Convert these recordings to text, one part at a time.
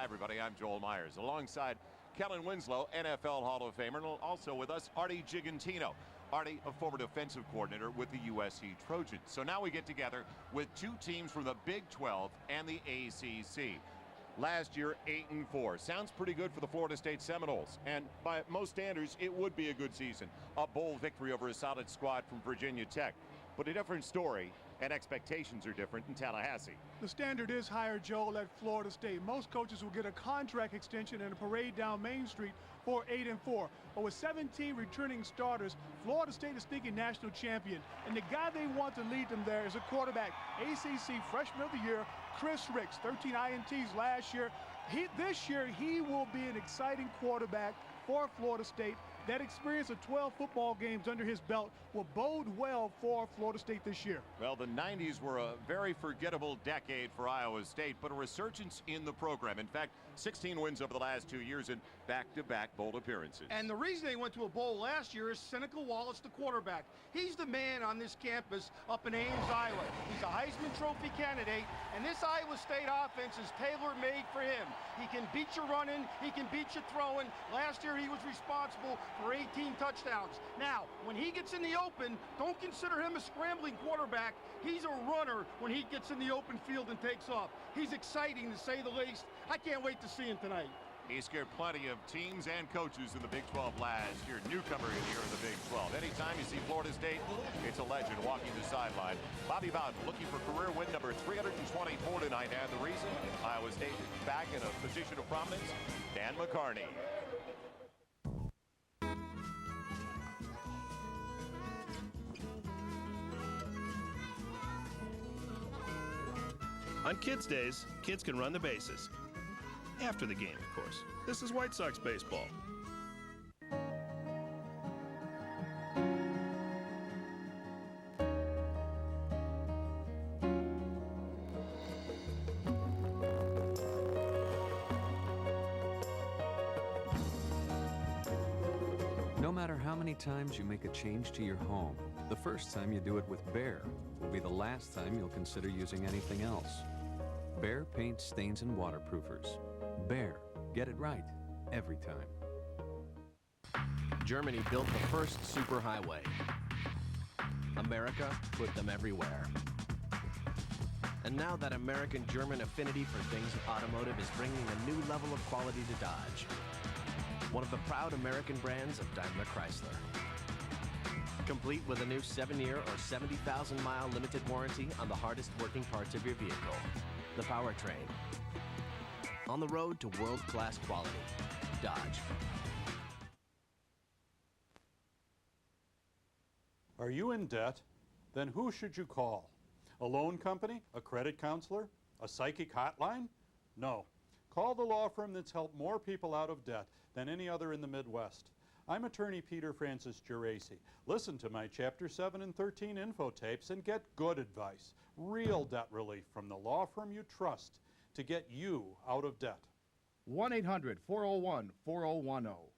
everybody. I'm Joel Meyers, alongside Kellen Winslow, NFL Hall of Famer, and also with us, Artie Gigantino. Artie, a former defensive coordinator with the USC Trojans. So now we get together with two teams from the Big 12 and the ACC. Last year, 8-4. Sounds pretty good for the Florida State Seminoles. And by most standards, it would be a good season. A bold victory over a solid squad from Virginia Tech. But a different story, and expectations are different in Tallahassee. The standard is higher, Joel, at Florida State. Most coaches will get a contract extension and a parade down Main Street for 8-4. But with 17 returning starters, Florida State is thinking national champion. And the guy they want to lead them there is a quarterback, ACC Freshman of the Year, Chris Ricks, 13 INTs last year. This year, he will be an exciting quarterback for Florida State. That experience of 12 football games under his belt will bode well for Florida State this year. Well, the 90s were a very forgettable decade for Iowa State, but a resurgence in the program. In fact, 16 wins over the last 2 years in back-to-back bowl appearances. And the reason they went to a bowl last year is Seneca Wallace, the quarterback. He's the man on this campus up in Ames, Iowa. He's a Heisman Trophy candidate, and this Iowa State offense is tailor-made for him. He can beat you running, he can beat you throwing. Last year, he was responsible for 18 touchdowns. Now, when he gets in the open, don't consider him a scrambling quarterback. He's a runner when he gets in the open field and takes off. He's exciting, to say the least. I can't wait to see him tonight. He scared plenty of teams and coaches in the Big 12 last year. Newcomer in here in the Big 12. Anytime you see Florida State, it's a legend walking the sideline. Bobby Bowden looking for career win number 324 tonight. And the reason, Iowa State is back in a position of prominence. Dan McCarney. On Kids Days, kids can run the bases. After the game, of course. This is White Sox baseball. No matter how many times you make a change to your home, the first time you do it with Behr will be the last time you'll consider using anything else. Behr paints, stains, and waterproofers. Behr, get it right every time. Germany built the first superhighway. America put them everywhere. And now that American-German affinity for things automotive is bringing a new level of quality to Dodge. One of the proud American brands of Daimler Chrysler. Complete with a new 7-year or 70,000-mile limited warranty on the hardest working parts of your vehicle. The powertrain. On the road to world-class quality. Dodge. Are you in debt? Then who should you call? A loan company? A credit counselor? A psychic hotline? No. Call the law firm that's helped more people out of debt than any other in the Midwest. I'm attorney Peter Francis Geraci. Listen to my Chapter 7 and 13 info tapes and get good advice, real debt relief from the law firm you trust to get you out of debt. 1-800-401-4010.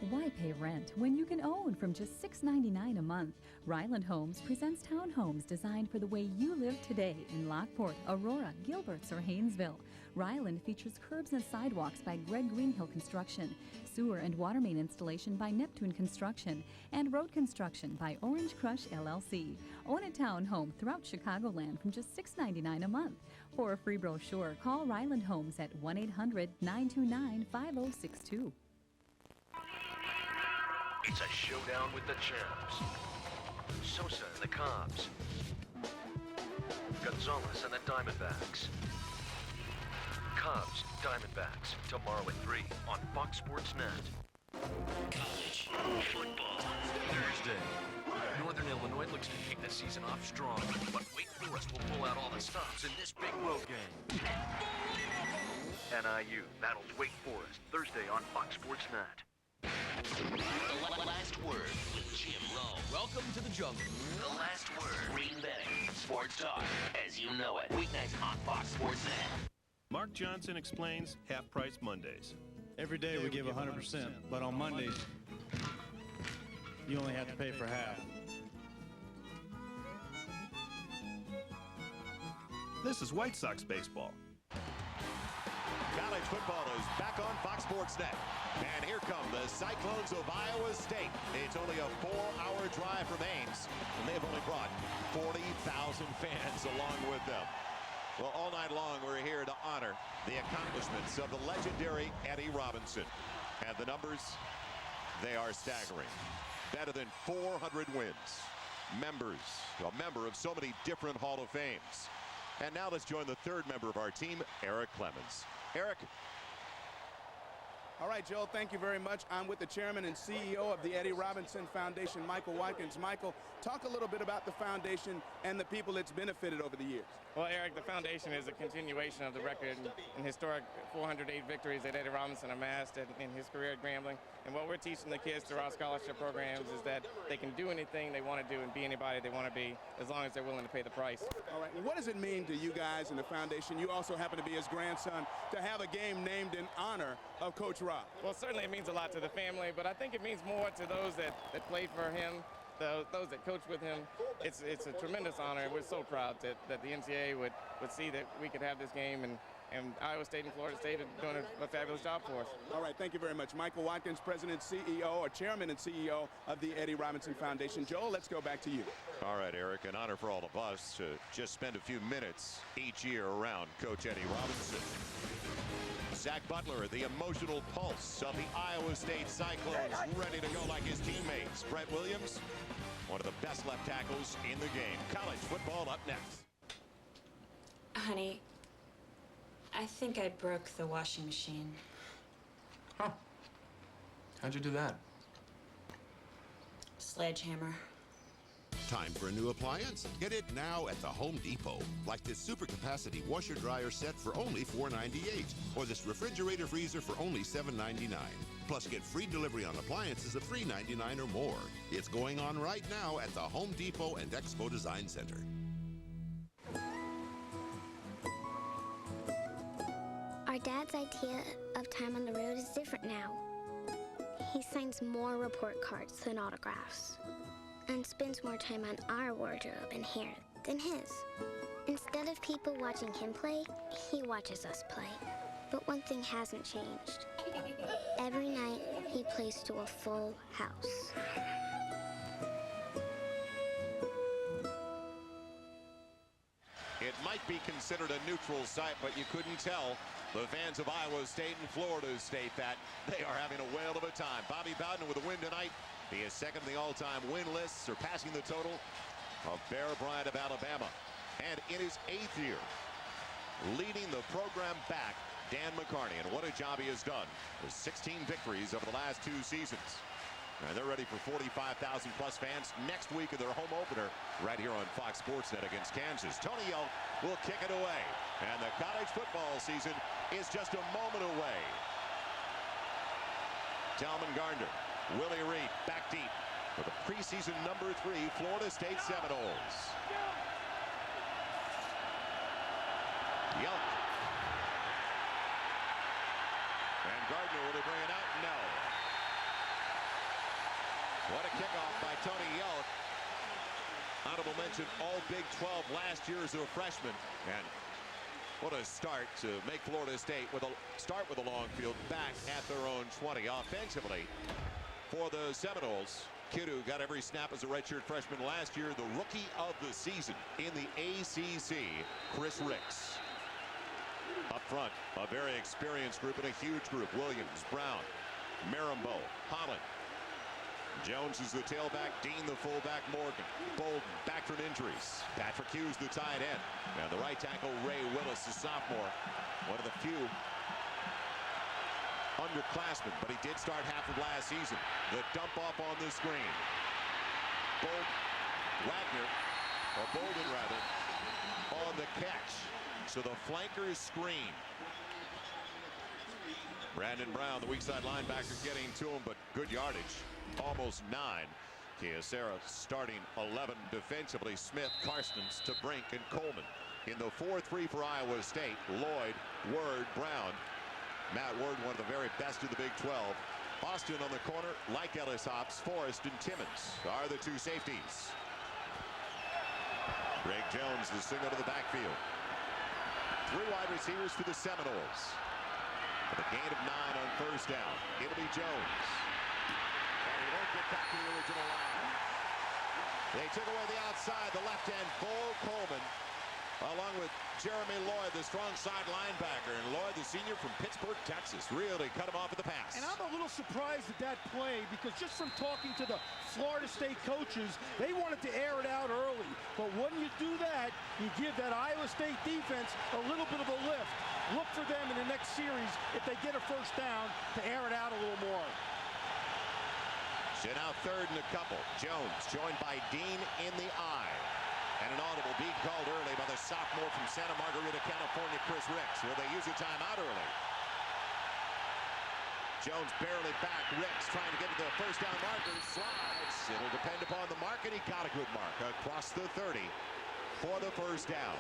Why pay rent when you can own from just $6.99 a month? Ryland Homes presents townhomes designed for the way you live today in Lockport, Aurora, Gilberts, or Haynesville. Ryland features curbs and sidewalks by Greg Greenhill Construction, sewer and water main installation by Neptune Construction, and road construction by Orange Crush LLC. Own a townhome throughout Chicagoland from just $6.99 a month. For a free brochure, call Ryland Homes at 1-800-929-5062. It's a showdown with the champs. Sosa and the Cubs. Gonzalez and the Diamondbacks. Cubs, Diamondbacks, tomorrow at 3 on Fox Sports Net. College football. Thursday. Northern Illinois looks to kick the season off strong, but Wake Forest will pull out all the stops in this big road game. NIU battles Wake Forest Thursday on Fox Sports Net. The last word with Jim Rome. Welcome to the jungle. The last word. Green betting. Sports talk as you know it. Weeknights on Fox Sports Net. Mark Johnson explains Half-Price Mondays. Every day we give 100%, but on Mondays, you only have to pay for half. This is White Sox baseball. College football is back on Fox Sports Net. And here come the Cyclones of Iowa State. It's only a 4-hour drive from Ames, and they've only brought 40,000 fans along with them. Well, all night long, we're here to honor the accomplishments of the legendary Eddie Robinson. And the numbers, they are staggering. Better than 400 wins. A member of so many different Hall of Fames. And now let's join the third member of our team, Eric Clemens. Eric. All right, Joel, thank you very much. I'm with the chairman and CEO of the Eddie Robinson Foundation, Michael Watkins. Michael, talk a little bit about the foundation and the people it's benefited over the years. Well, Eric, the foundation is a continuation of the record and historic 408 victories that Eddie Robinson amassed in his career at Grambling. And what we're teaching the kids through our scholarship programs is that they can do anything they want to do and be anybody they want to be as long as they're willing to pay the price. All right, what does it mean to you guys in the foundation? You also happen to be his grandson, to have a game named in honor of Coach Rob. Well, certainly it means a lot to the family, but I think it means more to those that played for him, those that coached with him. It's a tremendous honor, and we're so proud that the NCAA would see that we could have this game, and Iowa State and Florida State are doing a fabulous job for us. All right, thank you very much. Michael Watkins, President, CEO, or Chairman and CEO of the Eddie Robinson Foundation. Joel, let's go back to you. All right, Eric, an honor for all of us to just spend a few minutes each year around Coach Eddie Robinson. Zach Butler, the emotional pulse of the Iowa State Cyclones, ready to go like his teammates. Brett Williams, one of the best left tackles in the game. College football up next. Honey, I think I broke the washing machine. Huh. How'd you do that? Sledgehammer. Time for a new appliance? Get it now at the Home Depot. Like this super capacity washer dryer set for only $4.98, or this refrigerator freezer for only $7.99. Plus get free delivery on appliances of $3.99 or more. It's going on right now at the Home Depot and Expo Design Center. Our dad's idea of time on the road is different now. He signs more report cards than autographs, and spends more time on our wardrobe and hair than his. Instead of people watching him play, he watches us play. But one thing hasn't changed. Every night, he plays to a full house. It might be considered a neutral site, but you couldn't tell the fans of Iowa State and Florida State that they are having a whale of a time. Bobby Bowden with a win tonight. He is second in the all-time win list, surpassing the total of Bear Bryant of Alabama. And in his 8th year, leading the program back, Dan McCarney. And what a job he has done with 16 victories over the last 2 seasons. And they're ready for 45,000 plus fans next week in their home opener right here on Fox Sports Net against Kansas. Tony Elk will kick it away. And the college football season is just a moment away. Talman Gardner. Willie Reed back deep for the preseason number 3 Florida State Seminoles. Yelp. And Gardner, will he bring it out? No. What a kickoff by Tony Yelp. Honorable mention, all Big 12 last year as a freshman. And what a start to make Florida State start with a long field back at their own 20. Offensively, for the Seminoles, kid who got every snap as a redshirt freshman last year, the rookie of the season in the ACC, Chris Ricks. Up front, a very experienced group and a huge group. Williams, Brown, Marambo, Holland. Jones is the tailback, Dean the fullback, Morgan, Boldin back from injuries. Patrick Hughes the tight end. And the right tackle, Ray Willis, the sophomore. One of the few underclassmen, but he did start half of last season. The dump off on the screen. Bowden rather, on the catch. So the flankers screen. Brandon Brown, the weak side linebacker, getting to him, but good yardage. Almost 9. Kyocera starting 11 defensively. Smith, Karstens to Brink and Coleman. In the 4-3 for Iowa State, Lloyd, Word, Brown. Matt Word, one of the very best of the Big 12. Austin on the corner, like Ellis Hobbs, Forrest and Timmons are the 2 safeties. Greg Jones, the signal to the backfield. 3 wide receivers for the Seminoles. For the gain of 9 on first down. It'll be Jones. And he won't get back to the original line. They took away the outside, the left end, Bo Coleman, along with Jeremy Lloyd, the strong side linebacker. And Lloyd, the senior from Pittsburgh, Texas, really cut him off at the pass. And I'm a little surprised at that play because just from talking to the Florida State coaches, they wanted to air it out early. But when you do that, you give that Iowa State defense a little bit of a lift. Look for them in the next series, if they get a first down, to air it out a little more. So now third and a couple. Jones joined by Dean in the eye. And an audible beat called early by the sophomore from Santa Margarita, California, Chris Ricks. Will they use a timeout early? Jones barely back. Ricks trying to get to the first down marker. Slides. It'll depend upon the mark, and he got a good mark across the 30 for the first down.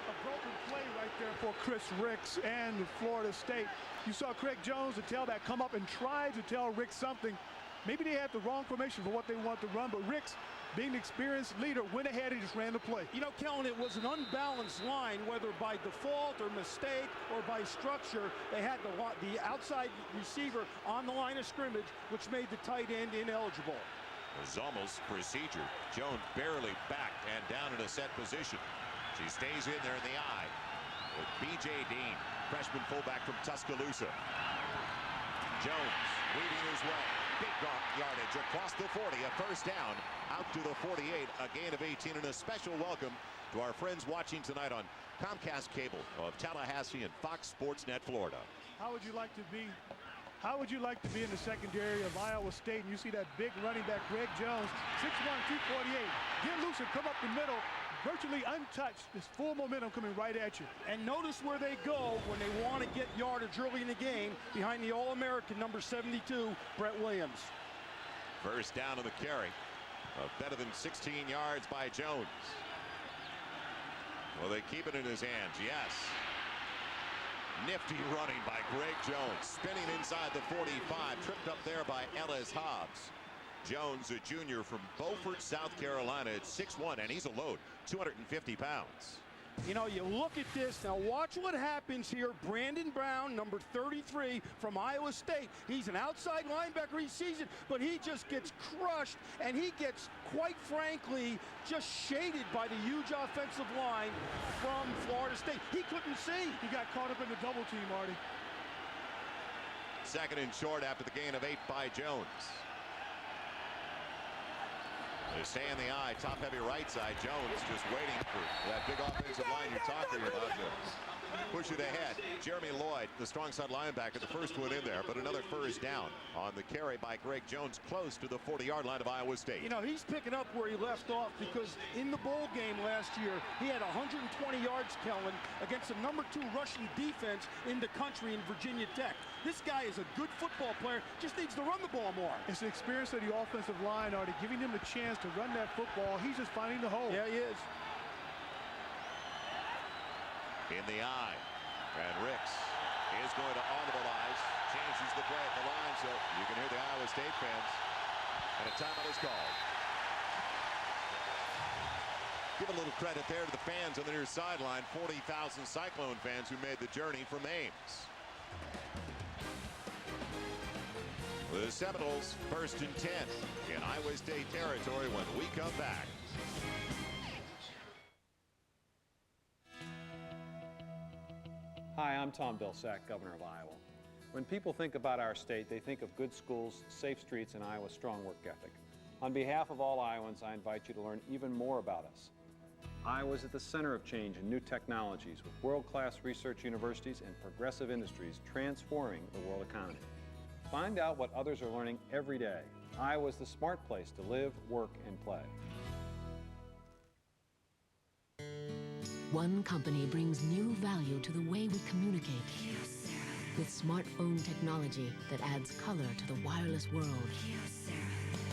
A broken play right there for Chris Ricks and Florida State. You saw Craig Jones, the tailback, come up and try to tell Ricks something. Maybe they had the wrong formation for what they want to run, but Ricks, being the experienced leader, went ahead and just ran the play. You know, Kellen, it was an unbalanced line, whether by default or mistake or by structure. They had the outside receiver on the line of scrimmage, which made the tight end ineligible. It was almost procedure. Jones barely backed and down in a set position. She stays in there in the eye with B.J. Dean, freshman fullback from Tuscaloosa. Jones weaving his way. Big yardage across the 40, a first down, out to the 48, a gain of 18, and a special welcome to our friends watching tonight on Comcast Cable of Tallahassee and Fox Sports Net Florida. How would you like to be in the secondary of Iowa State and you see that big running back Greg Jones, 6'1", 248, get loose and come up the middle, virtually untouched. This full momentum coming right at you. And notice where they go when they want to get yardage early in the game, behind the All-American number 72, Brett Williams. First down on the carry. Better than 16 yards by Jones. Well, they keep it in his hands, yes. Nifty running by Greg Jones, spinning inside the 45, tripped up there by Ellis Hobbs. Jones, a junior from Beaufort, South Carolina, at 6'1", and he's a load, 250 pounds. You know, you look at this, now watch what happens here. Brandon Brown, number 33 from Iowa State. He's an outside linebacker each season, but he just gets crushed, and he gets, quite frankly, just shaded by the huge offensive line from Florida State. He couldn't see. He got caught up in the double team, Artie. Second and short after the gain of 8 by Jones. They stay in the eye, top heavy right side. Jones just waiting for that big offensive line you're talking about. Push it ahead. Jeremy Lloyd, the strong side linebacker, the first one in there, but another first down on the carry by Greg Jones, close to the 40-yard line of Iowa State. You know, he's picking up where he left off because in the bowl game last year, he had 120 yards, Kellen, against the number 2 rushing defense in the country in Virginia Tech. This guy is a good football player, just needs to run the ball more. It's the experience of the offensive line, Artie, giving him the chance to run that football. He's just finding the hole. Yeah, he is. In the eye, and Ricks is going to audibilize, changes the play at the line so you can hear the Iowa State fans, and a timeout is called. Give a little credit there to the fans on the near sideline, 40,000 Cyclone fans who made the journey from Ames. The Seminoles first and 10 in Iowa State territory when we come back. Hi, I'm Tom Vilsack, Governor of Iowa. When people think about our state, they think of good schools, safe streets, and Iowa's strong work ethic. On behalf of all Iowans, I invite you to learn even more about us. Iowa's at the center of change in new technologies with world-class research universities and progressive industries transforming the world economy. Find out what others are learning every day. Iowa's the smart place to live, work, and play. One company brings new value to the way we communicate. With smartphone technology that adds color to the wireless world.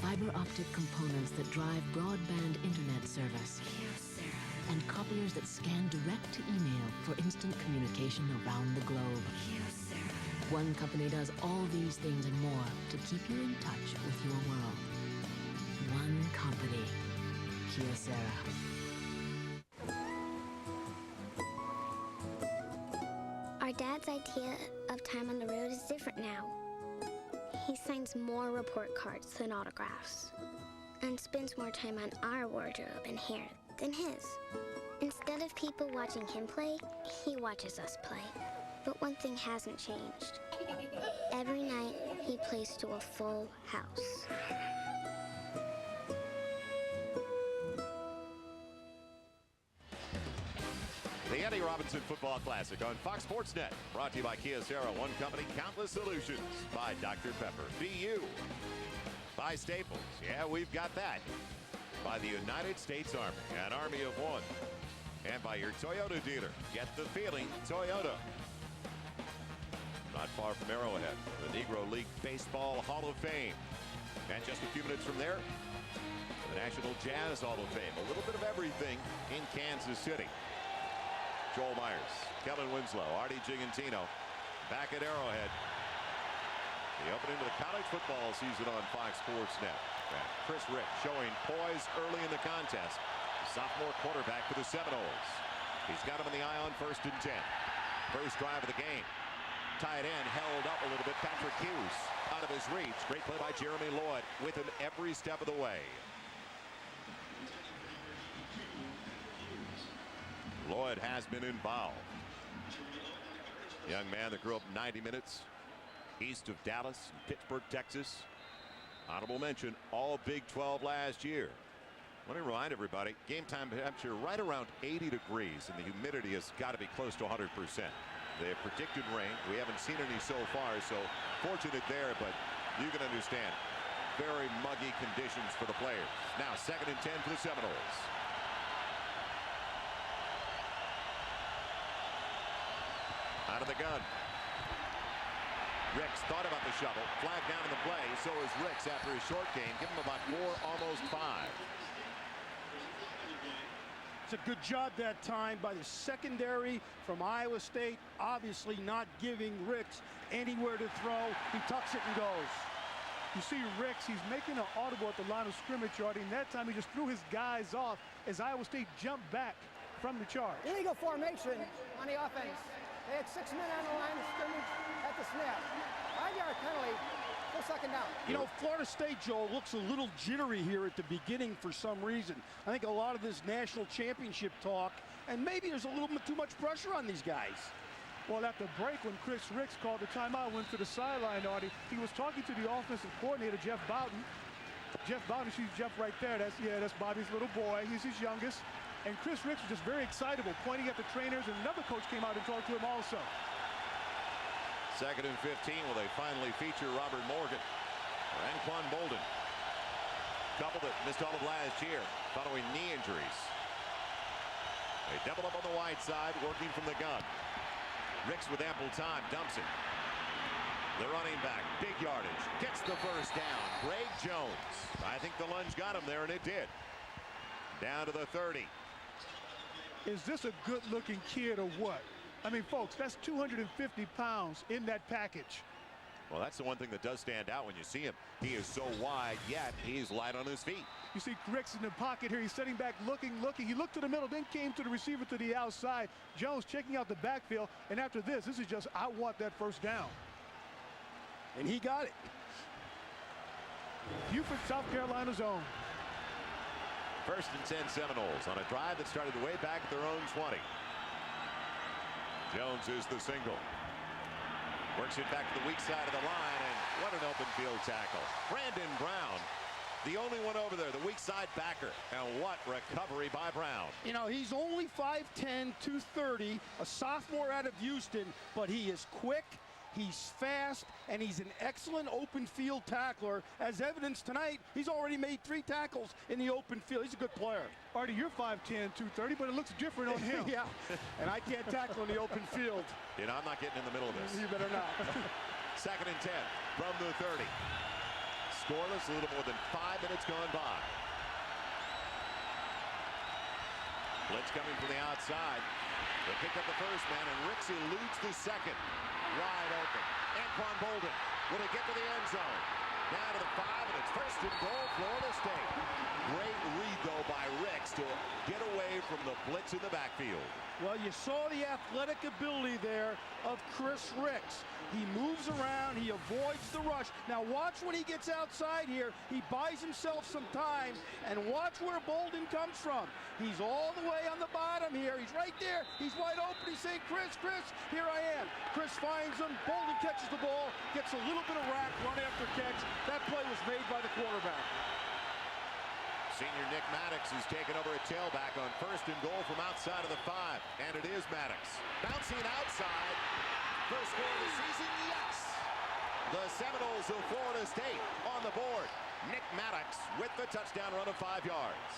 Fiber optic components that drive broadband internet service. And copiers that scan direct to email for instant communication around the globe. One company does all these things and more to keep you in touch with your world. One company, Kyocera. Our dad dad's idea of time on the road is different now. He signs more report cards than autographs and spends more time on our wardrobe and hair than his. Instead of people watching him play, he watches us play. But one thing hasn't changed. Every night, he plays to a full house. The Eddie Robinson Football Classic on Fox Sports Net. Brought to you by Kia Sarah, one company, countless solutions. By Dr. Pepper. Be you. By Staples. Yeah, we've got that. By the United States Army, an army of one. And by your Toyota dealer. Get the feeling, Toyota. Not far from Arrowhead, the Negro League Baseball Hall of Fame. And just a few minutes from there, the National Jazz Hall of Fame. A little bit of everything in Kansas City. Joel Meyers, Kellen Winslow, Artie Gigantino, back at Arrowhead. The opening to the college football season on Fox Sports Net. And Chris Rick showing poise early in the contest. The sophomore quarterback for the Seminoles. He's got him in the eye on 1st and 10. First drive of the game. Tight end held up a little bit. Patrick Hughes out of his reach. Great play by Jeremy Lloyd with him every step of the way. Lloyd has been involved. Young man that grew up 90 minutes east of Dallas, Pittsburgh, Texas. Honorable mention, all Big 12 last year. Let me remind everybody, game time temperature right around 80 degrees, and the humidity has got to be close to 100%. The predicted rain, we haven't seen any so far, so fortunate there, but you can understand, very muggy conditions for the players. Now 2nd and 10 for the Seminoles. Out of the gun. Ricks thought about the shovel. Flag down in the play. So is Ricks after his short game. Give him about 4, almost 5. It's a good job that time by the secondary from Iowa State. Obviously not giving Ricks anywhere to throw. He tucks it and goes. You see Ricks, he's making an audible at the line of scrimmage, Artie, and that time he just threw his guys off as Iowa State jumped back from the charge. Illegal formation on the offense. They had 6 men on the line of scrimmage at the snap. 5-yard penalty, full 2nd down. You know, Florida State, Joel, looks a little jittery here at the beginning for some reason. I think a lot of this national championship talk, and maybe there's a little bit too much pressure on these guys. Well, at the break, when Chris Ricks called the timeout, went to the sideline, Artie, he was talking to the offensive coordinator, Jeff Bowden. Jeff Bowden, she's Jeff right there. That's Bobby's little boy. He's his youngest. And Chris Ricks was just very excitable, pointing at the trainers, and another coach came out and talked to him also. 2nd and 15, will they finally feature Robert Morgan or Anquan Boldin? Couple that missed all of last year following knee injuries. They double up on the wide side, working from the gun. Ricks with ample time, dumps it. The running back, big yardage, gets the first down. Greg Jones. I think the lunge got him there, and it did. Down to the 30. Is this a good-looking kid or what? I mean, folks, that's 250 pounds in that package. Well, that's the one thing that does stand out when you see him. He is so wide, yet he's light on his feet. You see Ricks in the pocket here. He's sitting back, looking. He looked to the middle, then came to the receiver to the outside. Jones checking out the backfield. And after this is just, I want that first down. And he got it. Beaufort, South Carolina's own. 1st and 10 Seminoles on a drive that started way back at their own 20. Jones is the single. Works it back to the weak side of the line, and what an open field tackle. Brandon Brown, the only one over there, the weak side backer. And what recovery by Brown. You know, he's only 5'10", 230, a sophomore out of Houston, but he is quick. He's fast, and he's an excellent open field tackler. As evidenced tonight, he's already made 3 tackles in the open field. He's a good player. Artie, you're 5'10", 230, but it looks different on him. Yeah, and I can't tackle in the open field. You know, I'm not getting in the middle of this. You better not. 2nd and 10 from the 30. Scoreless, a little more than 5 minutes gone by. Blitz coming from the outside. They picked up the first man, and Ricks eludes the second. Wide open. Anquan Boldin. Will he get to the end zone? Down to the 5, and it's first and goal, Florida State. Great read, though, by Ricks to get away from the blitz in the backfield. Well, you saw the athletic ability there of Chris Ricks. He moves around, he avoids the rush. Now watch when he gets outside here, he buys himself some time, and watch where Boldin comes from. He's all the way on the bottom here, he's right there, he's wide open, he's saying, Chris, here I am. Chris finds him, Boldin catches the ball, gets a little bit of rack, run after catch. That play was made by the quarterback. Senior Nick Maddox is taking over at tailback on first and goal from outside of the 5, and it is Maddox. Bouncing outside. First score of the season, yes! The Seminoles of Florida State on the board. Nick Maddox with the touchdown run of 5 yards.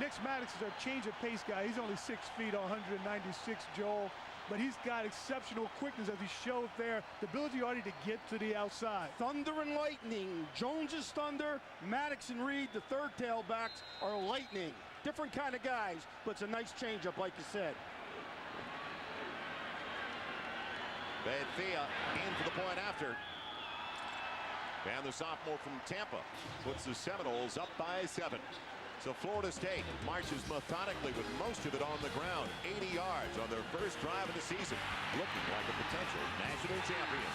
Nick Maddox is a change of pace guy. He's only 6 feet, 196, Joel. But he's got exceptional quickness, as he showed there. The ability already to get to the outside. Thunder and lightning. Jones is thunder. Maddox and Reed, the third tailbacks, are lightning. Different kind of guys, but it's a nice changeup, like you said. Bethea in for the point after. And the sophomore from Tampa puts the Seminoles up by 7. So Florida State marches methodically with most of it on the ground. 80 yards on their first drive of the season. Looking like a potential national champion.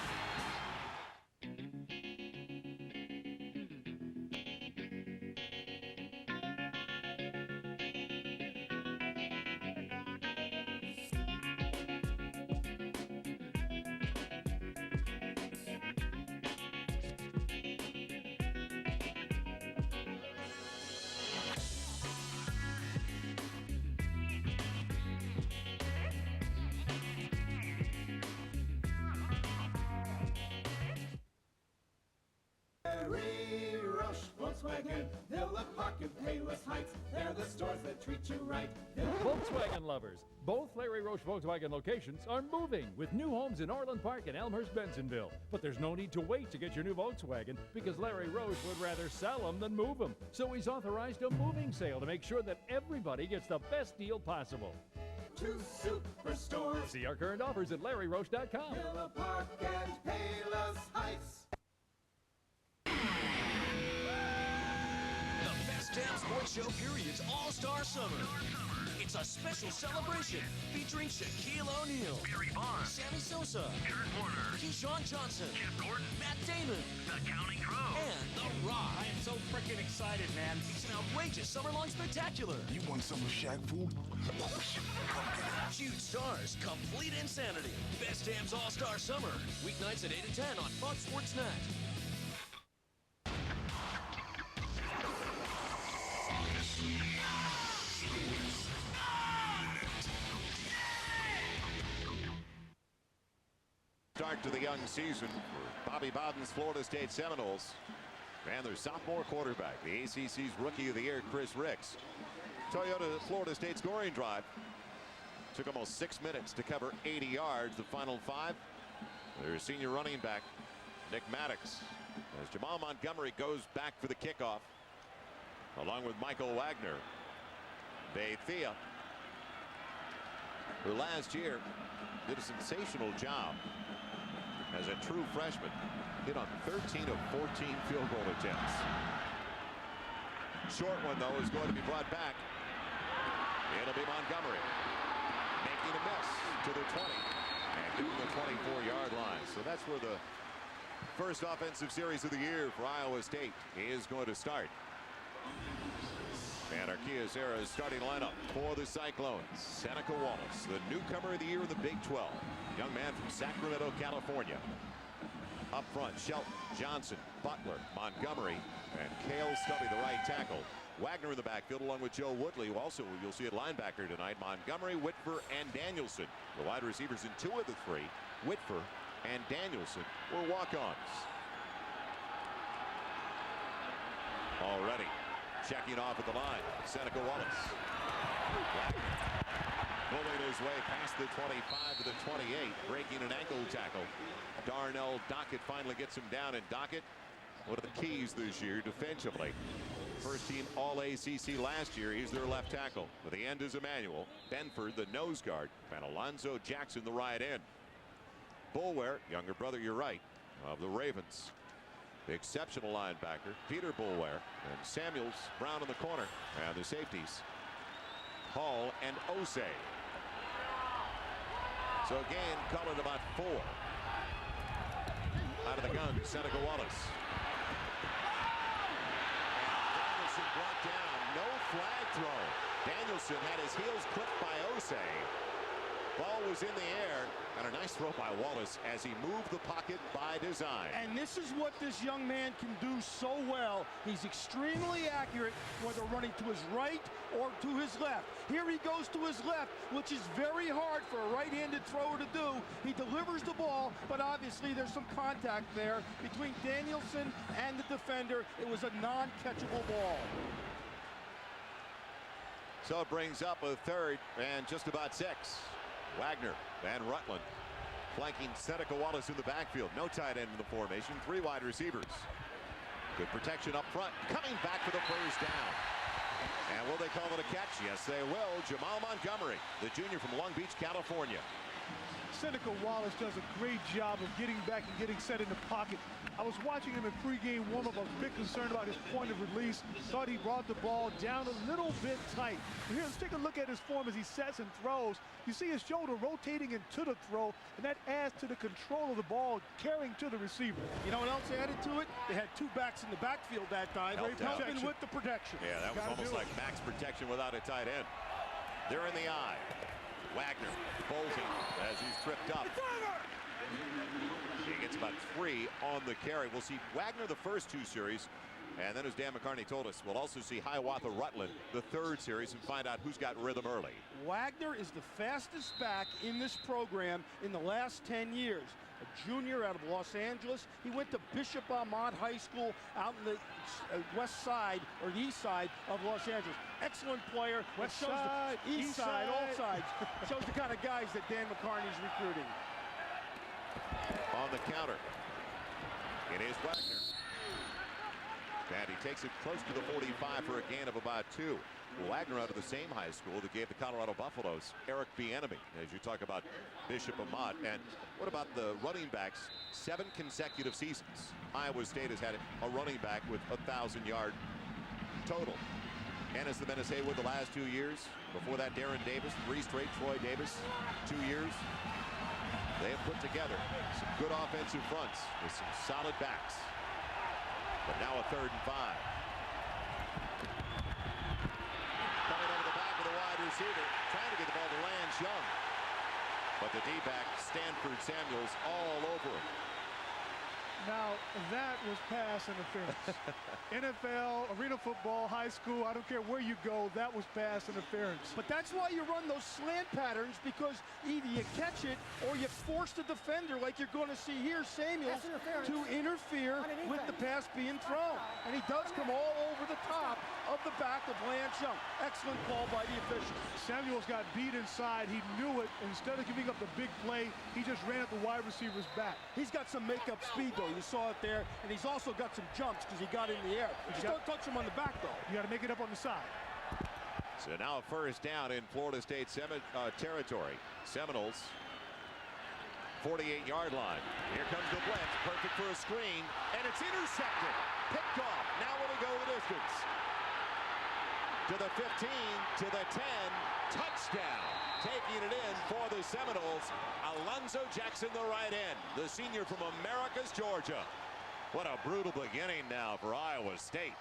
They'll look parking payless heights. They're the stores that treat you right. Volkswagen lovers, both Larry Roche Volkswagen locations are moving with new homes in Orland Park and Elmhurst Bensonville. But there's no need to wait to get your new Volkswagen because Larry Roche would rather sell them than move them. So he's authorized a moving sale to make sure that everybody gets the best deal possible. 2 superstores. See our current offers at LarryRoche.com. Miller Park and Payless Heights. Damn Sports Show Period's All-Star Summer. It's a special celebration featuring Shaquille O'Neal, Barry Bonds, Sammy Sosa, Kurt Warner, Keyshawn Johnson, Jeff Gordon, Matt Damon, The Counting Crow, and The Rock. I am so freaking excited, man. It's an outrageous summer-long spectacular. You want some of Shaq food? Huge stars, complete insanity. Best Dam's All-Star Summer. Weeknights at 8 and 10 on Fox Sports Net. Start to the young season for Bobby Bowden's Florida State Seminoles and their sophomore quarterback, the ACC's Rookie of the Year, Chris Ricks. Toyota Florida State scoring drive took almost 6 minutes to cover 80 yards. The final 5, their senior running back, Nick Maddox, as Jamal Montgomery goes back for the kickoff, along with Michael Wagner. Bethea, who last year did a sensational job as a true freshman, hit on 13 of 14 field goal attempts. Short one, though, is going to be brought back. It'll be Montgomery making a miss to the 20 and doing the 24-yard line. So that's where the first offensive series of the year for Iowa State is going to start. And our Kia Sarah's starting lineup for the Cyclones. Seneca Wallace, the newcomer of the year in the Big 12. Young man from Sacramento, California. Up front, Shelton, Johnson, Butler, Montgomery, and Cale Stubby, the right tackle. Wagner in the backfield along with Joe Woodley, who also you'll see at linebacker tonight. Montgomery, Whitver, and Danielsen. The wide receivers in 2 of the 3, Whitver and Danielsen, were walk-ons. Already checking off at the line, Seneca Wallace. Pulling his way past the 25 to the 28, breaking an ankle tackle. Darnell Dockett finally gets him down, and Dockett, one of the keys this year defensively. First team All-ACC last year. He's their left tackle. With the end is Emmanuel. Benford, the nose guard, and Alonzo Jackson, the right end. Bulware, younger brother, you're right, of the Ravens, The exceptional linebacker, Peter Boulware, and Samuels, Brown in the corner, and the safeties, Hall and Osei. So again, Cullen about 4. Out of the gun, Seneca Wallace. And Danielsen brought down, no flag throw. Danielsen had his heels clipped by Osei. Ball was in the air, and a nice throw by Wallace as he moved the pocket by design. And this is what this young man can do so well. He's extremely accurate, whether running to his right or to his left. Here he goes to his left, which is very hard for a right-handed thrower to do. He delivers the ball, but obviously there's some contact there between Danielsen and the defender. It was a non-catchable ball. So it brings up a third and just about 6. Wagner and Rutland flanking Seneca Wallace in the backfield. No tight end in the formation. 3 wide receivers. Good protection up front. Coming back for the first down. And will they call it a catch? Yes, they will. Jamal Montgomery, the junior from Long Beach, California. Seneca Wallace does a great job of getting back and getting set in the pocket. I was watching him in pregame warm-up. I was a bit concerned about his point of release. Thought he brought the ball down a little bit tight. But here, let's take a look at his form as he sets and throws. You see his shoulder rotating into the throw, and that adds to the control of the ball, carrying to the receiver. You know what else added to it? They had 2 backs in the backfield that time, helping with the protection. Yeah, that was almost like max protection without a tight end. They're in the eye. Wagner, Boldin as he's tripped up. He gets about 3 on the carry. We'll see Wagner the first 2 series, and then as Dan McCarney told us, we'll also see Hiawatha Rutland the 3rd series and find out who's got rhythm early. Wagner is the fastest back in this program in the last 10 years. A junior out of Los Angeles. He went to Bishop Ahmad High School out in the west side, or the east side of Los Angeles. Excellent player. West side, east side, all sides. Shows the kind of guys that Dan McCarney's recruiting. On the counter, it is Wagner. And he takes it close to the 45 for a gain of about 2. Wagner out of the same high school that gave the Colorado Buffaloes Eric Bieniemy, as you talk about Bishop Ahmad. And what about the running backs? 7 consecutive seasons. Iowa State has had a running back with 1,000-yard total. Ennis the Menace Haywood the last 2 years. Before that, Darren Davis, 3 straight. Troy Davis, 2 years. They have put together some good offensive fronts with some solid backs. But now a 3rd and 5. Coming over the back of the wide receiver, trying to get the ball to Lance Young. But the D-back, Stanford Samuels, all over him. Now, that was pass interference. NFL, arena football, high school, I don't care where you go, that was pass interference. But that's why you run those slant patterns, because either you catch it or you force the defender, like you're going to see here, Samuels, to interfere with the pass being thrown. And he does come all over the top of the back of Lance Young. Excellent call by the officials. Samuels got beat inside. He knew it. Instead of giving up the big play, he just ran at the wide receiver's back. He's got some makeup speed, though. You saw it there. And he's also got some jumps because he got in the air. Just don't touch him on the back, though. You got to make it up on the side. So now a first down in Florida State territory. Seminoles, 48-yard line. Here comes the blitz. Perfect for a screen. And it's intercepted. Picked off. Now will he go the distance? To the 15, to the 10, touchdown. Taking it in for the Seminoles, Alonzo Jackson, the right end, the senior from Americus, Georgia. What a brutal beginning now for Iowa State.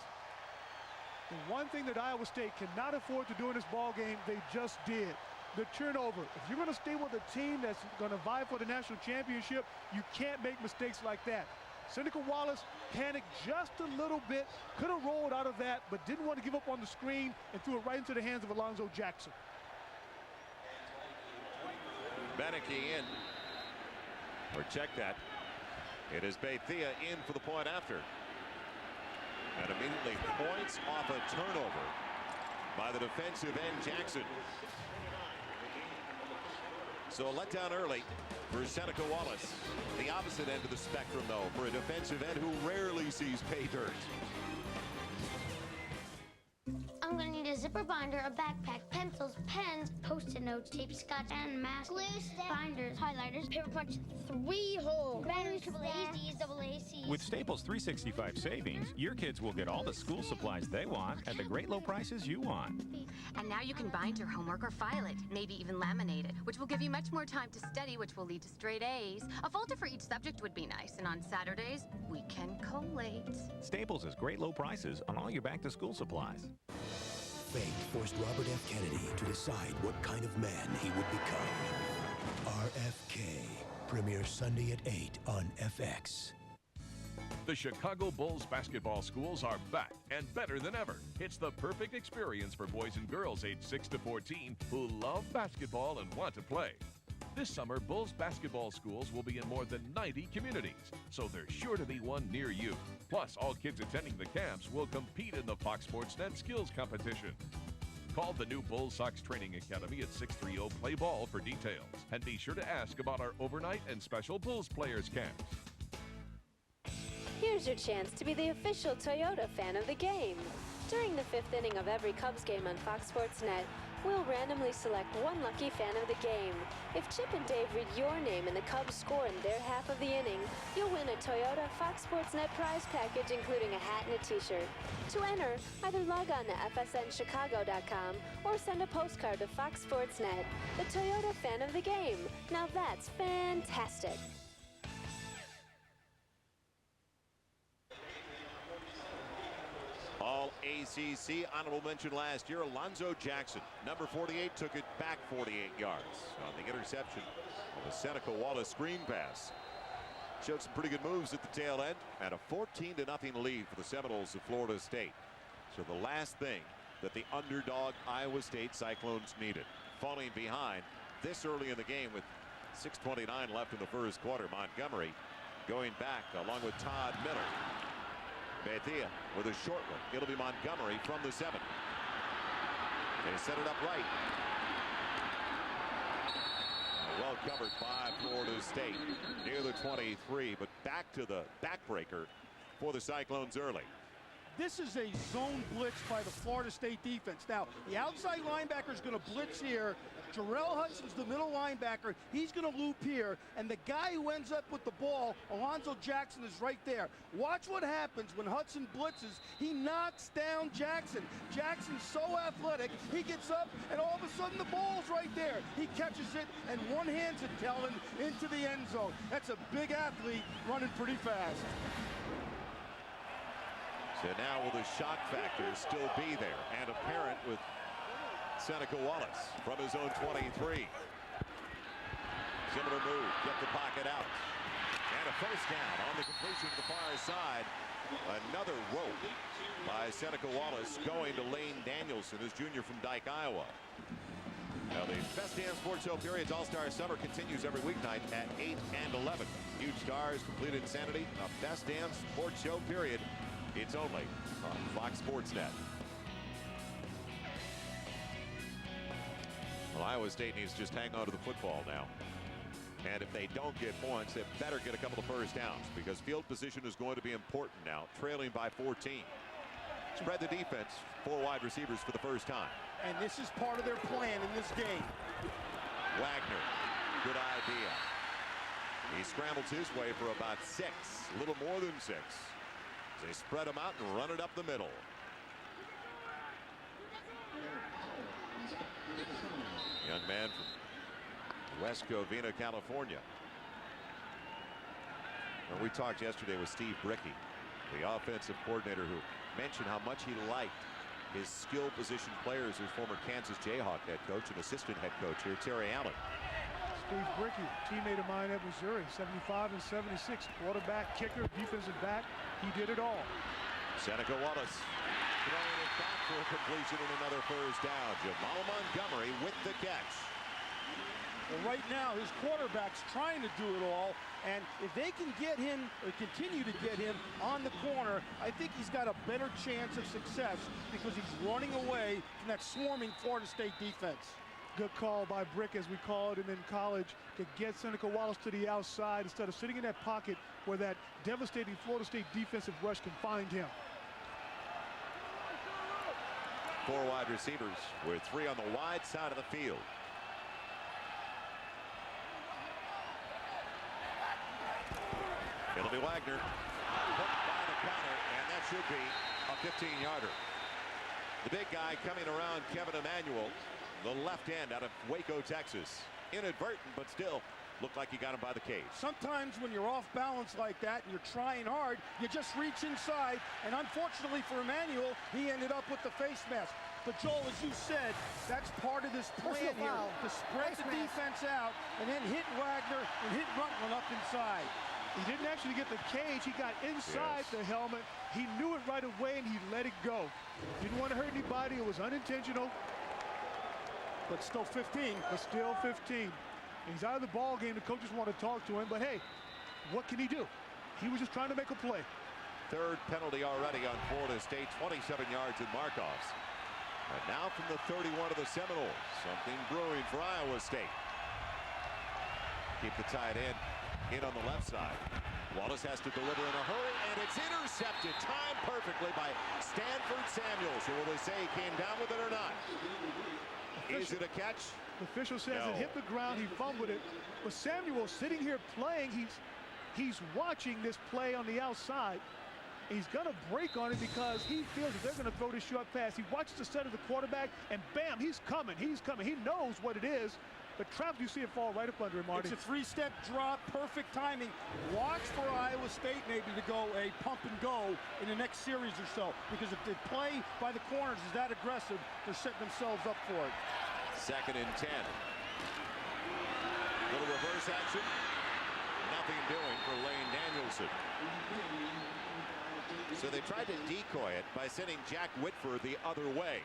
The one thing that Iowa State cannot afford to do in this ball game, they just did. The turnover. If you're going to stay with a team that's going to vie for the national championship, you can't make mistakes like that. Seneca Wallace panicked just a little bit, could have rolled out of that, but didn't want to give up on the screen and threw it right into the hands of Alonzo Jackson. Beneke in, or check that. It is Bethea in for the point after. And immediately points off a turnover by the defensive end Jackson. So a letdown early for Seneca Wallace. The opposite end of the spectrum, though, for a defensive end who rarely sees pay dirt. I'm going to need a zipper binder, a backpack, pencils, pens, Post-it notes, tape, scotch, and mask, glue, binders, highlighters, paper punch, 3 holes, With Staples 365 savings, your kids will get all the school supplies they want at the great low prices you want. And now you can bind your homework or file it, maybe even laminate it, which will give you much more time to study, which will lead to straight A's. A folder for each subject would be nice, and on Saturdays, we can collate. Staples has great low prices on all your back-to-school supplies. Fate forced Robert F. Kennedy to decide what kind of man he would become. RFK premieres Sunday at 8 on FX. The Chicago Bulls basketball schools are back and better than ever. It's the perfect experience for boys and girls aged 6 to 14 who love basketball and want to play. This summer, Bulls basketball schools will be in more than 90 communities, so there's sure to be one near you. Plus, all kids attending the camps will compete in the Fox Sports Net skills competition. Call the new Bulls Sox Training Academy at 630-PLAY-BALL for details. And be sure to ask about our overnight and special Bulls players camps. Here's your chance to be the official Toyota fan of the game. During the 5th inning of every Cubs game on Fox Sports Net, we'll randomly select one lucky fan of the game. If Chip and Dave read your name and the Cubs score in their half of the inning, you'll win a Toyota Fox Sports Net prize package including a hat and a t-shirt. To enter, either log on to fsnchicago.com or send a postcard to Fox Sports Net. The Toyota fan of the game. Now that's fantastic. All ACC honorable mention last year, Alonzo Jackson. Number 48 took it back 48 yards on the interception of a Seneca Wallace screen pass. Showed some pretty good moves at the tail end and a 14-0 lead for the Seminoles of Florida State. So the last thing that the underdog Iowa State Cyclones needed. Falling behind this early in the game with 6:29 left in the first quarter. Montgomery going back along with Todd Miller. Bethia with a short one. It'll be Montgomery from the 7. They set it up right. Well covered by Florida State near the 23, but back to the backbreaker for the Cyclones early. This is a zone blitz by the Florida State defense. Now, the outside linebacker is going to blitz here. Jarrell Hudson's the middle linebacker. He's going to loop here. And the guy who ends up with the ball, Alonzo Jackson, is right there. Watch what happens when Hudson blitzes. He knocks down Jackson. Jackson's so athletic, he gets up, and all of a sudden the ball's right there. He catches it and one-hands it, Kellen, into the end zone. That's a big athlete running pretty fast. So now will the shock factor still be there and apparent with Seneca Wallace from his own 23. Similar move, get the pocket out. And a first down on the completion to the far side. Another rope by Seneca Wallace going to Lane Danielsen, his junior from Dike, Iowa. Now the Best Damn Sports Show Periods All-Star Summer continues every weeknight at 8 and 11. Huge stars, complete insanity, a Best Damn Sports Show Period. It's only on Fox Sports Net. Well, Iowa State needs to just hang on to the football now. And if they don't get points, they better get a couple of first downs because field position is going to be important now, trailing by 14. Spread the defense, 4 wide receivers for the first time. And this is part of their plan in this game. Wagner, good idea. He scrambles his way for about 6, a little more than 6. They spread them out and run it up the middle. Young man from West Covina, California. Well, we talked yesterday with Steve Brickey, the offensive coordinator, who mentioned how much he liked his skill position players, his former Kansas Jayhawk head coach and assistant head coach here, Terry Allen. Steve Brickey, teammate of mine at Missouri, 75 and 76, quarterback, kicker, defensive back. He did it all. Seneca Wallace throwing it back for a completion and another first down. Jamal Montgomery with the catch. Well, right now, his quarterback's trying to do it all, and if they can get him, or continue to get him on the corner, I think he's got a better chance of success because he's running away from that swarming Florida State defense. Good call by Brick, as we called him in college, to get Seneca Wallace to the outside instead of sitting in that pocket where that devastating Florida State defensive rush can find him. 4 wide receivers with 3 on the wide side of the field. It'll be Wagner. Hooked by the counter, and that should be a 15-yarder. The big guy coming around Kevin Emanuel, the left end out of Waco, Texas. Inadvertent, but still looked like he got him by the cage. Sometimes when you're off balance like that and you're trying hard, you just reach inside. And unfortunately for Emanuel, he ended up with the face mask. But Joel, as you said, that's part of this plan here, to spread the defense out and then hit Wagner and hit Rutland up inside. He didn't actually get the cage. He got inside the helmet. He knew it right away, and he let it go. Didn't want to hurt anybody. It was unintentional. But still 15. But still 15. He's out of the ball game. The coaches want to talk to him, but hey, what can he do? He was just trying to make a play. Third penalty already on Florida State, 27 yards in mark-offs. And now from the 31 of the Seminoles, something brewing for Iowa State. Keep the tight end in on the left side. Wallace has to deliver in a hurry, and it's intercepted, timed perfectly by Stanford Samuels. So will they say he came down with it or not? Is it a catch? The official says it hit the ground, he fumbled it. But Samuel sitting here playing, he's watching this play on the outside. He's gonna break on it because he feels that they're gonna throw this short pass. He watches the set of the quarterback, and bam, he's coming. He knows what it is. But traps, you see it fall right up under him, Artie. It's a three-step drop, perfect timing. Watch for Iowa State maybe to go a pump and go in the next series or so. Because if they play by the corners is that aggressive, they're setting themselves up for it. 2nd and 10. Little reverse action. Nothing doing for Lane Danielsen. So they tried to decoy it by sending Jack Whitver the other way.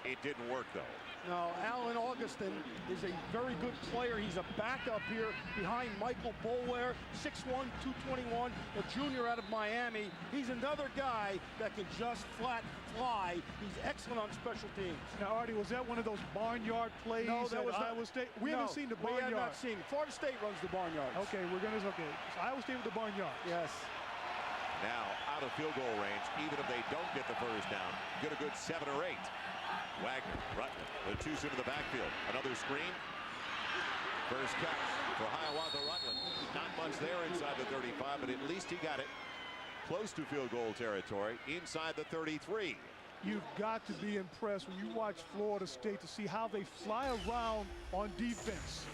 It didn't work, though. No, Alan Augustin is a very good player. He's a backup here behind Michael Boulware, 6'1", 221, a junior out of Miami. He's another guy that can just flat fly. He's excellent on special teams. Now, Artie, was that one of those barnyard plays at Iowa State? We haven't seen the barnyard. We have not seen. Florida State runs the barnyard. Okay, so Iowa State with the barnyard. Yes. Now, out of field goal range, even if they don't get the first down, get a good 7 or 8. Wagner, Rutland, the twos into the backfield. Another screen. First catch for Hiawatha Rutland. Not much there inside the 35, but at least he got it close to field goal territory inside the 33. You've got to be impressed when you watch Florida State to see how they fly around on defense.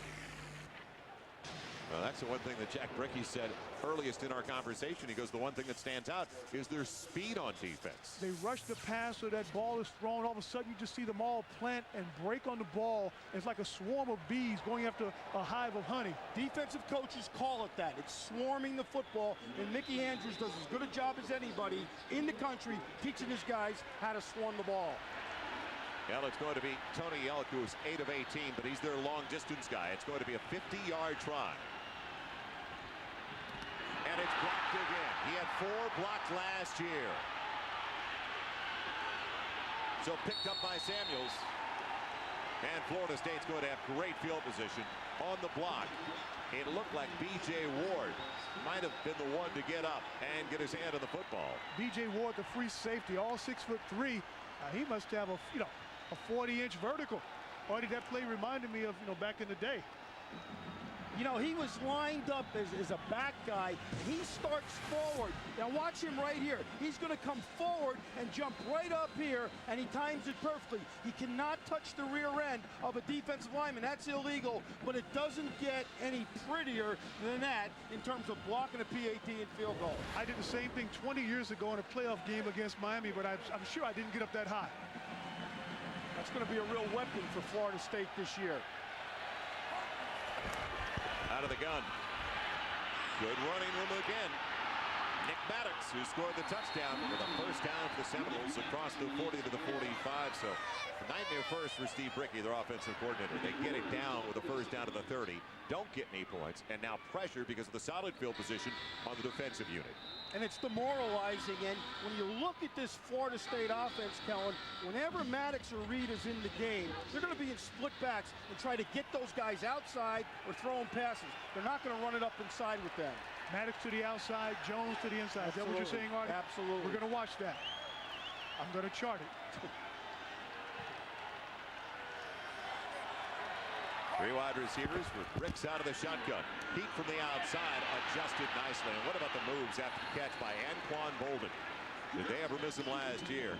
Well, that's the one thing that Jack Brickey said earliest in our conversation. He goes, the one thing that stands out is their speed on defense. They rush the passer, that ball is thrown. All of a sudden, you just see them all plant and break on the ball. It's like a swarm of bees going after a hive of honey. Defensive coaches call it that. It's swarming the football, and Mickey Andrews does as good a job as anybody in the country teaching his guys how to swarm the ball. Well, it's going to be Tony Elk, who's 8 of 18, but he's their long-distance guy. It's going to be a 50-yard try. And it's blocked again. He had 4 blocked last year. So picked up by Samuels. And Florida State's going to have great field position on the block. It looked like B.J. Ward might have been the one to get up and get his hand on the football. B.J. Ward, the free safety, all 6'3". He must have a 40-inch vertical. Artie, that play reminded me of back in the day. You know, he was lined up as a back guy. He starts forward. Now watch him right here. He's going to come forward and jump right up here, and he times it perfectly. He cannot touch the rear end of a defensive lineman. That's illegal, but it doesn't get any prettier than that in terms of blocking a PAT and field goal. I did the same thing 20 years ago in a playoff game against Miami, but I'm sure I didn't get up that high. That's going to be a real weapon for Florida State this year. Out of the gun. Good running room again. Nick Maddox, who scored the touchdown with a first down for the Seminoles across the 40 to the 45. So a nightmare first for Steve Brickey, their offensive coordinator. They get it down with a first down to the 30. Don't get any points, and now pressure because of the solid field position on the defensive unit. And it's demoralizing, and when you look at this Florida State offense, Kellen, whenever Maddox or Reed is in the game, they're going to be in split backs and try to get those guys outside or throw them passes. They're not going to run it up inside with them. Maddox to the outside, Jones to the inside. Absolutely. Is that what you're saying, Artie? Absolutely. We're going to watch that. I'm going to chart it. Three wide receivers with Ricks out of the shotgun. Heat from the outside, adjusted nicely. And what about the moves after the catch by Anquan Boldin? Did they ever miss him last year?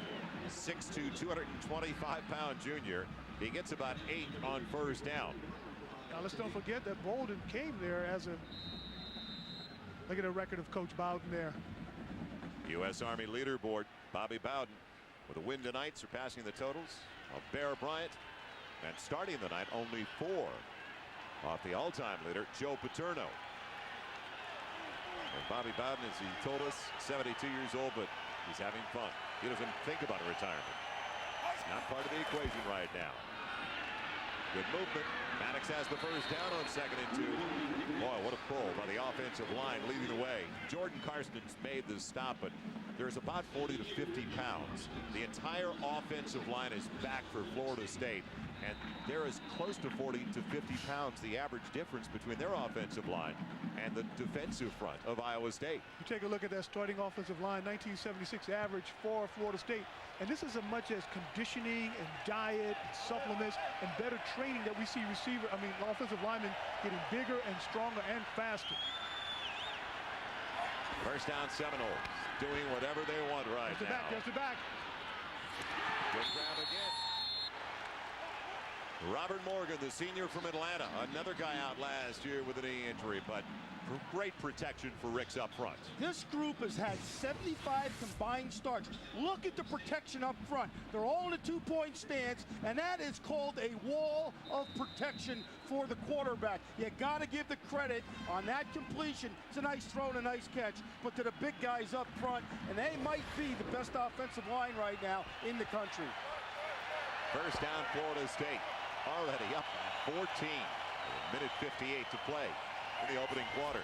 6'2", 225-pound junior. He gets about 8 on first down. Now let's don't forget that Bowden came there as a, look at the record of Coach Bowden there. U.S. Army leaderboard, Bobby Bowden with a win tonight, surpassing the totals of Bear Bryant. And starting the night, only 4 off the all-time leader, Joe Paterno. And Bobby Bowden, as he told us, 72 years old, but he's having fun. He doesn't think about a retirement. It's not part of the equation right now. Good movement. Maddox has the first down on 2nd and 2. Boy, what a pull by the offensive line leading the way. Jordan Karsten's made the stop, but there's about 40 to 50 pounds. The entire offensive line is back for Florida State, and there is close to 40 to 50 pounds, the average difference between their offensive line and the defensive front of Iowa State. You take a look at that starting offensive line, 1976 average for Florida State. And this is as much as conditioning and diet and supplements and better training that we see offensive linemen getting bigger and stronger and faster. First down, Seminoles doing whatever they want right now. There's the back. Good grab again. Robert Morgan, the senior from Atlanta, another guy out last year with a knee injury, but great protection for Ricks up front. This group has had 75 combined starts. Look at the protection up front. They're all in a 2-point stance, and that is called a wall of protection for the quarterback. You got to give the credit on that completion. It's a nice throw and a nice catch, but to the big guys up front, and they might be the best offensive line right now in the country. First down, Florida State. Already up 14. Minute 58 to play in the opening quarter.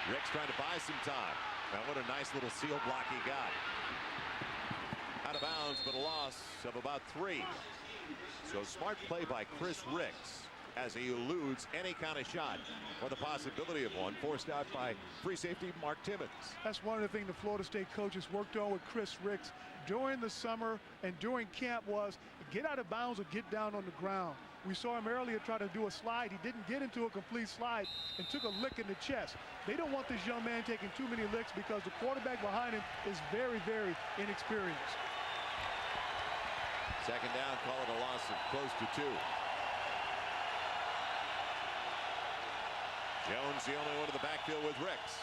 Ricks trying to buy some time. Now what a nice little seal block he got. Out of bounds, but a loss of about 3. So smart play by Chris Ricks as he eludes any kind of shot or the possibility of one forced out by free safety Mark Timmons. That's one of the things the Florida State coaches worked on with Chris Ricks during the summer and during camp was get out of bounds or get down on the ground. We saw him earlier try to do a slide. He didn't get into a complete slide and took a lick in the chest. They don't want this young man taking too many licks because the quarterback behind him is very, very inexperienced. Second down, call it a loss of close to 2. Jones the only one in the backfield with Ricks.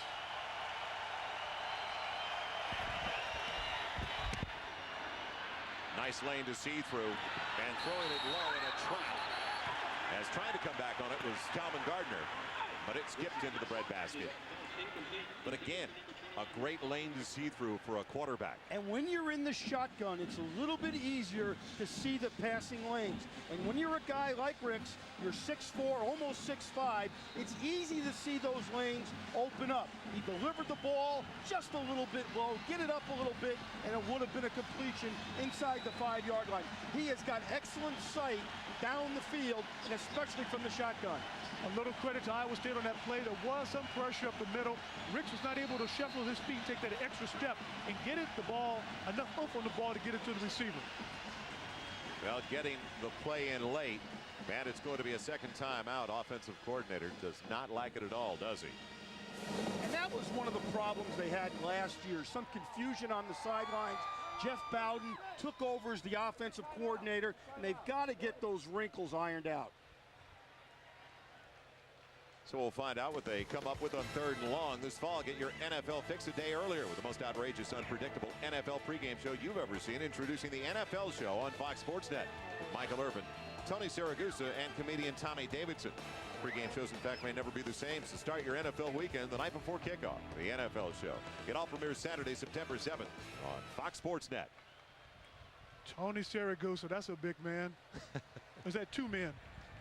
Nice lane to see through and throwing it low in a trap. As trying to come back on it was Calvin Gardner, but it skipped into the breadbasket. But again, a great lane to see through for a quarterback. And when you're in the shotgun, it's a little bit easier to see the passing lanes. And when you're a guy like Ricks, you're 6'4", almost 6'5", it's easy to see those lanes open up. He delivered the ball just a little bit low, get it up a little bit, and it would have been a completion inside the 5-yard line. He has got excellent sight down the field, and especially from the shotgun. A little credit to Iowa State on that play. There was some pressure up the middle. Ricks was not able to shuffle his feet, take that extra step, and get it the ball, enough oomph on the ball to get it to the receiver. Well, getting the play in late, and it's going to be a second time out. Offensive coordinator does not like it at all, does he? And that was one of the problems they had last year. Some confusion on the sidelines. Jeff Bowden took over as the offensive coordinator, and they've got to get those wrinkles ironed out. So we'll find out what they come up with on 3rd and long this fall. Get your NFL fix a day earlier with the most outrageous, unpredictable NFL pregame show you've ever seen. Introducing the NFL show on Fox Sports Net. Michael Irvin, Tony Siragusa, and comedian Tommy Davidson. Pregame shows, in fact, may never be the same. So start your NFL weekend the night before kickoff. The NFL show. It all premieres Saturday, September 7th on Fox Sports Net. Tony Siragusa, that's a big man. Is that 2 men?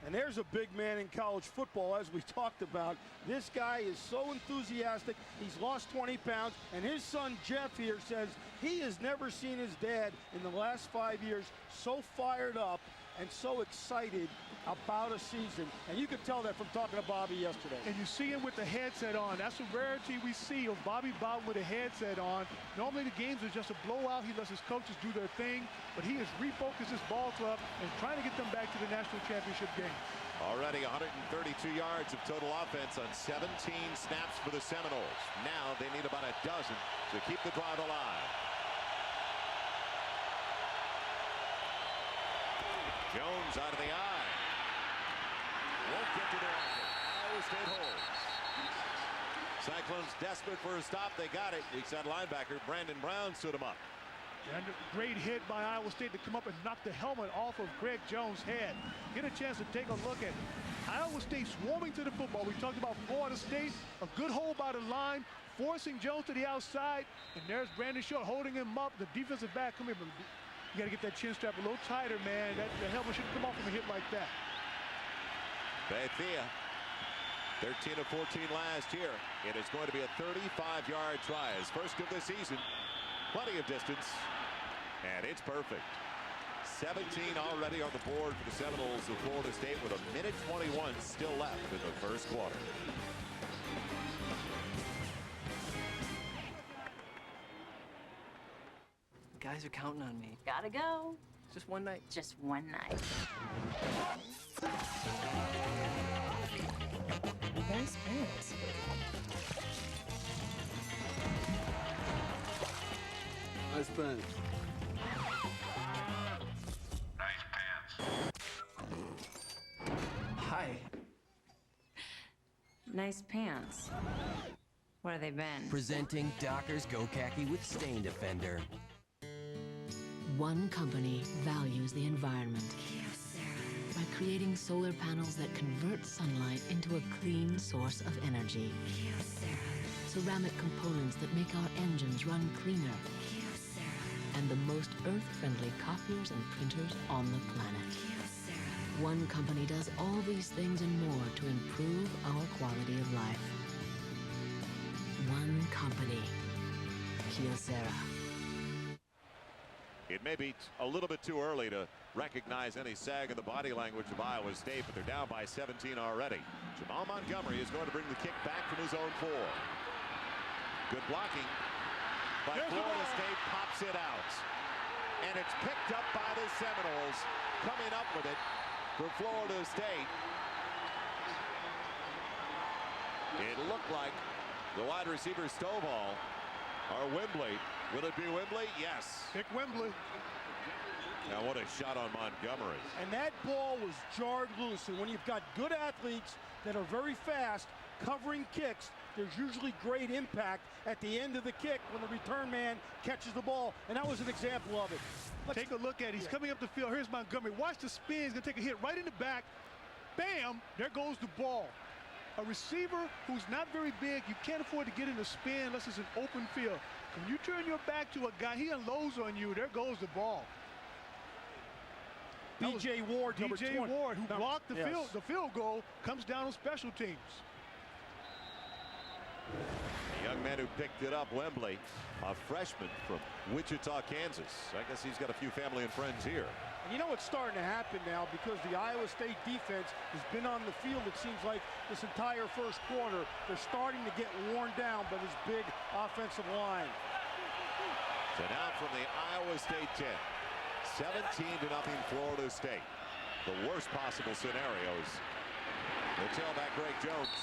And there's a big man in college football, as we talked about. This guy is so enthusiastic. He's lost 20 pounds, and his son Jeff here says he has never seen his dad in the last 5 years so fired up and so excited about a season. And you could tell that from talking to Bobby yesterday. And you see him with the headset on. That's a rarity we see of Bobby Bowden with a headset on. Normally the games are just a blowout. He lets his coaches do their thing, but he has refocused his ball club and trying to get them back to the national championship game. Already 132 yards of total offense on 17 snaps for the Seminoles. Now they need about a dozen to keep the drive alive. Jones out of the eye. Won't get to the ankle. Iowa State holds. Cyclones desperate for a stop. They got it. Weak side linebacker Brandon Brown stood him up. And a great hit by Iowa State to come up and knock the helmet off of Greg Jones' head. Get a chance to take a look at it. Iowa State swarming to the football. We talked about Florida State. A good hold by the line, forcing Jones to the outside. And there's Brandon Short holding him up. The defensive back, come here. You got to get that chin strap a little tighter, man. The helmet shouldn't come off from a hit like that. Bethea, 13 of 14 last year. It is going to be a 35-yard try. His first of the season. Plenty of distance, and it's perfect. 17 already on the board for the Seminoles of Florida State with a minute 21 still left in the first quarter. The guys are counting on me. Gotta go. Just one night. Just one night. Nice pants. Nice pants. Hi. Nice pants. What have they been? Presenting Dockers Go Khaki with Stain Defender. One company values the environment by creating solar panels that convert sunlight into a clean source of energy. Ceramic components that make our engines run cleaner. And the most earth-friendly copiers and printers on the planet. One company does all these things and more to improve our quality of life. One company, Kyocera. It may be a little bit too early to recognize any sag in the body language of Iowa State, but they're down by 17 already. Jamal Montgomery is going to bring the kick back from his own 4. Good blocking by Florida State, pops it out. And it's picked up by the Seminoles. Coming up with it for Florida State. It looked like the wide receiver Stovall or Wembley. Will it be Wembley? Yes. Pick Wembley. Now what a shot on Montgomery. And that ball was jarred loose. And when you've got good athletes that are very fast covering kicks, there's usually great impact at the end of the kick when the return man catches the ball. And that was an example of it. Take a look at it. He's coming up the field. Here's Montgomery. Watch the spin. He's going to take a hit right in the back. Bam! There goes the ball. A receiver who's not very big, you can't afford to get in the spin unless it's an open field. When you turn your back to a guy, he unloads on you. There goes the ball. B.J. Ward, number 20. B.J. Ward, who blocked the field goal, comes down on special teams. The young man who picked it up, Wembley, a freshman from Wichita, Kansas. I guess he's got a few family and friends here. And you know what's starting to happen now, because the Iowa State defense has been on the field, it seems like, this entire first quarter. They're starting to get worn down by this big offensive line. So now from the Iowa State 10, 17-0 Florida State. The worst possible scenarios. The tailback Greg Jones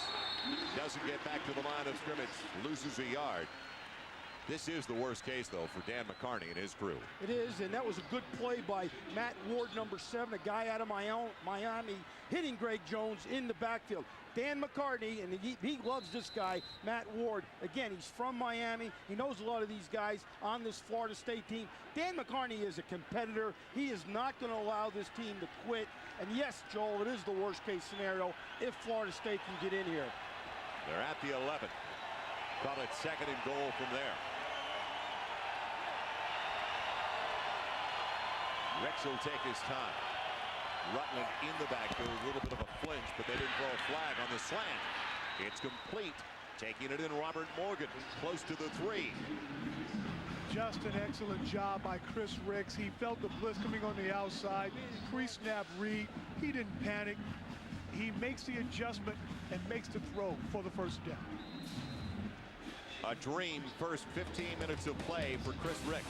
doesn't get back to the line of scrimmage, loses a yard. This is the worst case, though, for Dan McCarney and his crew. It is, and that was a good play by Matt Ward, number 7, a guy out of Miami, hitting Greg Jones in the backfield. Dan McCarney, and he loves this guy, Matt Ward. Again, he's from Miami. He knows a lot of these guys on this Florida State team. Dan McCarney is a competitor. He is not going to allow this team to quit. And yes, Joel, it is the worst-case scenario if Florida State can get in here. They're at the 11. Call it 2nd and goal from there. Rex will take his time. Rutland in the backfield, a little bit of a flinch, but they didn't throw a flag on the slant. It's complete. Taking it in, Robert Morgan, close to the 3. Just an excellent job by Chris Ricks. He felt the blitz coming on the outside, pre-snap read. He didn't panic. He makes the adjustment and makes the throw for the first down. A dream first 15 minutes of play for Chris Ricks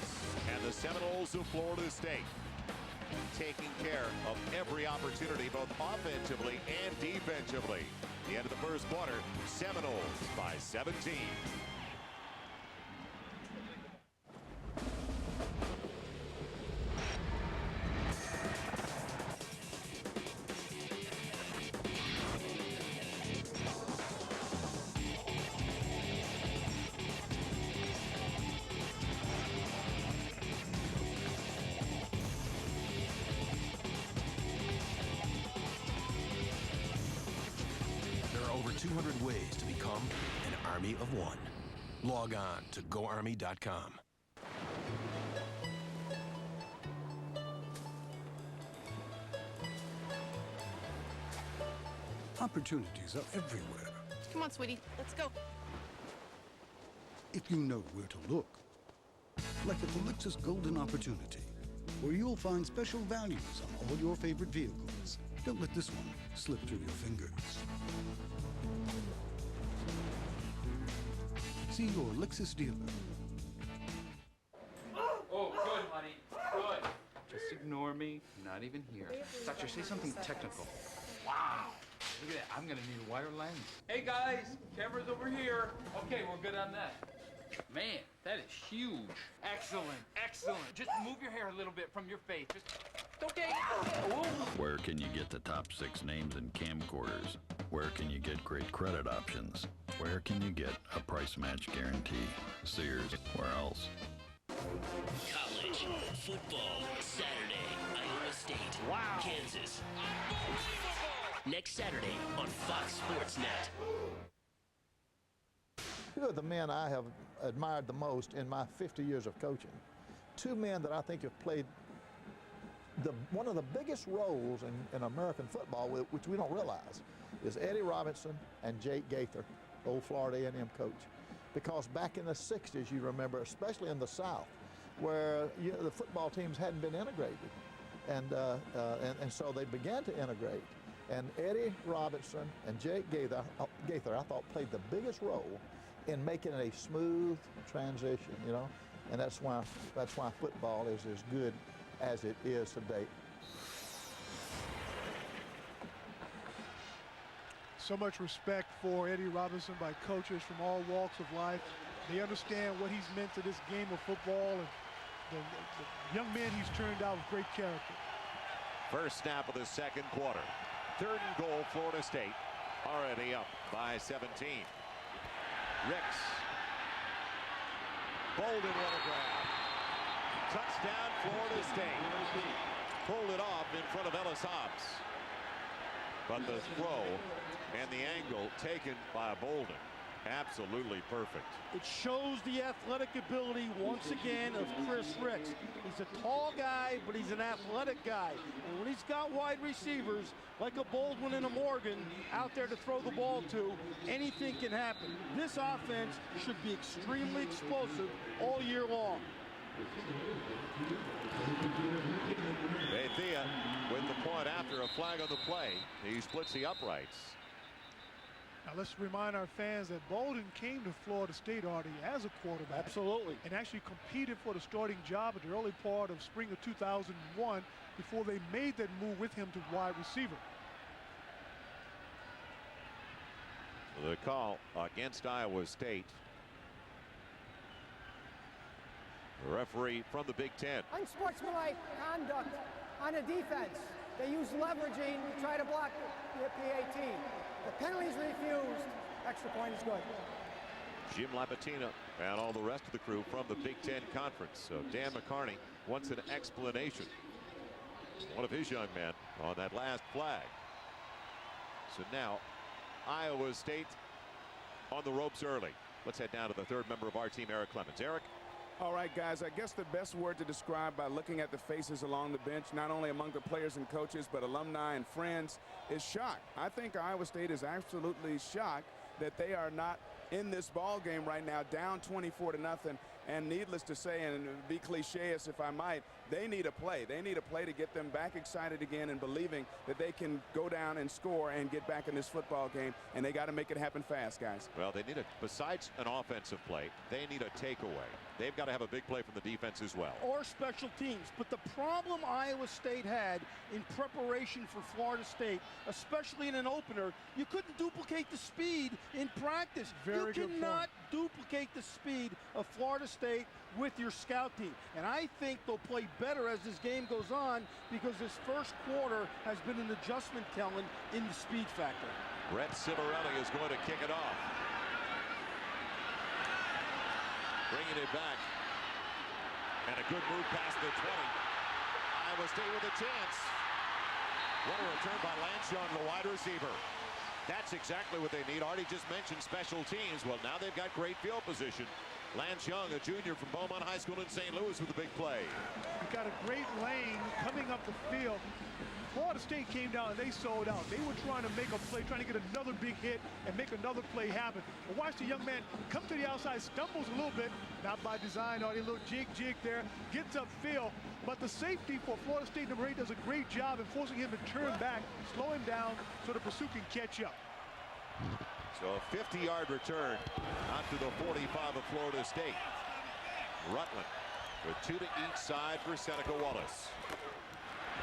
and the Seminoles of Florida State, taking care of every opportunity both offensively and defensively. The end of the first quarter, Seminoles by 17. Over 200 ways to become an army of one. Log on to GoArmy.com. Opportunities are everywhere, Come on, sweetie, let's go. if you know where to look. Like at the Lexus Golden Opportunity, where you'll find special values on all your favorite vehicles. Don't let this one slip through your fingers. See your Lexus dealer. Oh, good, honey. Good. Just ignore me. Not even here. Doctor, say something technical. Wow. Look at that. I'm gonna need a wire lens. Hey guys, camera's over here. Okay, we're good on that. Man, that is huge. Excellent, excellent. Just move your hair a little bit from your face. Just okay. Where can you get the top 6 names in camcorders? Where can you get great credit options? Where can you get a price match guarantee? Sears, where else? College football Saturday, Iowa State, Kansas. Next Saturday on Fox Sports Net. Two of the men I have admired the most in my 50 years of coaching, two men that I think have played one of the biggest roles in American football, which we don't realize, is Eddie Robinson and Jake Gaither, old Florida A&M coach. Because back in the 60s, you remember, especially in the South, where the football teams hadn't been integrated. And so they began to integrate. And Eddie Robinson and Jake Gaither, I thought, played the biggest role in making a smooth transition, you know? And that's why football is as good as it is today. So much respect for Eddie Robinson by coaches from all walks of life. They understand what he's meant to this game of football and the young man he's turned out with great character. First snap of the second quarter. 3rd and goal, Florida State. Already up by 17. Ricks. Boldin on a grab. Touchdown, Florida State. Pulled it off in front of Ellis Hobbs. But the throw and the angle taken by Boldin. Absolutely perfect. It shows the athletic ability once again of Chris Ricks. He's a tall guy, but he's an athletic guy. And when he's got wide receivers like a Baldwin and a Morgan out there to throw the ball to, anything can happen. This offense should be extremely explosive all year long. Bethia with the point after a flag on the play. He splits the uprights. Now let's remind our fans that Bowden came to Florida State, Artie, as a quarterback. Absolutely. And actually competed for the starting job at the early part of spring of 2001 before they made that move with him to wide receiver. The call against Iowa State. The referee from the Big Ten. Unsportsmanlike conduct on a defense. They use leveraging to try to block the PAT. The penalty's refused. Extra point is good. Jim Lapatina and all the rest of the crew from the Big Ten Conference. So Dan McCarney wants an explanation. One of his young men on that last flag. So now Iowa State on the ropes early. Let's head down to the 3rd member of our team, Eric Clemens. Eric. All right, guys, I guess the best word to describe by looking at the faces along the bench, not only among the players and coaches, but alumni and friends, is shock. I think Iowa State is absolutely shocked that they are not in this ball game right now, down 24-0, And needless to say, and be cliche as if I might, they need a play. They need a play to get them back excited again and believing that they can go down and score and get back in this football game. And they got to make it happen fast, guys. Well, they need besides an offensive play, they need a takeaway. They've got to have a big play from the defense as well. Or special teams. But the problem Iowa State had in preparation for Florida State, especially in an opener, you couldn't duplicate the speed in practice. Very good point. You cannot duplicate the speed of Florida State with your scout team. And I think they'll play better as this game goes on because this first quarter has been an adjustment, Kellen, in the speed factor. Brett Civarelli is going to kick it off. Bringing it back. And a good move past the 20. Iowa State with a chance. What a return by Lance Young, the wide receiver. That's exactly what they need. Artie just mentioned special teams. Well, now they've got great field position. Lance Young, a junior from Beaumont High School in St. Louis with a big play. We've got a great lane coming up the field. Florida State came down and they sold out. They were trying to make a play, trying to get another big hit and make another play happen. But watch the young man come to the outside, stumbles a little bit, not by design, or a little jig there, gets upfield. But the safety for Florida State, number 8, does a great job in forcing him to turn back, slow him down so the pursuit can catch up. So a 50-yard return out to the 45 of Florida State. Rutland with 2 to each side for Seneca Wallace.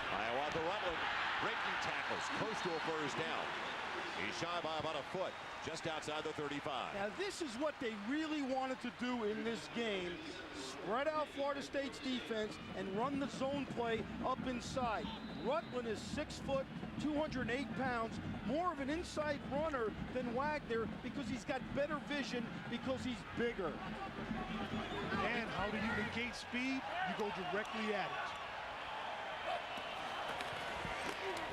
Hiawatha Rutland breaking tackles, close to a first down. He's shy by about a foot, just outside the 35. Now this is what they really wanted to do in this game. Spread out Florida State's defense and run the zone play up inside. Rutland is 6 foot, 208 pounds, more of an inside runner than Wagner because he's got better vision because he's bigger. And how do you negate speed? You go directly at it.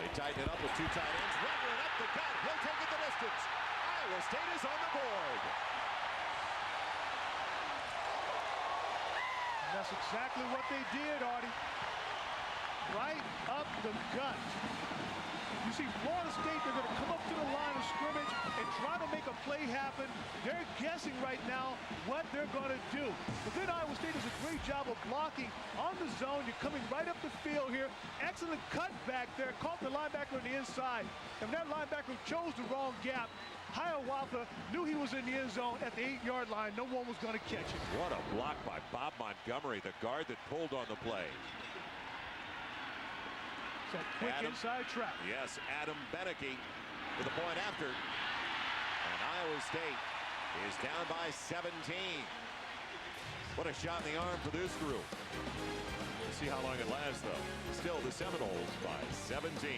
They tighten it up with 2 tight ends. Rutland up the gut. He'll take it the distance. Iowa State is on the board. And that's exactly what they did, Artie. Right up the gut. You see Florida State, they're going to come up to the line of scrimmage and try to make a play happen. They're guessing right now what they're going to do. But then Iowa State does a great job of blocking on the zone. You're coming right up the field here. Excellent cut back there. Caught the linebacker on the inside. And that linebacker chose the wrong gap. Hiawatha knew he was in the end zone at the 8-yard line. No one was going to catch him. What a block by Bob Montgomery, the guard that pulled on the play. That quick inside trap. Yes, Adam Beneke with a point after. And Iowa State is down by 17. What a shot in the arm for this group. We'll see how long it lasts, though. Still the Seminoles by 17.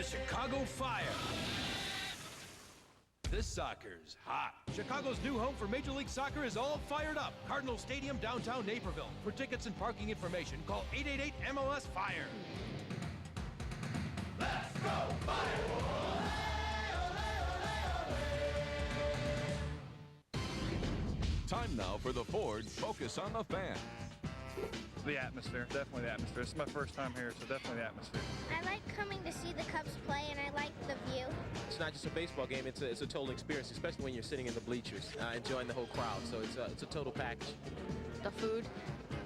Chicago Fire. This soccer's hot. Chicago's new home for Major League Soccer is all fired up. Cardinal Stadium, downtown Naperville. For tickets and parking information, call 888-MLS-FIRE. Let's go Fire! Time now for the Ford Focus on the Fan. The atmosphere, definitely the atmosphere. This is my first time here, so definitely the atmosphere. I like coming to see the Cubs play, and I like the view. It's not just a baseball game, it's a total experience, especially when you're sitting in the bleachers, enjoying the whole crowd. So it's a total package. The food,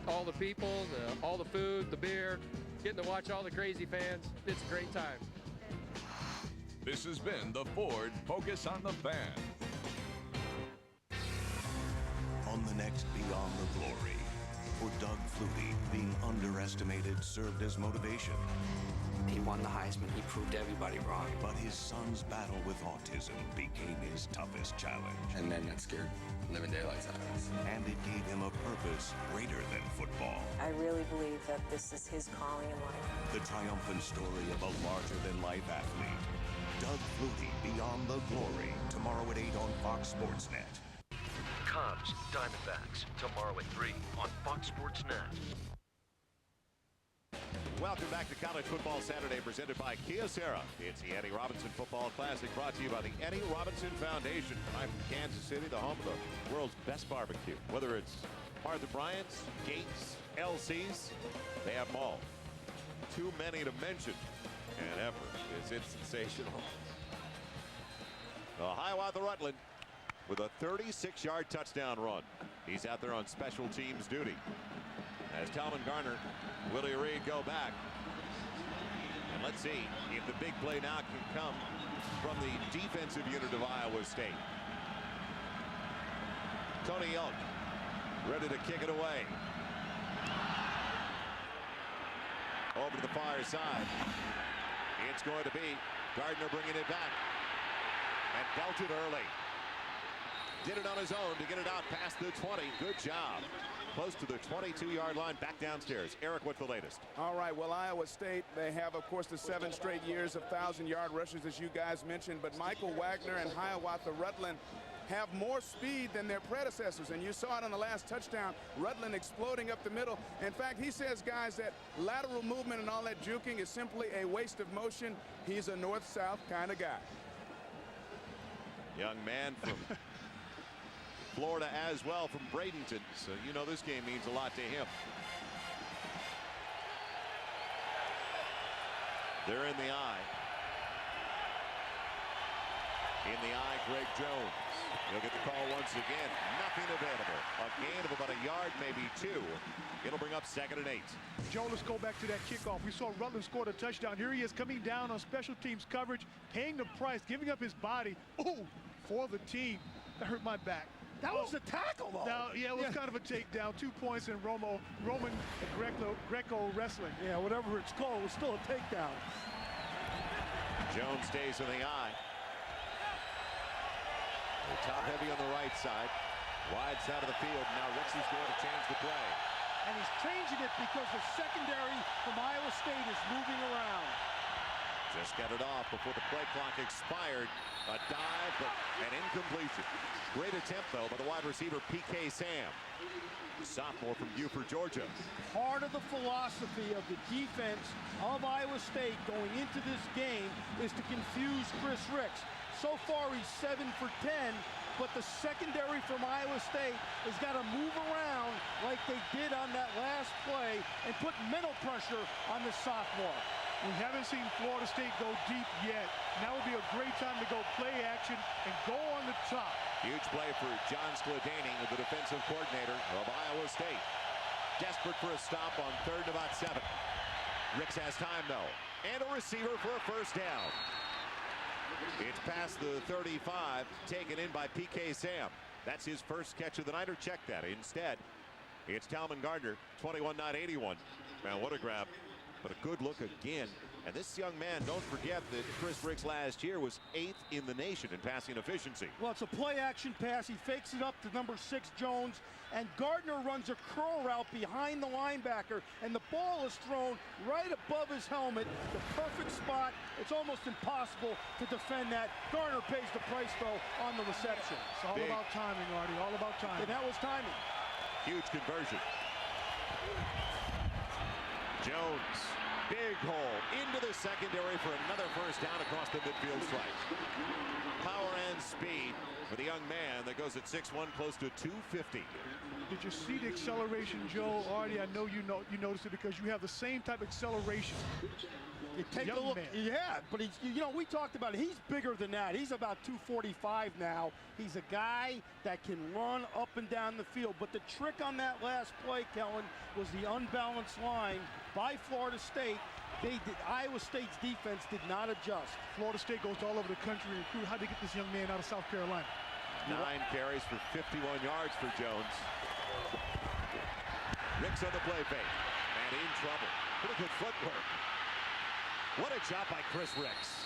all the people, all the food, the beer, getting to watch all the crazy fans. It's a great time. This has been the Ford Focus on the Fan. On the next Beyond the Glory, for Doug Flutie, being underestimated served as motivation. He won the Heisman. He proved everybody wrong. But his son's battle with autism became his toughest challenge. And then that scared living daylights out of us. And it gave him a purpose greater than football. I really believe that this is his calling in life. The triumphant story of a larger-than-life athlete. Doug Flutie, Beyond the Glory, tomorrow at 8 on Fox Sports Net. Cubs, Diamondbacks, tomorrow at 3 on Fox Sports Net. Welcome back to College Football Saturday, presented by Kia Sarah. It's the Eddie Robinson Football Classic, brought to you by the Eddie Robinson Foundation. I'm from Kansas City, the home of the world's best barbecue. Whether it's Arthur Bryant's, Gates, LC's, they have them all. Too many to mention, and effort is it sensational. Hiawatha Rutland with a 36-yard touchdown run. He's out there on special teams duty. As Talman Garner, Willie Reed go back. And let's see if the big play now can come from the defensive unit of Iowa State. Tony Elk ready to kick it away. Over to the far side. It's going to be Gardner bringing it back. And belted early. Did it on his own to get it out past the 20. Good job. Close to the 22-yard line, back downstairs. Eric, what's the latest? All right, well, Iowa State, they have, of course, the 7 straight years of 1,000-yard rushes, as you guys mentioned, but Michael Wagner and Hiawatha Rutland have more speed than their predecessors, and you saw it on the last touchdown. Rutland exploding up the middle. In fact, he says, guys, that lateral movement and all that juking is simply a waste of motion. He's a north-south kind of guy. Young man from Florida as well, from Bradenton. So you know this game means a lot to him. They're in the eye. In the eye, Greg Jones. He'll get the call once again. Nothing available. A gain of about a yard, maybe 2. It'll bring up 2nd and 8. Joe, let's go back to that kickoff. We saw Rutland score a touchdown. Here he is coming down on special teams coverage, paying the price, giving up his body. Oh, for the team. That hurt my back. That was a tackle, though. Now, yeah, it was kind of a takedown. 2 points in Roman Greco wrestling. Yeah, whatever it's called, it was still a takedown. Jones stays in the eye. They're top heavy on the right side. Wide side of the field. Now Ricks is going to change the play. And he's changing it because the secondary from Iowa State is moving around. Just got it off before the play clock expired. A dive, but an incompletion. Great attempt, though, by the wide receiver, P.K. Sam. Sophomore from Buford, Georgia. Part of the philosophy of the defense of Iowa State going into this game is to confuse Chris Ricks. So far, he's 7 for 10, but the secondary from Iowa State has got to move around like they did on that last play and put mental pressure on the sophomore. We haven't seen Florida State go deep yet. Now would be a great time to go play action and go on the top. Huge play for John Skladany, the defensive coordinator of Iowa State. Desperate for a stop on 3rd and about 7. Ricks has time, though, and a receiver for a first down. It's past the 35, taken in by P.K. Sam. That's his first catch of the night, or check that. Instead, it's Talman Gardner, 21-9-81. Man, what a grab. But a good look again. And this young man, don't forget that Chris Ricks last year was 8th in the nation in passing efficiency. Well, it's a play-action pass. He fakes it up to number 6, Jones, and Gardner runs a curl route behind the linebacker, and the ball is thrown right above his helmet, the perfect spot. It's almost impossible to defend that. Gardner pays the price, though, on the reception. It's all about timing, Artie, all about timing. And that was timing. Huge conversion. Jones, big hole into the secondary for another first down across the midfield stripe. Power and speed for the young man that goes at 6'1", close to 250. Did you see the acceleration, Joe? Artie, I know you noticed it because you have the same type of acceleration. You take a look. Man. Yeah, but he's, you know, we talked about it. He's bigger than that. He's about 245 now. He's a guy that can run up and down the field. But the trick on that last play, Kellen, was the unbalanced line by Florida State. Iowa State's defense did not adjust. Florida State goes all over the country and recruit. How'd they get this young man out of South Carolina? 9 carries for 51 yards for Jones. Ricks on the play fake. And in trouble. Pretty good footwork. What a job by Chris Ricks.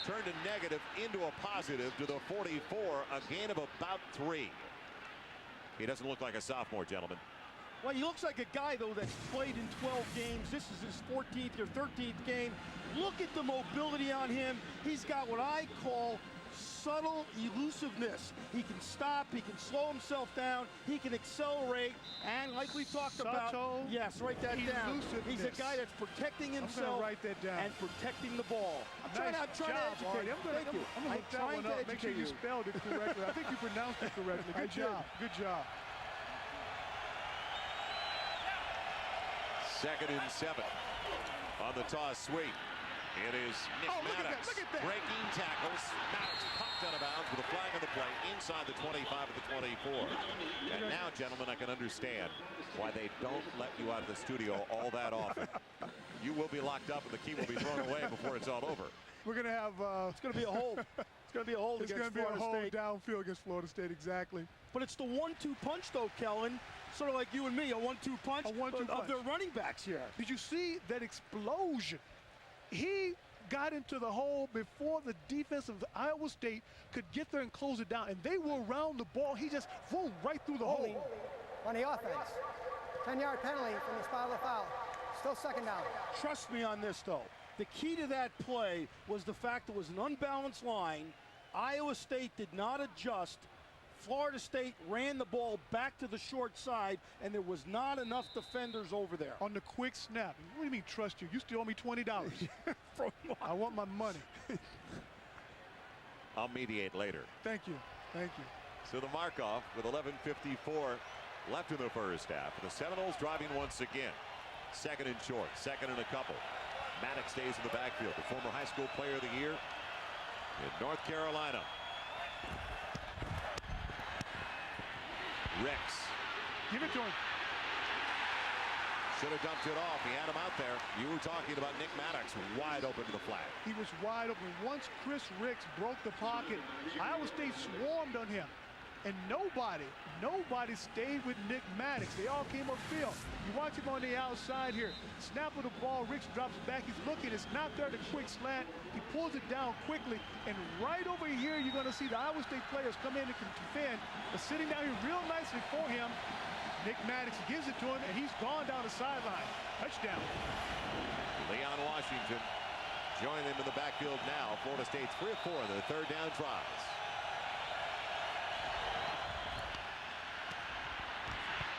Turned a negative into a positive to the 44, a gain of about 3. He doesn't look like a sophomore, gentlemen. Well, he looks like a guy, though, that's played in 12 games. This is his 14th or 13th game. Look at the mobility on him. He's got what I call subtle elusiveness. He can stop, he can slow himself down, he can accelerate, and like we talked about, yes, write that down. He's a guy that's protecting himself write that down. and protecting the ball. I'm trying to educate you. Thank you. I'm going to look that one up. Make sure you spelled it correctly. I think you pronounced it correctly. Good job. Good job. 2nd and 7 on the toss sweep. It is Nick Maddox breaking tackles. Maddox popped out of bounds with a flag on the play inside the 25 of the 24. And now, gentlemen, I can understand why they don't let you out of the studio all that often. You will be locked up and the key will be thrown away before it's all over. We're going to have... it's going to be a hold. It's going to be a hold against Florida State. Downfield against Florida State, exactly. But it's the 1-2 punch, though, Kellen. Sort of like you and me, a 1-2 punch of their running backs here. Did you see that explosion? He got into the hole before the defense of Iowa State could get there and close it down, and they were around the ball. He just flew right through the hole. On the offense, 10-yard penalty from the spot of the foul. Still 2nd down. Trust me on this, though. The key to that play was the fact it was an unbalanced line. Iowa State did not adjust. Florida State ran the ball back to the short side, and there was not enough defenders over there. On the quick snap. What do you mean trust you? You still owe me $20. I want my money. I'll mediate later. Thank you. Thank you. So the mark-off with 11:54 left in the first half. The Seminoles driving once again. 2nd and short. 2nd and a couple. Maddox stays in the backfield. The former high school player of the year in North Carolina. Ricks. Give it to him. Should have dumped it off. He had him out there. You were talking about Nick Maddox wide open to the flat. He was wide open. Once Chris Ricks broke the pocket, Iowa State swarmed on him. And nobody stayed with Nick Maddox. They all came upfield. You watch him on the outside here. Snap of the ball, Ricks drops back. He's looking, it's not there, the quick slant. He pulls it down quickly. And right over here, you're gonna see the Iowa State players come in and defend. But sitting down here real nicely for him, Nick Maddox gives it to him, and he's gone down the sideline. Touchdown. Leon Washington join them in the backfield now. Florida State's 3 of 4 in their 3rd down tries.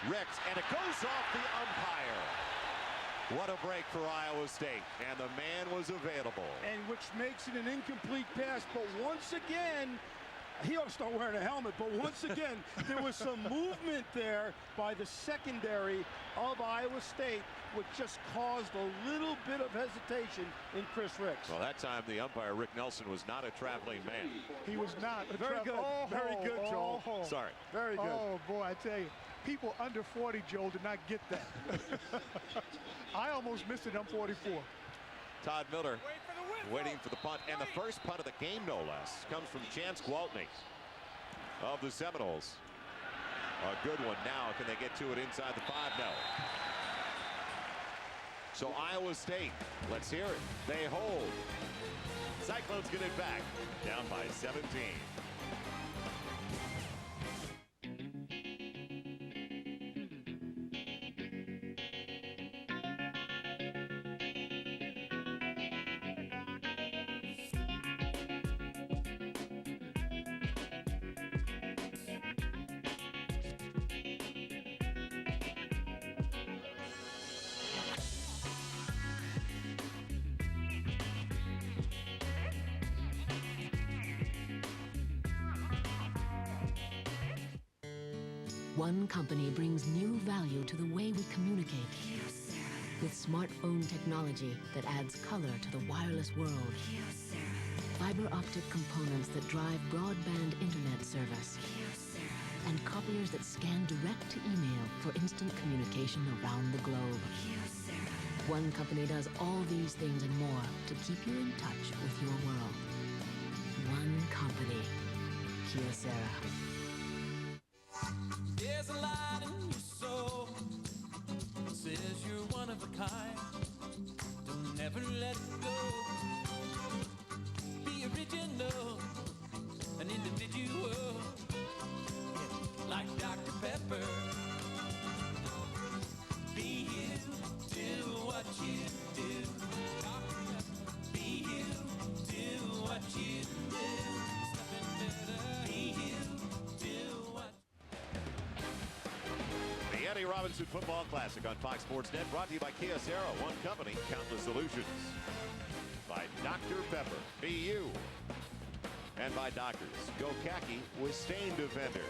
Ricks, and it goes off the umpire. What a break for Iowa State, and the man was available. And which makes it an incomplete pass, but once again, he ought to start wearing a helmet, but once again, there was some movement there by the secondary of Iowa State, which just caused a little bit of hesitation in Chris Ricks. Well, that time the umpire, Rick Nelson, was not a traveling man. He was not. Very good. Very good, Joel. Sorry. Very good. Oh, boy, I tell you. People under 40, Joel, did not get that. I almost missed it. I'm 44. Todd Miller waiting for the punt. And the first punt of the game, no less, comes from Chance Gwaltney of the Seminoles. A good one now. Can they get to it inside the 5? No. So Iowa State, let's hear it. They hold. Cyclones get it back. Down by 17. One company brings new value to the way we communicate. With smartphone technology that adds color to the wireless world. Fiber optic components that drive broadband internet service. And copiers that scan direct to email for instant communication around the globe. One company does all these things and more to keep you in touch with your world. One company, Kyocera. There's a light in your soul that says you're one of a kind. Don't ever let it go. Be original, an individual, like Dr. Pepper. Be you, do what you do. Dr. Pepper. Be you, do what you do. Eddie Robinson Football Classic on Fox Sports Net, brought to you by Kia Sarah, one company, countless solutions. By Dr. Pepper, be you. And by Doctors, go khaki with Stain Defender.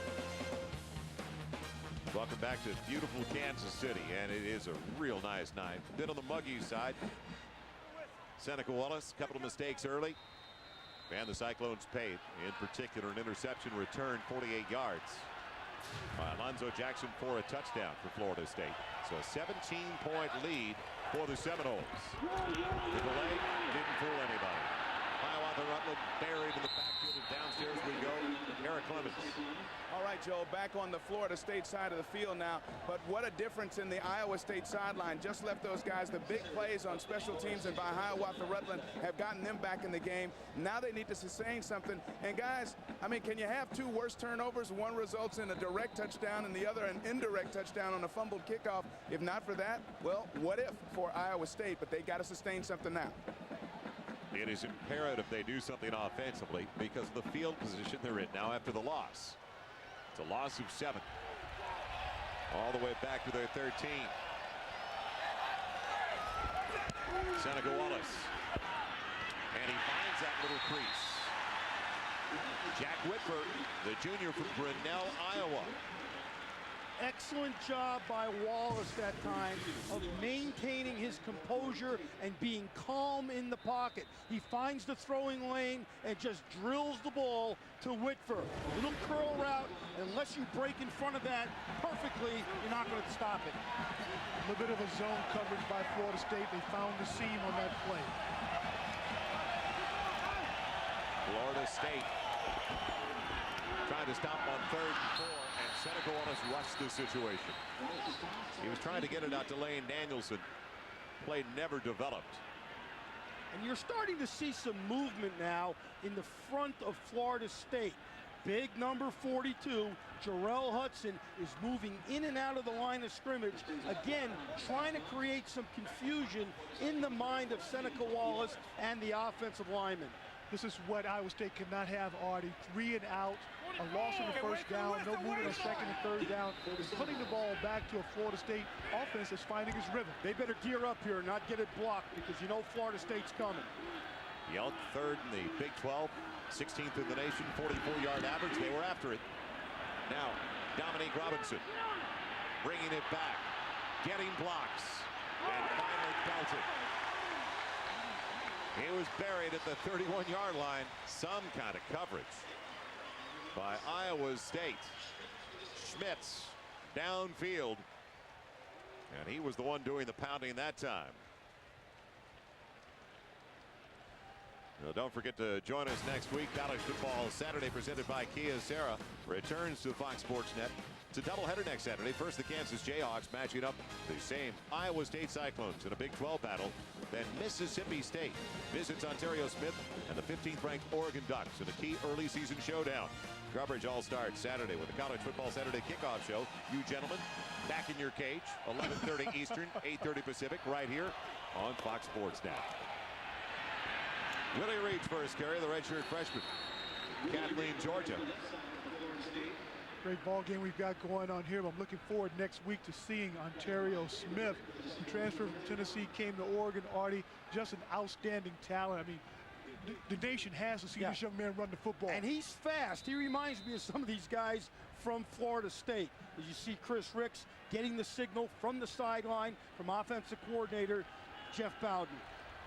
Welcome back to beautiful Kansas City, and it is a real nice night. Bit on the muggy side. Seneca Wallace, a couple of mistakes early. And the Cyclones paid, in particular an interception return 48 yards. Alonzo Jackson for a touchdown for Florida State. So a 17-point lead for the Seminoles. The delay didn't fool anybody. Hiawatha Rutland buried in the backfield, and downstairs we go. Eric Clemens. All right, Joe, back on the Florida State side of the field now. But what a difference in the Iowa State sideline. Just left those guys. The big plays on special teams and by Hiawatha Rutland have gotten them back in the game. Now they need to sustain something. And guys, I mean, can you have two worse turnovers? One results in a direct touchdown and the other an indirect touchdown on a fumbled kickoff. If not for that, well, what if for Iowa State? But they got to sustain something now. It is imperative they do something offensively because of the field position they're in now after the loss. It's a loss of 7. All the way back to their 13. Seneca Wallace. And he finds that little crease. Jack Whitver, the junior from Grinnell, Iowa. Excellent job by Wallace that time of maintaining his composure and being calm in the pocket. He finds the throwing lane and just drills the ball to Whitver. A little curl route, unless you break in front of that perfectly, you're not going to stop it. A little bit of a zone coverage by Florida State. They found the seam on that play. Florida State trying to stop on 3rd and 4. Seneca Wallace rushed the situation. He was trying to get it out to Lane Danielsen. Play never developed. And you're starting to see some movement now in the front of Florida State. Big number 42, Jarrell Hudson, is moving in and out of the line of scrimmage. Again, trying to create some confusion in the mind of Seneca Wallace and the offensive lineman. This is what Iowa State could not have, Artie. 3 and out, a loss on the first down, no movement on 2nd and 3rd down. Putting the ball back to a Florida State offense that's finding its rhythm. They better gear up here and not get it blocked because you know Florida State's coming. The Elk 3rd in the Big 12, 16th in the nation, 44-yard average. They were after it. Now, Dominique Robinson bringing it back, getting blocks, and finally belted. He was buried at the 31-yard line. Some kind of coverage by Iowa State. Schmitz downfield. And he was the one doing the pounding that time. Now, don't forget to join us next week. College Football Saturday presented by Kia Sarah returns to Fox Sports Net. It's a doubleheader next Saturday. First, the Kansas Jayhawks matching up the same Iowa State Cyclones in a Big 12 battle. Then Mississippi State visits Ontario Smith and the 15th-ranked Oregon Ducks in a key early season showdown. Coverage all starts Saturday with the College Football Saturday kickoff show. You gentlemen, back in your cage, 11:30 Eastern, 8:30 Pacific, right here on Fox Sports Net. Willie Reed's first carry, the redshirt freshman. Kathleen, Georgia. Great ball game we've got going on here. I'm looking forward next week to seeing Ontario Smith, who transferred from Tennessee, came to Oregon. Artie, just an outstanding talent. I mean, the nation has to see this young man run the football. And he's fast. He reminds me of some of these guys from Florida State. As you see Chris Ricks getting the signal from the sideline from offensive coordinator Jeff Bowden.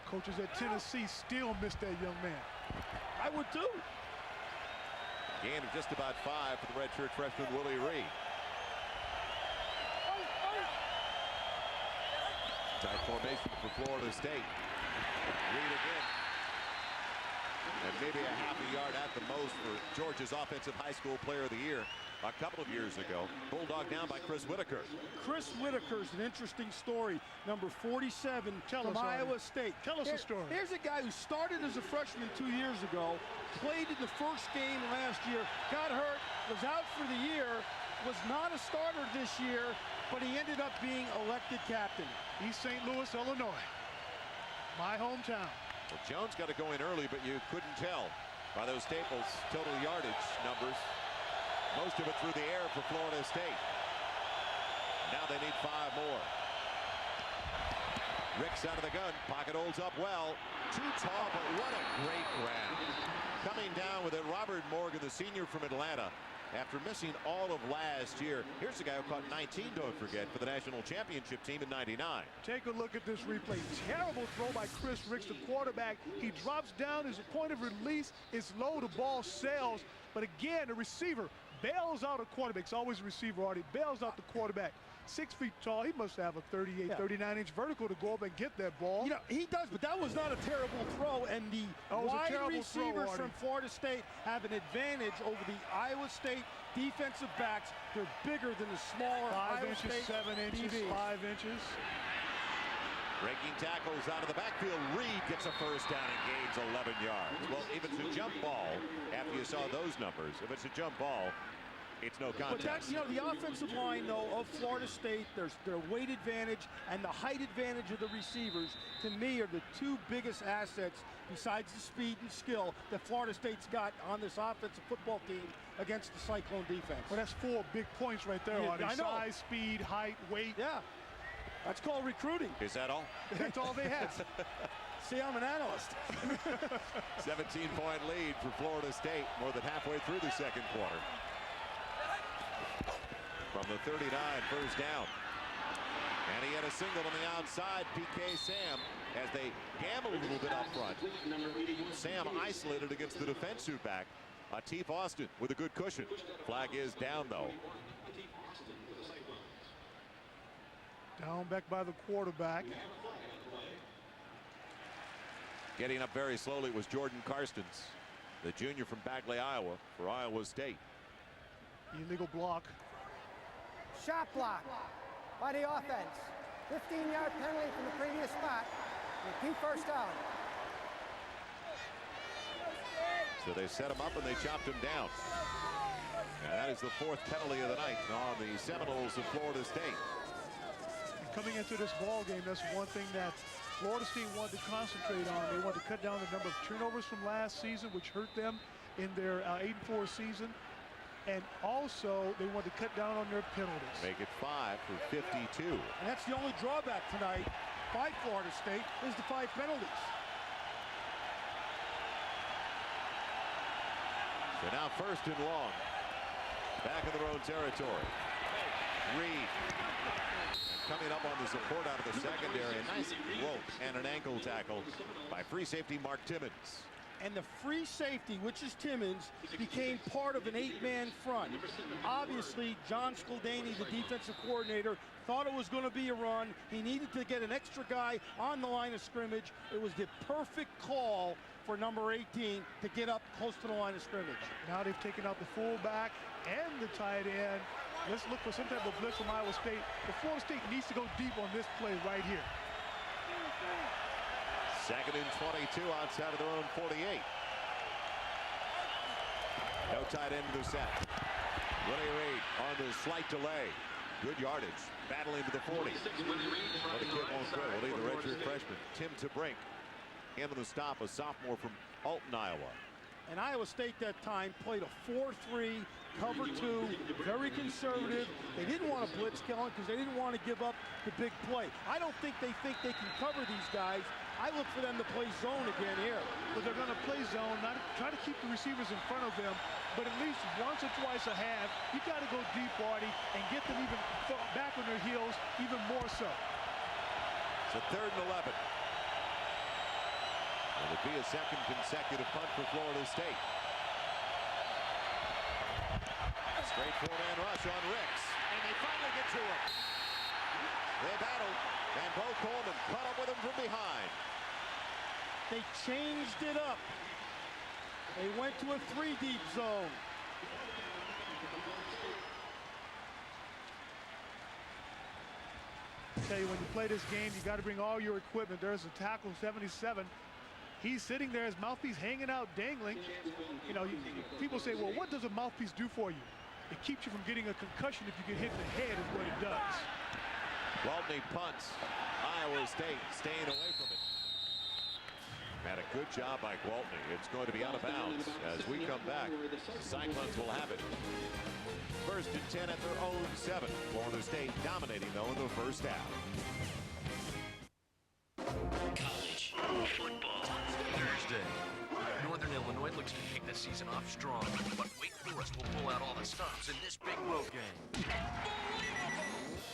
Coaches at Tennessee still miss that young man. I would too. Gain of just about 5 for the redshirt freshman Willie Reed. Tight formation for Florida State. Reed again. And maybe a half a yard at the most for Georgia's Offensive High School Player of the Year a couple of years ago. Bulldog down by Chris Whitaker. Chris Whitaker's an interesting story. Number 47 from Iowa State. Tell us a story. Here's a guy who started as a freshman 2 years ago, played in the first game last year, got hurt, was out for the year, was not a starter this year, but he ended up being elected captain. East St. Louis, Illinois. My hometown. Well, Jones got it going early, but you couldn't tell by those Staples total yardage numbers. Most of it through the air for Florida State. Now they need 5 more. Ricks out of the gun. Pocket holds up well. Too tall, but what a great grab. Coming down with it, Robert Morgan, the senior from Atlanta. After missing all of last year, here's the guy who caught 19, don't forget, for the national championship team in '99. Take a look at this replay. Terrible throw by Chris Ricks, the quarterback. He drops down. His point of release is low. The ball sails. But again, the receiver bails out a quarterback. It's always a receiver, Artie. Bails out the quarterback. 6 feet tall. He must have a 38, 39-inch vertical to go up and get that ball. You know, he does, but that was not a terrible throw. And the wide receivers from Florida State have an advantage over the Iowa State defensive backs. They're bigger than the smaller 5 Iowa inches, State 7 inches, DBs. 5 inches. Breaking tackles out of the backfield. Reed gets a first down and gains 11 yards. Well, if it's a jump ball, after you saw those numbers, if it's a jump ball, it's no contest. But that's, you know, the offensive line, though, of Florida State, there's their weight advantage and the height advantage of the receivers, to me, are the 2 biggest assets, besides the speed and skill, that Florida State's got on this offensive football team against the Cyclone defense. Well, that's 4 big points right there, Artie. I know. Size, speed, height, weight. Yeah. That's called recruiting. Is that all? That's all they have. See, I'm an analyst. 17-point lead for Florida State, more than halfway through the second quarter. From the 39, first down. And he had a single on the outside. PK Sam, as they gambled a little bit up front. Sam isolated against the defensive back. Atif Austin with a good cushion. Flag is down, though. Down back by the quarterback. Getting up very slowly was Jordan Karstens, the junior from Bagley, Iowa, for Iowa State. Illegal block. Shot block by the offense. 15-yard penalty from the previous spot. Repeat first down. So they set him up and they chopped him down. And that is the 4th penalty of the night on the Seminoles of Florida State. Coming into this ball game, that's one thing that Florida State wanted to concentrate on. They wanted to cut down the number of turnovers from last season, which hurt them in their 8-4 season. And also, they want to cut down on their penalties. Make it 5 for 52. And that's the only drawback tonight by Florida State is the 5 penalties. So now 1st and long. Back in their own territory. Reed. Coming up on the support out of the secondary. A nice rope and an ankle tackle by free safety Mark Timmons. And the free safety, which is Timmons, became part of an 8-man front. Obviously, John Scaldani, the defensive coordinator, thought it was going to be a run. He needed to get an extra guy on the line of scrimmage. It was the perfect call for number 18 to get up close to the line of scrimmage. Now they've taken out the fullback and the tight end. Let's look for some type of blitz from Iowa State. The Florida State needs to go deep on this play right here. 2nd and 22 outside of their own 48. No tight end to the set. Willie Reed on the slight delay. Good yardage. Battling to the 40. But the kid won't quit. Will lead the redshirt freshman, Tim Tabrink. Into the stop, a sophomore from Alton, Iowa. And Iowa State that time played a 4-3, cover 2, very conservative. They didn't want to blitz Kellen because they didn't want to give up the big play. I don't think they can cover these guys. I look for them to play zone again here. But they're going to play zone, not try to keep the receivers in front of them, but at least once or twice a half, you got to go deep, Artie, and get them even back on their heels even more so. It's a 3rd and 11. It would be a 2nd consecutive punt for Florida State. Straight 4-man rush on Ricks, and they finally get to him. They battled, and Bo Coleman caught up with him from behind. They changed it up. They went to a 3-deep zone. I tell you, when you play this game, you got to bring all your equipment. There's a tackle, 77. He's sitting there, his mouthpiece hanging out, dangling. You know, people say, well, what does a mouthpiece do for you? It keeps you from getting a concussion if you get hit in the head is what it does. Gwaltney punts. Iowa State staying away from it. And a good job by Gwaltney. It's going to be out of bounds. As we come back, the Cyclones will have it. First and 10 at their own 7. Florida State dominating, though, in the first half. College football. Thursday. Northern Illinois looks to kick the season off strong, but Wake Forest will pull out all the stops in this big road game.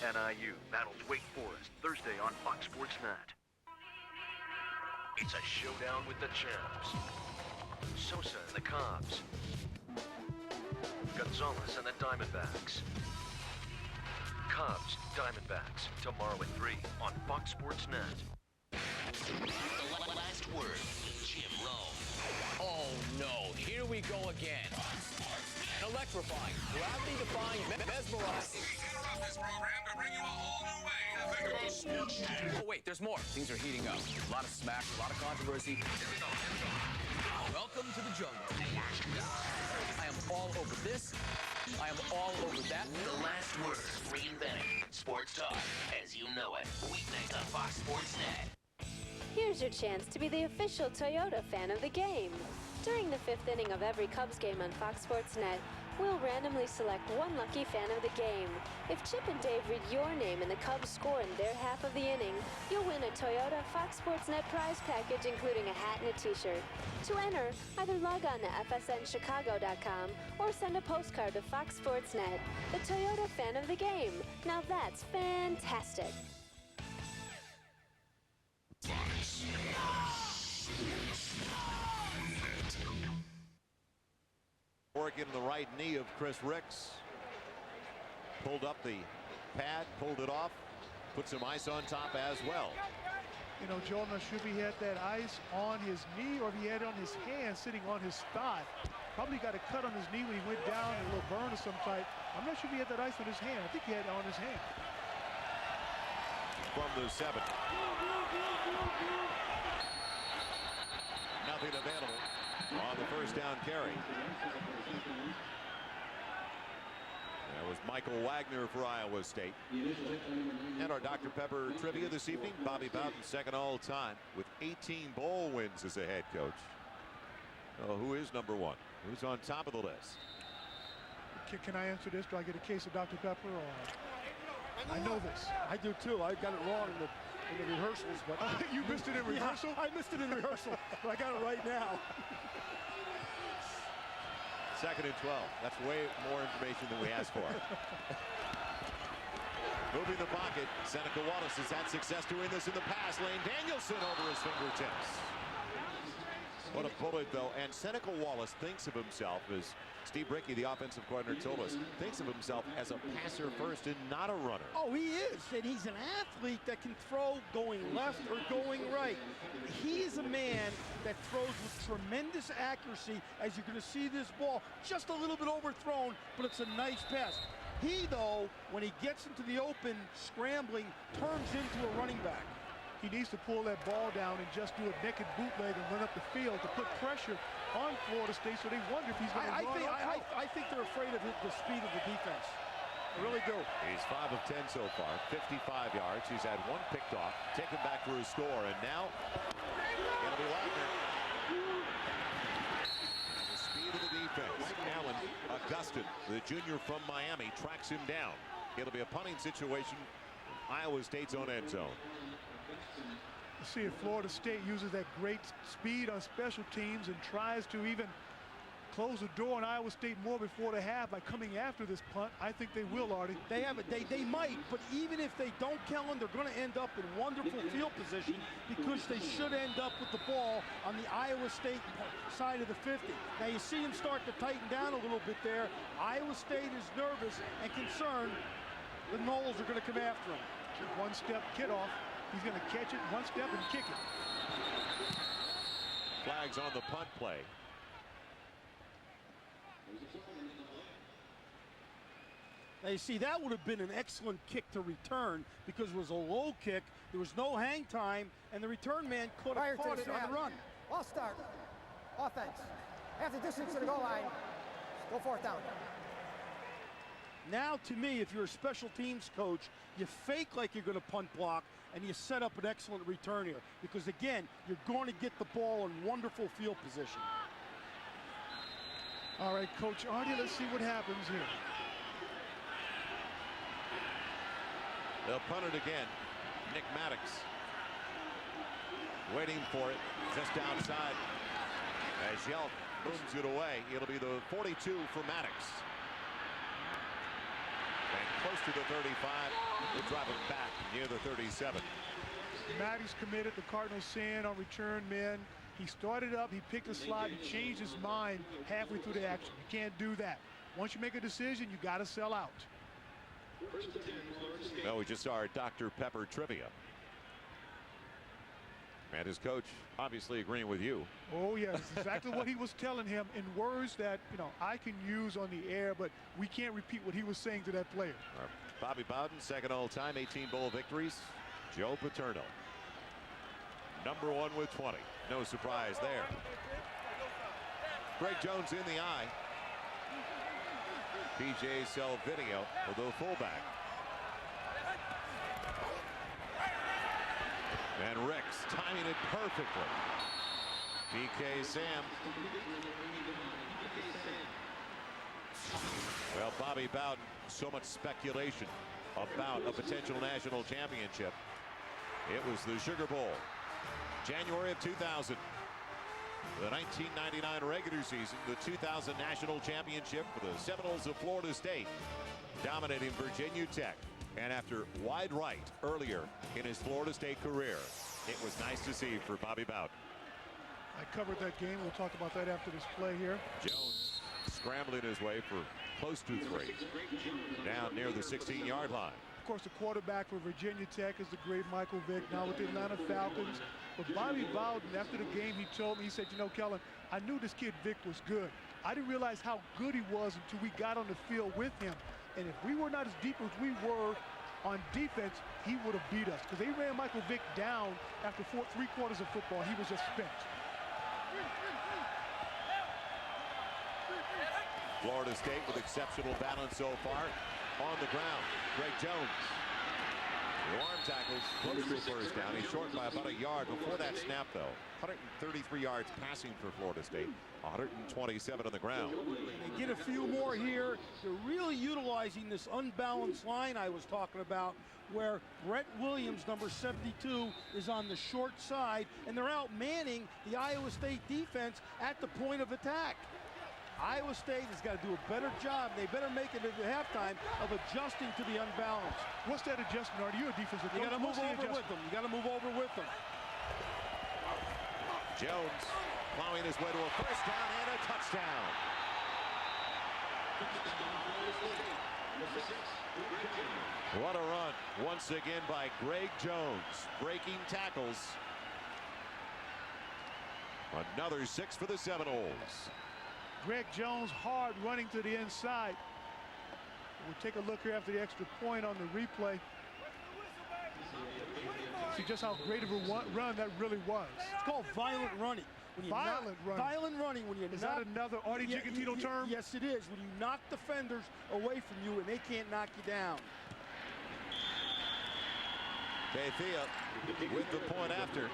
NIU battles Wake Forest Thursday on Fox Sports Net. It's a showdown with the champs. Sosa and the Cubs. Gonzalez and the Diamondbacks. Cubs, Diamondbacks, tomorrow at 3 on Fox Sports Net. The last word, Jim Rome. Oh no, here we go again. Electrifying, gravity-defying, mesmerizing. This program to bring you a whole new way to think about sports. Oh wait, there's more. Things are heating up. A lot of smack, a lot of controversy. Here we go. Welcome to the jungle. I am all over this. I am all over that. The last word, reinventing sports talk as you know it. Weeknights on Fox Sports Net. Here's your chance to be the official Toyota fan of the game. During the 5th inning of every Cubs game on Fox Sports Net, we'll randomly select one lucky fan of the game. If Chip and Dave read your name and the Cubs score in their half of the inning, you'll win a Toyota Fox Sports Net prize package including a hat and a t-shirt. To enter, either log on to fsnchicago.com or send a postcard to Fox Sports Net. The Toyota fan of the game. Now that's fantastic. Working the right knee of Chris Ricks. Pulled up the pad, pulled it off, put some ice on top as well. You know, Joel, I'm not sure if he had that ice on his knee or if he had it on his hand sitting on his thigh. Probably got a cut on his knee when he went down, a little burn of some type. I'm not sure if he had that ice on his hand. I think he had it on his hand. From the 7. Nothing available on the first down carry. That was Michael Wagner for Iowa State. And our Dr. Pepper trivia this evening, Bobby Bowden, second all time with 18 bowl wins as a head coach. Oh, who is number 1? Who's on top of the list? Can I answer this? Do I get a case of Dr. Pepper? Or I know this. I do too. I got it wrong in the rehearsals, but you missed it in rehearsal? Yeah, I missed it in rehearsal, but I got it right now. Second and 12. That's way more information than we asked for. Moving the pocket. Seneca Wallace has had success doing this in the past lane. Danielsen over his fingertips. What a bullet, though. And Seneca Wallace thinks of himself as Steve Brickey, the offensive coordinator, told us, thinks of himself as a passer first and not a runner. Oh, he is. And he's an athlete that can throw going left or going right. He is a man that throws with tremendous accuracy, as you're going to see this ball just a little bit overthrown, but it's a nice pass. He, though, when he gets into the open, scrambling, turns into a running back. He needs to pull that ball down and just do a naked bootleg and run up the field to put pressure on Florida State, so they wonder if he's going to run uphill. I think they're afraid of the speed of the defense. I really do. He's 5 of 10 so far, 55 yards. He's had 1 picked off, taken back for a score, and now it'll be Wagner. The speed of the defense. Allen Augustin, the junior from Miami, tracks him down. It'll be a punting situation. Iowa State's own end zone. You see if Florida State uses that great speed on special teams and tries to even close the door on Iowa State more before the half by coming after this punt. I think they will, Artie. They might, but even if they don't, Kellen, they're going to end up in wonderful field position because they should end up with the ball on the Iowa State side of the 50. Now you see him start to tighten down a little bit there. Iowa State is nervous and concerned. The Noles are going to come after him. One-step kickoff. He's going to catch it, 1 step, and kick it. Flags on the punt play. Now you see, that would have been an excellent kick to return because it was a low kick. There was no hang time, and the return man could have caught it on the run. Ball start. Offense. Half the distance to the goal line. Go 4th down. Now, to me, if you're a special teams coach, you fake like you're going to punt block, and you set up an excellent return here. Because, again, you're going to get the ball in wonderful field position. All right, Coach Artie, let's see what happens here. They'll punt it again. Nick Maddox waiting for it just outside. As Yelp moves it away, it'll be the 42 for Maddox. And close to the 35. We'll drop it back near the 37. Maddox committed the Cardinals sin on return men. He started up, he picked a slot, he changed his mind halfway through the action. You can't do that. Once you make a decision, you got to sell out. Well, we just saw our Dr. Pepper trivia. And his coach obviously agreeing with you. Oh, yes, exactly what he was telling him in words that, I can use on the air, but we can't repeat what he was saying to that player. Bobby Bowden, second all-time, 18 bowl victories. Joe Paterno, number 1 with 20. No surprise there. Greg Jones in the eye. P.J. Salvideo for the fullback. And Ricks timing it perfectly. PK Sam. Well, Bobby Bowden, so much speculation about a potential national championship. It was the Sugar Bowl, January of 2000. The 1999 regular season, the 2000 national championship for the Seminoles of Florida State, dominating Virginia Tech. And after wide right earlier in his Florida State career, it was nice to see for Bobby Bowden. I covered that game. We'll talk about that after this play here. Jones scrambling his way for close to 3. Down near the 16-yard line. Of course, the quarterback for Virginia Tech is the great Michael Vick, now with the Atlanta Falcons. But Bobby Bowden, after the game, he told me, he said, Kellen, I knew this kid Vick was good. I didn't realize how good he was until we got on the field with him. And if we were not as deep as we were on defense, he would have beat us. Because they ran Michael Vick down after 3 quarters of football. He was just spent. Florida State with exceptional balance so far. On the ground, Greg Jones. The arm tackles close to a first down. He's short by about a yard before that snap, though. 133 yards passing for Florida State. 127 on the ground. They get a few more here. They're really utilizing this unbalanced line I was talking about, where Brett Williams, number 72, is on the short side, and they're out manning the Iowa State defense at the point of attack. Iowa State has got to do a better job. They better make it at halftime of adjusting to the unbalance. What's that adjustment? Are you a defensive coach? You got to move over with them. You got to move over with them. Jones plowing his way to a first down and a touchdown. What a run once again by Greg Jones, breaking tackles. Another 6 for the Seminoles. Greg Jones hard running to the inside. We'll take a look here after the extra point on the replay. See just how great of a run that really was. It's called violent running. When you violent running. When you is that another Artie Gigantino term? Yes, it is. When you knock defenders away from you and they can't knock you down. Thea with the point after.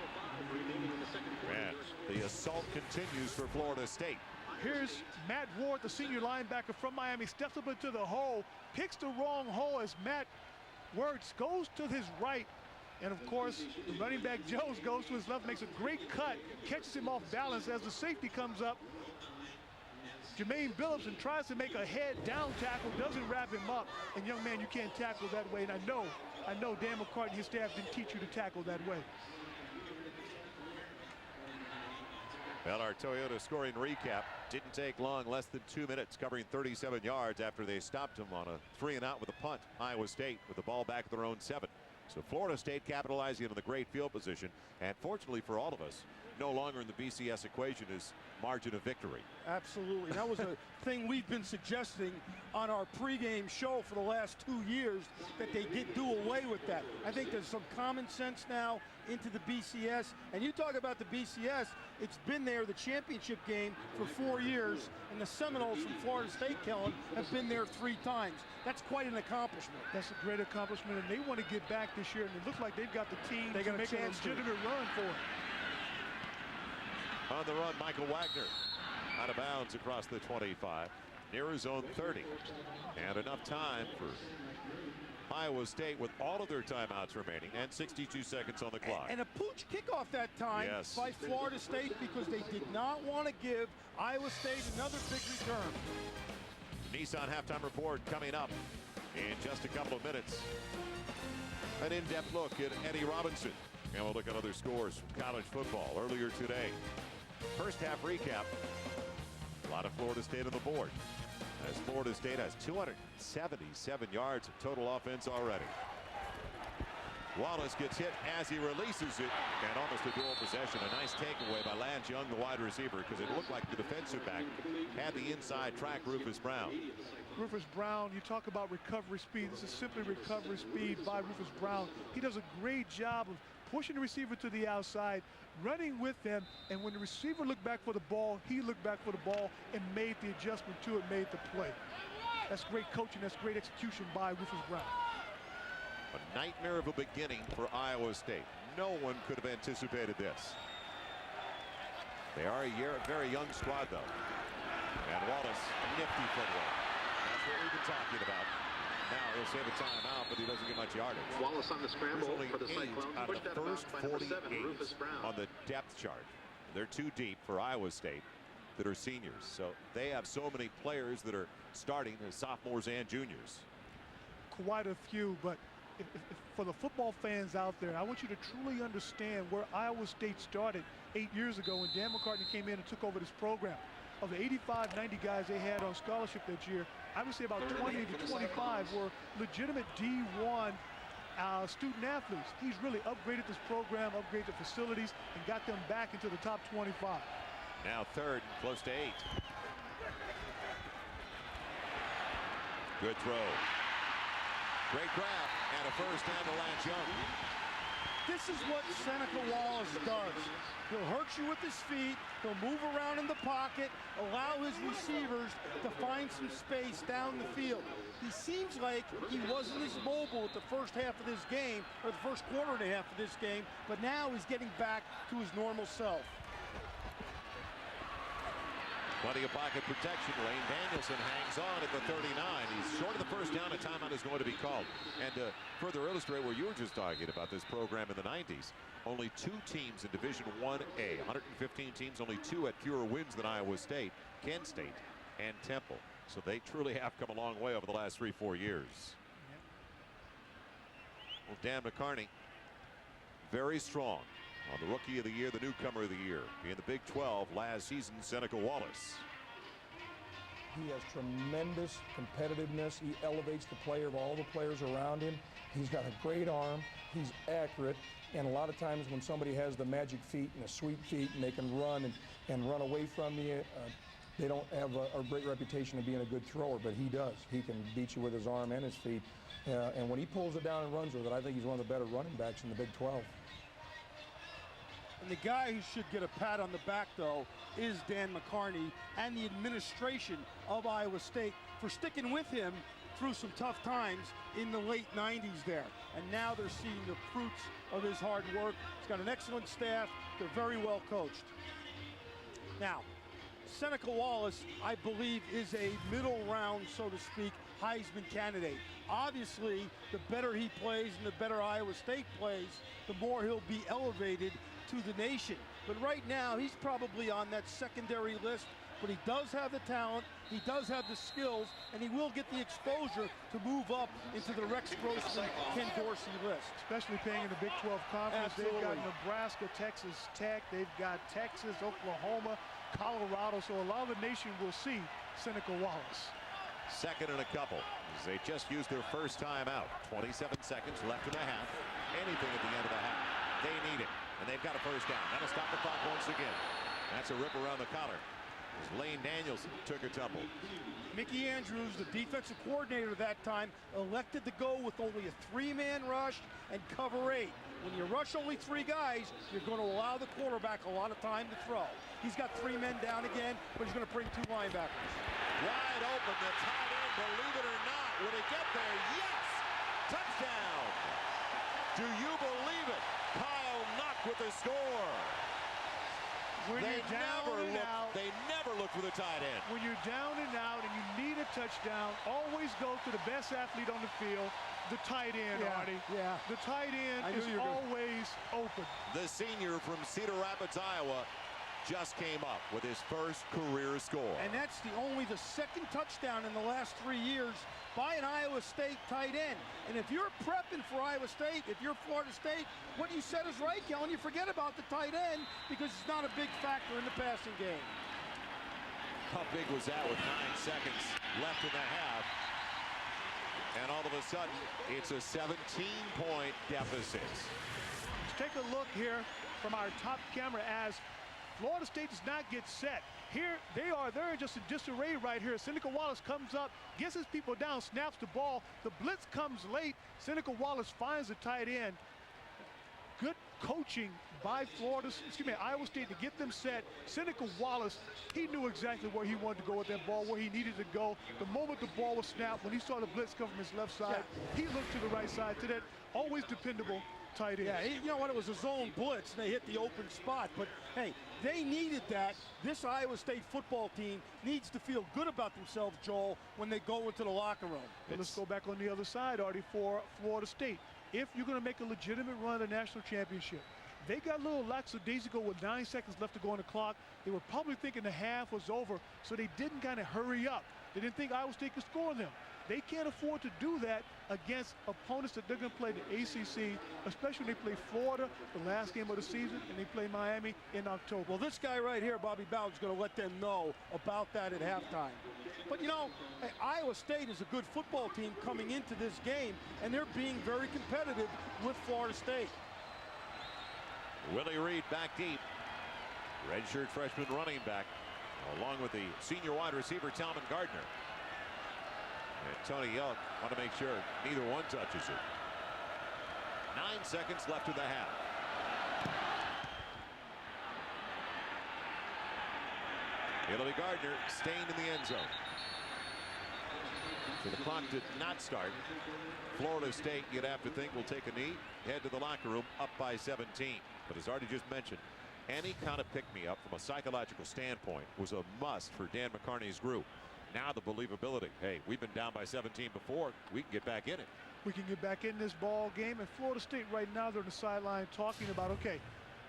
And the assault continues for Florida State. Here's Matt Ward, the senior linebacker from Miami, steps up into the hole, picks the wrong hole as Matt Ward goes to his right. And of course, the running back Jones goes to his left, makes a great cut, catches him off balance as the safety comes up. Jermaine Billipson tries to make a head down tackle, doesn't wrap him up. And young man, you can't tackle that way. And I know Dan McCartney and his staff didn't teach you to tackle that way. Well, our Toyota scoring recap didn't take long, less than 2 minutes, covering 37 yards after they stopped him on a 3-and-out with a punt. Iowa State with the ball back at their own 7. So Florida State capitalizing on the great field position. And fortunately for all of us, no longer in the BCS equation is margin of victory. Absolutely. That was a thing we've been suggesting on our pregame show for the last 2 years, that they do away with that. I think there's some common sense now into the BCS. And you talk about the BCS, it's been there, the championship game, for 4 years. And the Seminoles from Florida State, Kellen, have been there 3 times. That's quite an accomplishment. That's a great accomplishment. And they want to get back this year. And it looks like they've got the team to make a legitimate run for it. On the run, Michael Wagner out of bounds across the 25, near his own 30. And enough time for Iowa State with all of their timeouts remaining and 62 seconds on the clock. And a pooch kickoff that time by Florida State, because they did not want to give Iowa State another big return. Nissan halftime report coming up in just a couple of minutes. An in-depth look at Eddie Robinson. And we'll look at other scores from college football earlier today. First half recap. A lot of Florida State on the board, as Florida State has 277 yards of total offense already. Wallace gets hit as he releases it, and almost a dual possession. A nice takeaway by Lance Young, the wide receiver, because it looked like the defensive back had the inside track Rufus Brown. Rufus Brown, you talk about recovery speed. This is simply recovery speed by Rufus Brown. He does a great job of pushing the receiver to the outside, running with them, and when the receiver looked back for the ball, he looked back for the ball and made the adjustment to it, made the play. That's great coaching. That's great execution by Rufus Brown. A nightmare of a beginning for Iowa State. No one could have anticipated this. They are a very young squad, though. And Wallace, nifty footwork. That's what we've been talking about. Now he'll save a timeout, but he doesn't get much yardage. Wallace on the scramble for the Cyclones. Out of the first 48 on the depth chart. They're too deep for Iowa State that are seniors. So they have so many players that are starting as sophomores and juniors. Quite a few, but if for the football fans out there, I want you to truly understand where Iowa State started 8 years ago when Dan McCarney came in and took over this program. Of the 85, 90 guys they had on scholarship that year, I would say about 20 to 25 were legitimate D1 student athletes. He's really upgraded this program, upgraded the facilities, and got them back into the top 25. Now third, close to 8. Good throw. Great grab, and a first down to Lance Young. This is what Seneca Wallace does. He'll hurt you with his feet. He'll move around in the pocket, allow his receivers to find some space down the field. He seems like he wasn't as mobile at the first half of this game, or the first quarter and a half of this game, but now he's getting back to his normal self. Plenty of pocket protection. Lane Danielsen hangs on at the 39. He's short of the first down. A timeout is going to be called. And to further illustrate what you were just talking about, this program in the 90s, only 2 teams in Division 1A, 115 teams, only 2 had fewer wins than Iowa State, Kent State, and Temple. So they truly have come a long way over the last 3-4 years. Well, Dan McCarney, very strong. On the Rookie of the Year, the Newcomer of the Year. In the Big 12 last season, Seneca Wallace. He has tremendous competitiveness. He elevates the player of all the players around him. He's got a great arm. He's accurate. And a lot of times when somebody has the magic feet and the sweet feet and they can run and run away from you, they don't have a great reputation of being a good thrower, but he does. He can beat you with his arm and his feet. And when he pulls it down and runs with it, I think he's one of the better running backs in the Big 12. And the guy who should get a pat on the back, though, is Dan McCarney and the administration of Iowa State for sticking with him through some tough times in the late 90s there. And now they're seeing the fruits of his hard work. He's got an excellent staff. They're very well coached. Now, Seneca Wallace, I believe, is a middle round, so to speak, Heisman candidate. Obviously, the better he plays and the better Iowa State plays, the more he'll be elevated to the nation. But right now, he's probably on that secondary list, but he does have the talent, he does have the skills, and he will get the exposure to move up into the Rex Grossman, Ken Dorsey list. Especially playing in the Big 12 Conference. Absolutely. They've got Nebraska, Texas Tech, they've got Texas, Oklahoma, Colorado, so a lot of the nation will see Seneca Wallace. Second and a couple, as they just used their first time out. 27 seconds left in the half. Anything at the end of the half. They need it. and they've got a first down. That'll stop the clock once again. That's a rip around the collar. Lane Danielsen took a tumble. Mickey Andrews, the defensive coordinator that time, elected to go with only a 3-man rush and cover 8. When you rush only 3 guys, you're going to allow the quarterback a lot of time to throw. He's got 3 men down again, but he's going to bring 2 linebackers. Wide open, the tight end, believe it or not. Will it get there? Yes! Touchdown! Do you believe it? Kyle Knock with the score. When They you're down never and look. out, They never look for the tight end. when you're down and out and you need a touchdown, always go to the best athlete on the field, the tight end, Artie. Yeah. The tight end is always open. The senior from Cedar Rapids, Iowa, just came up with his first career score. And that's only the 2nd touchdown in the last 3 years by an Iowa State tight end. And if you're prepping for Iowa State, if you're Florida State, what you said is right, Kellen. You forget about the tight end because it's not a big factor in the passing game. How big was that with 9 seconds left in the half? And all of a sudden, it's a 17-point deficit. Let's take a look here from our top camera as Florida State does not get set. Here they are. They're just in disarray right here. Seneca Wallace comes up, gets his people down, snaps the ball. The blitz comes late. Seneca Wallace finds the tight end. Good coaching by Iowa State to get them set. Seneca Wallace, he knew exactly where he wanted to go with that ball, where he needed to go. The moment the ball was snapped, when he saw the blitz come from his left side, he looked to the right side to that always dependable tight end. Yeah, you know what? It was a zone blitz, and they hit the open spot. But, hey, they needed that. This Iowa State football team needs to feel good about themselves, Joel, when they go into the locker room. Well, let's go back on the other side, Artie, for Florida State. If you're going to make a legitimate run at the national championship, they got a little lackadaisical with 9 seconds left to go on the clock. They were probably thinking the half was over, so they didn't kind of hurry up. They didn't think Iowa State could score them. They can't afford to do that against opponents that they're going to play the ACC, especially when they play Florida the last game of the season and they play Miami in October. Well, this guy right here, Bobby Bowden, is going to let them know about that at halftime. But, you know, Iowa State is a good football team coming into this game, and they're being very competitive with Florida State. Willie Reed back deep. Redshirt freshman running back, along with the senior wide receiver, Talman Gardner. And Tony Young want to make sure neither one touches it. 9 seconds left in the half. It'll be Gardner staying in the end zone. So the clock did not start. Florida State, you'd have to think, will take a knee, head to the locker room, up by 17. But as Artie just mentioned, any kind of pick-me-up from a psychological standpoint was a must for Dan McCarney's group. Now the believability. Hey, we've been down by 17 before. We can get back in it. We can get back in this ball game. And Florida State right now, they're on the sideline talking about, okay,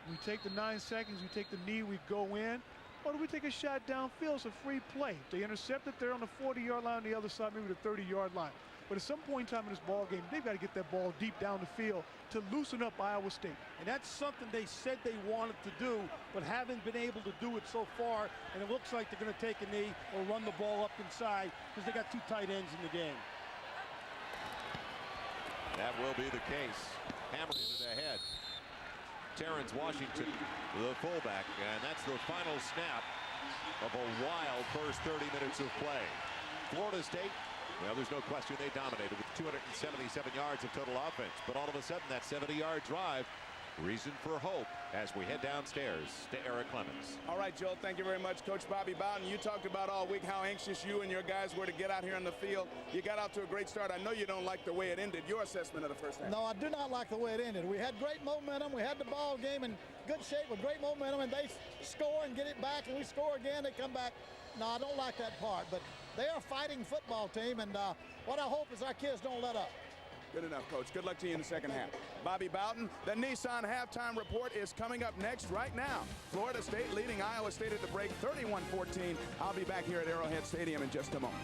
we take the 9 seconds, we take the knee, we go in. Or do we take a shot downfield? It's a free play. They intercept it. They're on the 40-yard line on the other side, maybe the 30-yard line. But at some point in time in this ball game, they've got to get that ball deep down the field to loosen up Iowa State. And that's something they said they wanted to do, but haven't been able to do it so far. And it looks like they're going to take a knee or run the ball up inside because they got 2 tight ends in the game. That will be the case. Hammered into the head. Terrence Washington, the fullback, and that's the final snap of a wild first 30 minutes of play. Florida State, well, there's no question they dominated with 277 yards of total offense. But all of a sudden, that 70-yard drive, reason for hope as we head downstairs to Eric Clemens. All right, Joel, thank you very much. Coach Bobby Bowden, you talked about all week how anxious you and your guys were to get out here on the field. You got out to a great start. I know you don't like the way it ended. Your assessment of the first half? No, I do not like the way it ended. We had great momentum. We had the ball game in good shape with great momentum, and they score and get it back, and we score again. They come back. No, I don't like that part, but they are a fighting football team, and what I hope is our kids don't let up. Good enough, Coach. Good luck to you in the second half. Bobby Bowden, the Nissan halftime report is coming up next right now. Florida State leading Iowa State at the break, 31-14. I'll be back here at Arrowhead Stadium in just a moment.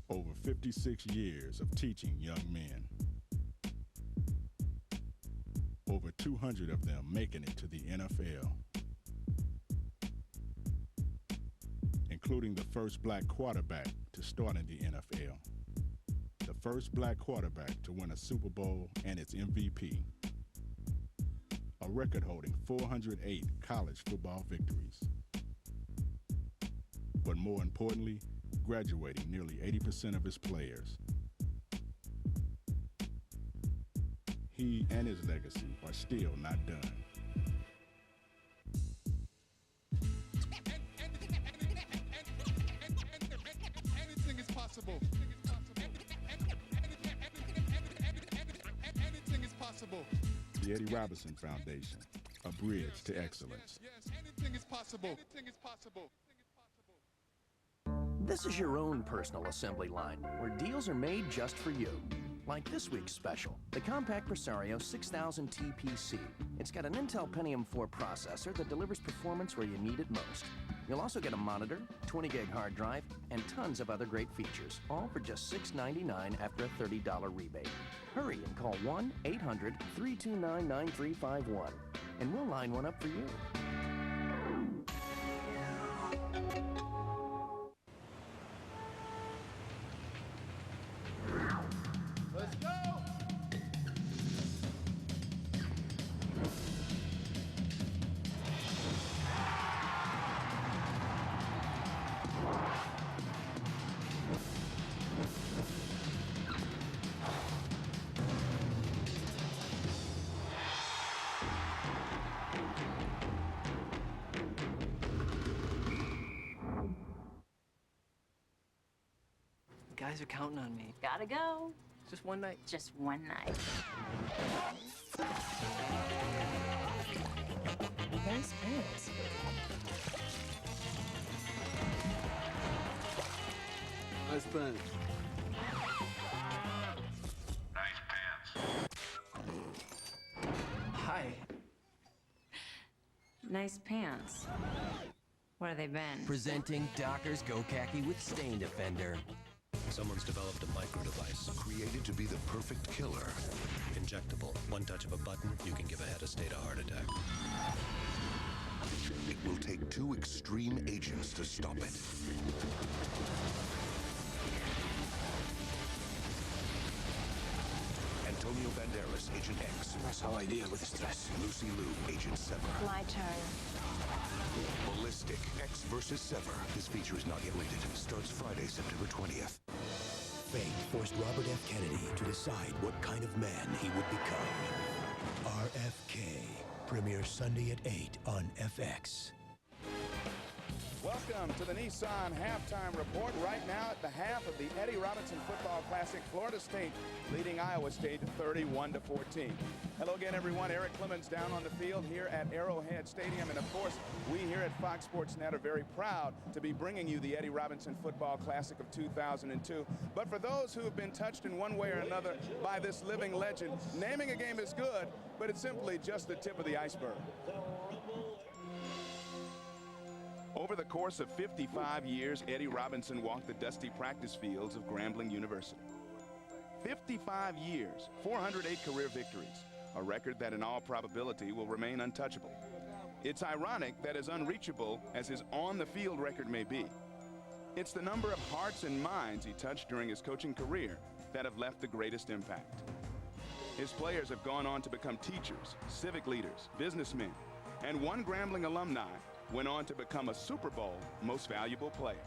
Over 56 years of teaching young men. Over 200 of them making it to the NFL. Including the first black quarterback to start in the NFL. The first black quarterback to win a Super Bowl and its MVP. A record-holding 408 college football victories. But more importantly, graduating nearly 80% of his players. He and his legacy are still not done. Anything is possible. Anything is possible. The Eddie Robinson Foundation, a bridge to excellence. Yes, anything is possible. Anything is possible. This is your own personal assembly line, where deals are made just for you. Like this week's special, the Compact Presario 6000 TPC. It's got an Intel Pentium 4 processor that delivers performance where you need it most. You'll also get a monitor, 20-gig hard drive, and tons of other great features, all for just $699 after a $30 rebate. Hurry and call 1-800-329-9351, and we'll line one up for you. Let's go! The guys are counting on me. Gotta go. Just one night. Just one night. Nice pants. Nice pants. Hi. Nice pants. Where have they been? Presenting Dockers Go Khaki with Stain Defender. Someone's developed a micro device created to be the perfect killer. Injectable. One touch of a button, you can give a head state a heart attack. It will take two extreme agents to stop it. Antonio Banderas, Agent X. That's how I deal with stress. Lucy Liu, Agent Sever. My turn. Ballistic, X versus Sever. This feature is not yet rated. Starts Friday, September 20th. Fate forced Robert F. Kennedy to decide what kind of man he would become. RFK premieres Sunday at 8 on FX. Welcome to the Nissan Halftime Report. Right now at the half of the Eddie Robinson Football Classic, Florida State leading Iowa State 31-14. Hello again, everyone. Eric Clemens down on the field here at Arrowhead Stadium. And, of course, we here at Fox Sports Net are very proud to be bringing you the Eddie Robinson Football Classic of 2002. But for those who have been touched in one way or another by this living legend, naming a game is good, but it's simply just the tip of the iceberg. Over the course of 55 years, Eddie Robinson walked the dusty practice fields of Grambling University. 55 years, 408 career victories, a record that in all probability will remain untouchable. It's ironic that as unreachable as his on-the-field record may be, it's the number of hearts and minds he touched during his coaching career that have left the greatest impact. His players have gone on to become teachers, civic leaders, businessmen, and one Grambling alumni went on to become a Super Bowl most valuable player.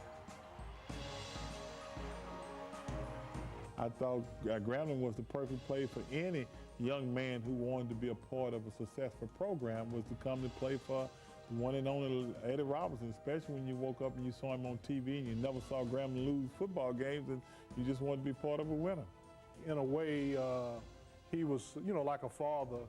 I thought Grambling was the perfect place for any young man who wanted to be a part of a successful program, was to come to play for the one and only Eddie Robinson, especially when you woke up and you saw him on TV and you never saw Grambling lose football games and you just wanted to be part of a winner. In a way, he was, like a father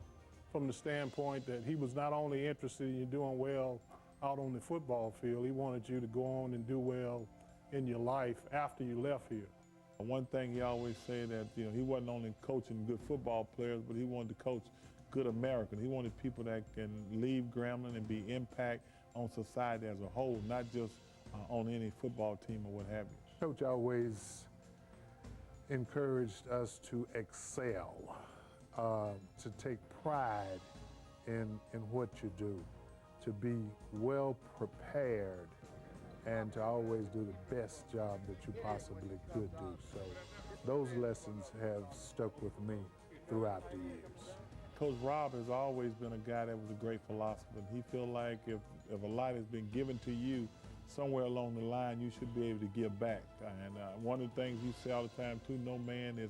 from the standpoint that he was not only interested in you doing well out on the football field, he wanted you to go on and do well in your life after you left here. One thing he always said that, he wasn't only coaching good football players, but he wanted to coach good Americans. He wanted people that can leave Grambling and be impact on society as a whole, not just on any football team or what have you. Coach always encouraged us to excel, to take pride in what you do, to be well prepared, and to always do the best job that you possibly could do. So those lessons have stuck with me throughout the years. Coach Rob has always been a guy that was a great philosopher. He felt like if a lot has been given to you, somewhere along the line, you should be able to give back. And one of the things you say all the time, too, no man is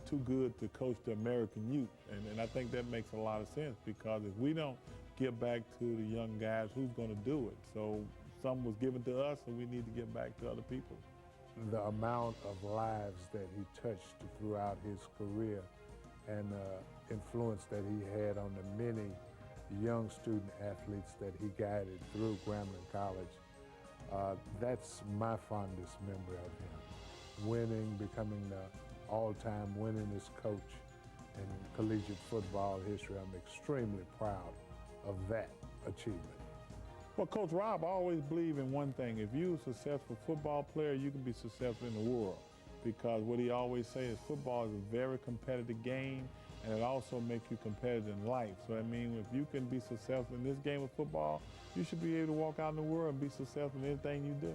too good to coach the American youth. And I think that makes a lot of sense, because if we don't give back to the young guys, who's going to do it? So some was given to us, and we need to give back to other people. The amount of lives that he touched throughout his career and influence that he had on the many young student athletes that he guided through Grambling College, that's my fondest memory of him. Winning, becoming the all-time winningest coach in collegiate football history. I'm extremely proud of that achievement. Well, Coach Rob always believed in one thing. If you're a successful football player, you can be successful in the world. Because what he always says, football is a very competitive game, and it also makes you competitive in life. So, I mean, if you can be successful in this game of football, you should be able to walk out in the world and be successful in anything you do.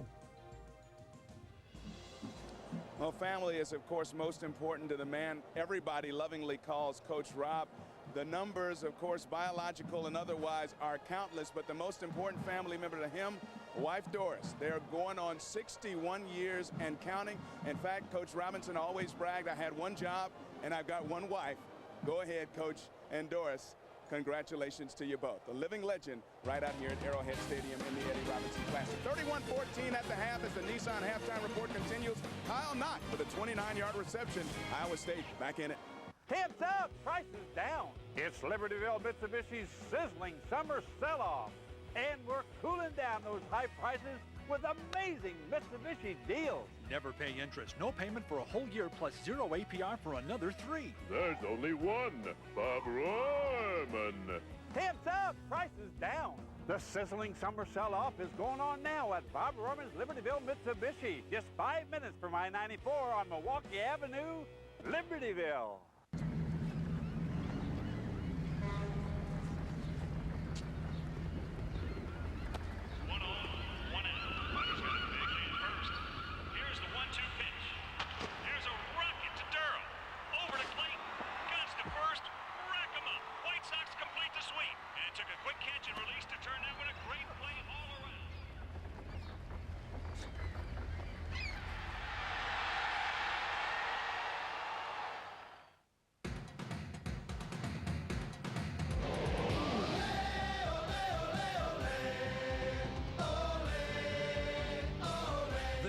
Well, family is, of course, most important to the man everybody lovingly calls Coach Rob. The numbers, of course, biological and otherwise, are countless, but the most important family member to him, wife Doris. They're going on 61 years and counting. In fact, Coach Robinson always bragged, I had one job and I've got one wife. Go ahead, Coach, and Doris, congratulations to you both. A living legend right out here at Arrowhead Stadium in the Eddie Robinson Classic. 31-14 at the half as the Nissan halftime report continues. Kyle Knott with a 29-yard reception. Iowa State back in it. Tips up, prices down. It's Libertyville Mitsubishi's sizzling summer sell-off. And we're cooling down those high prices with amazing Mitsubishi deals. Never pay interest. No payment for a whole year plus 0 APR for another 3. There's only one, Bob Ryman. Tips up, prices down. The sizzling summer sell-off is going on now at Bob Roman's Libertyville Mitsubishi. Just 5 minutes from I-94 on Milwaukee Avenue, Libertyville.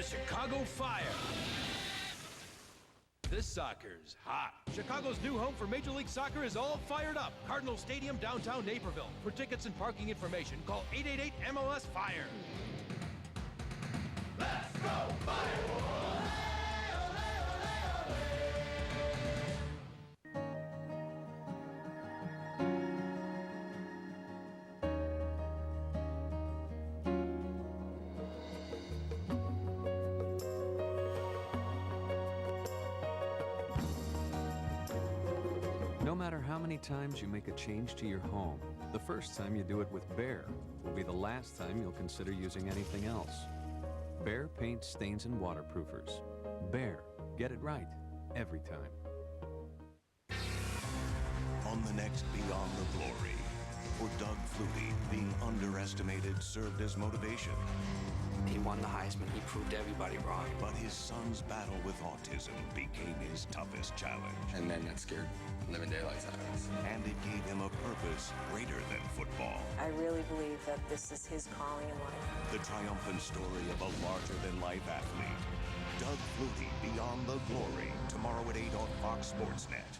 Chicago Fire. This soccer's hot. Chicago's new home for Major League Soccer is all fired up. Cardinal Stadium, downtown Naperville. For tickets and parking information, call 888-MLS-FIRE. Let's go Fire! No matter how many times you make a change to your home, the first time you do it with Behr will be the last time you'll consider using anything else. Behr paint, stains, and waterproofers. Behr, get it right every time. On the next Beyond the Glory, for Doug Flutie, being underestimated served as motivation. He won the Heisman. He proved everybody wrong. But his son's battle with autism became his toughest challenge. And then that scared living daylights out of us. And it gave him a purpose greater than football. I really believe that this is his calling in life. The triumphant story of a larger-than-life athlete. Doug Flutie, Beyond the Glory, tomorrow at 8 on Fox Sports Net.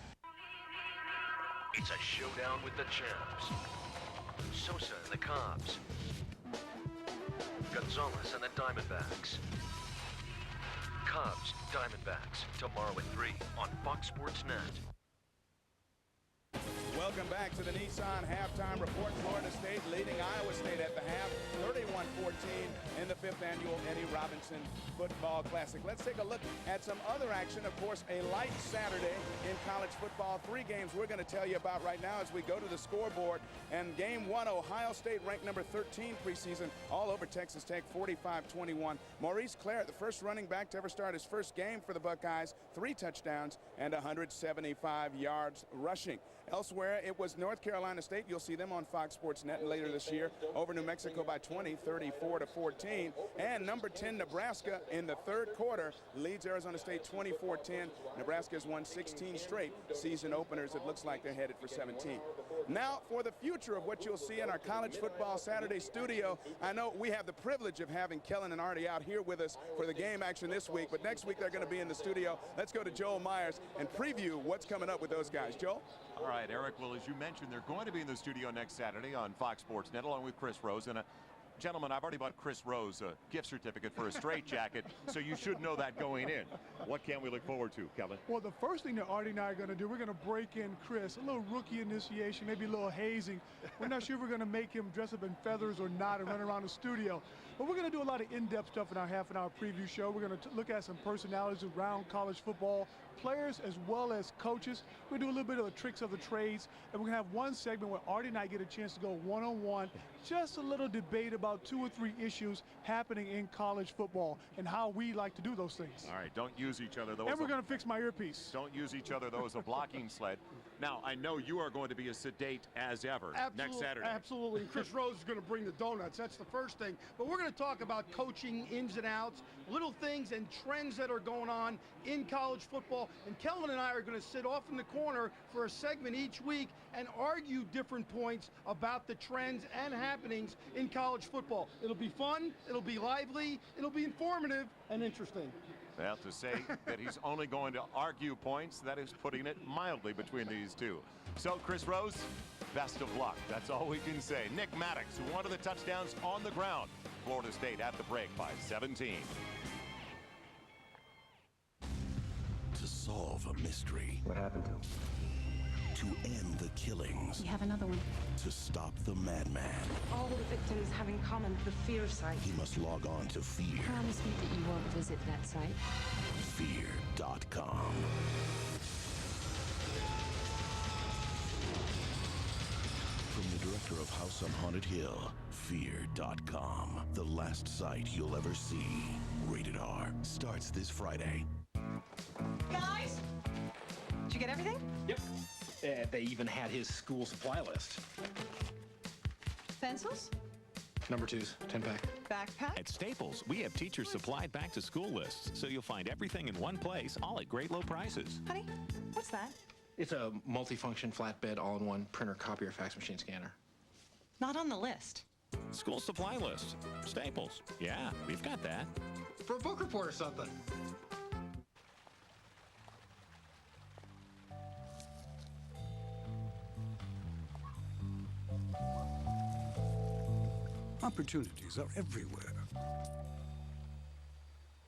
It's a showdown with the champs. Sosa and the Cubs. Gonzalez and the Diamondbacks. Cubs, Diamondbacks, tomorrow at 3 on Fox Sports Net. Welcome back to the Nissan Halftime Report. Florida State leading Iowa State at the half, 31-14 in the 5th annual Eddie Robinson Football Classic. Let's take a look at some other action. Of course, a light Saturday in college football. 3 games we're going to tell you about right now as we go to the scoreboard. And game 1, Ohio State ranked number 13 preseason, all over Texas Tech, 45-21. Maurice Claret, the first running back to ever start his first game for the Buckeyes, 3 touchdowns and 175 yards rushing. Elsewhere, it was North Carolina State. You'll see them on Fox Sports Net later this year over New Mexico by 20, 34-14. And number 10, Nebraska, in the 3rd quarter leads Arizona State 24-10. Nebraska has won 16 straight season openers. It looks like they're headed for 17. Now, for the future of what you'll see in our College Football Saturday studio, I know we have the privilege of having Kellen and Artie out here with us for the game action this week, but next week they're going to be in the studio. Let's go to Joel Meyers and preview what's coming up with those guys. Joel? All right, Eric, well, as you mentioned, they're going to be in the studio next Saturday on Fox Sports Net along with Chris Rose. And gentlemen, I've already bought Chris Rose a gift certificate for a straitjacket, so you should know that going in. What can we look forward to, Kellen? Well, the first thing that Artie and I are going to do, we're going to break in Chris, a little rookie initiation, maybe a little hazing. We're not sure if we're going to make him dress up in feathers or not and run around the studio. But we're going to do a lot of in-depth stuff in our half-an-hour preview show. We're going to look at some personalities around college football, players as well as coaches. We're going to do a little bit of the tricks of the trades, and we're going to have one segment where Artie and I get a chance to go one-on-one, just a little debate about 2 or 3 issues happening in college football and how we like to do those things. All right, don't use each other. And we're going to fix my earpiece. Don't use each other, though, as a blocking sled. Now, I know you are going to be as sedate as ever next Saturday. Absolutely. Chris Rose is going to bring the donuts. That's the first thing. But we're going to talk about coaching ins and outs, little things and trends that are going on in college football. And Kellen and I are going to sit off in the corner for a segment each week and argue different points about the trends and happenings in college football. It'll be fun, it'll be lively, it'll be informative and interesting. Well, to say that he's only going to argue points, that is putting it mildly between these two. So, Chris Rose, best of luck. That's all we can say. Nick Maddox, who wanted the touchdowns on the ground. Florida State at the break by 17. To solve a mystery. What happened to him? To end the killings. We have another one. To stop the madman. All the victims have in common the fear site. He must log on to Fear. Promise me that you won't visit that site. Fear.com. From the director of House on Haunted Hill, Fear.com. The last site you'll ever see. Rated R. Starts this Friday. Guys! Did you get everything? Yep. They even had his school supply list. Pencils? Number 2s, 10-pack. Backpack? At Staples, we have teachers supplied back-to-school lists, so you'll find everything in one place, all at great low prices. Honey, what's that? It's a multi-function flatbed all-in-one printer, copier, fax machine, scanner. Not on the list. School supply list. Staples. Yeah, we've got that. For a book report or something. Opportunities are everywhere,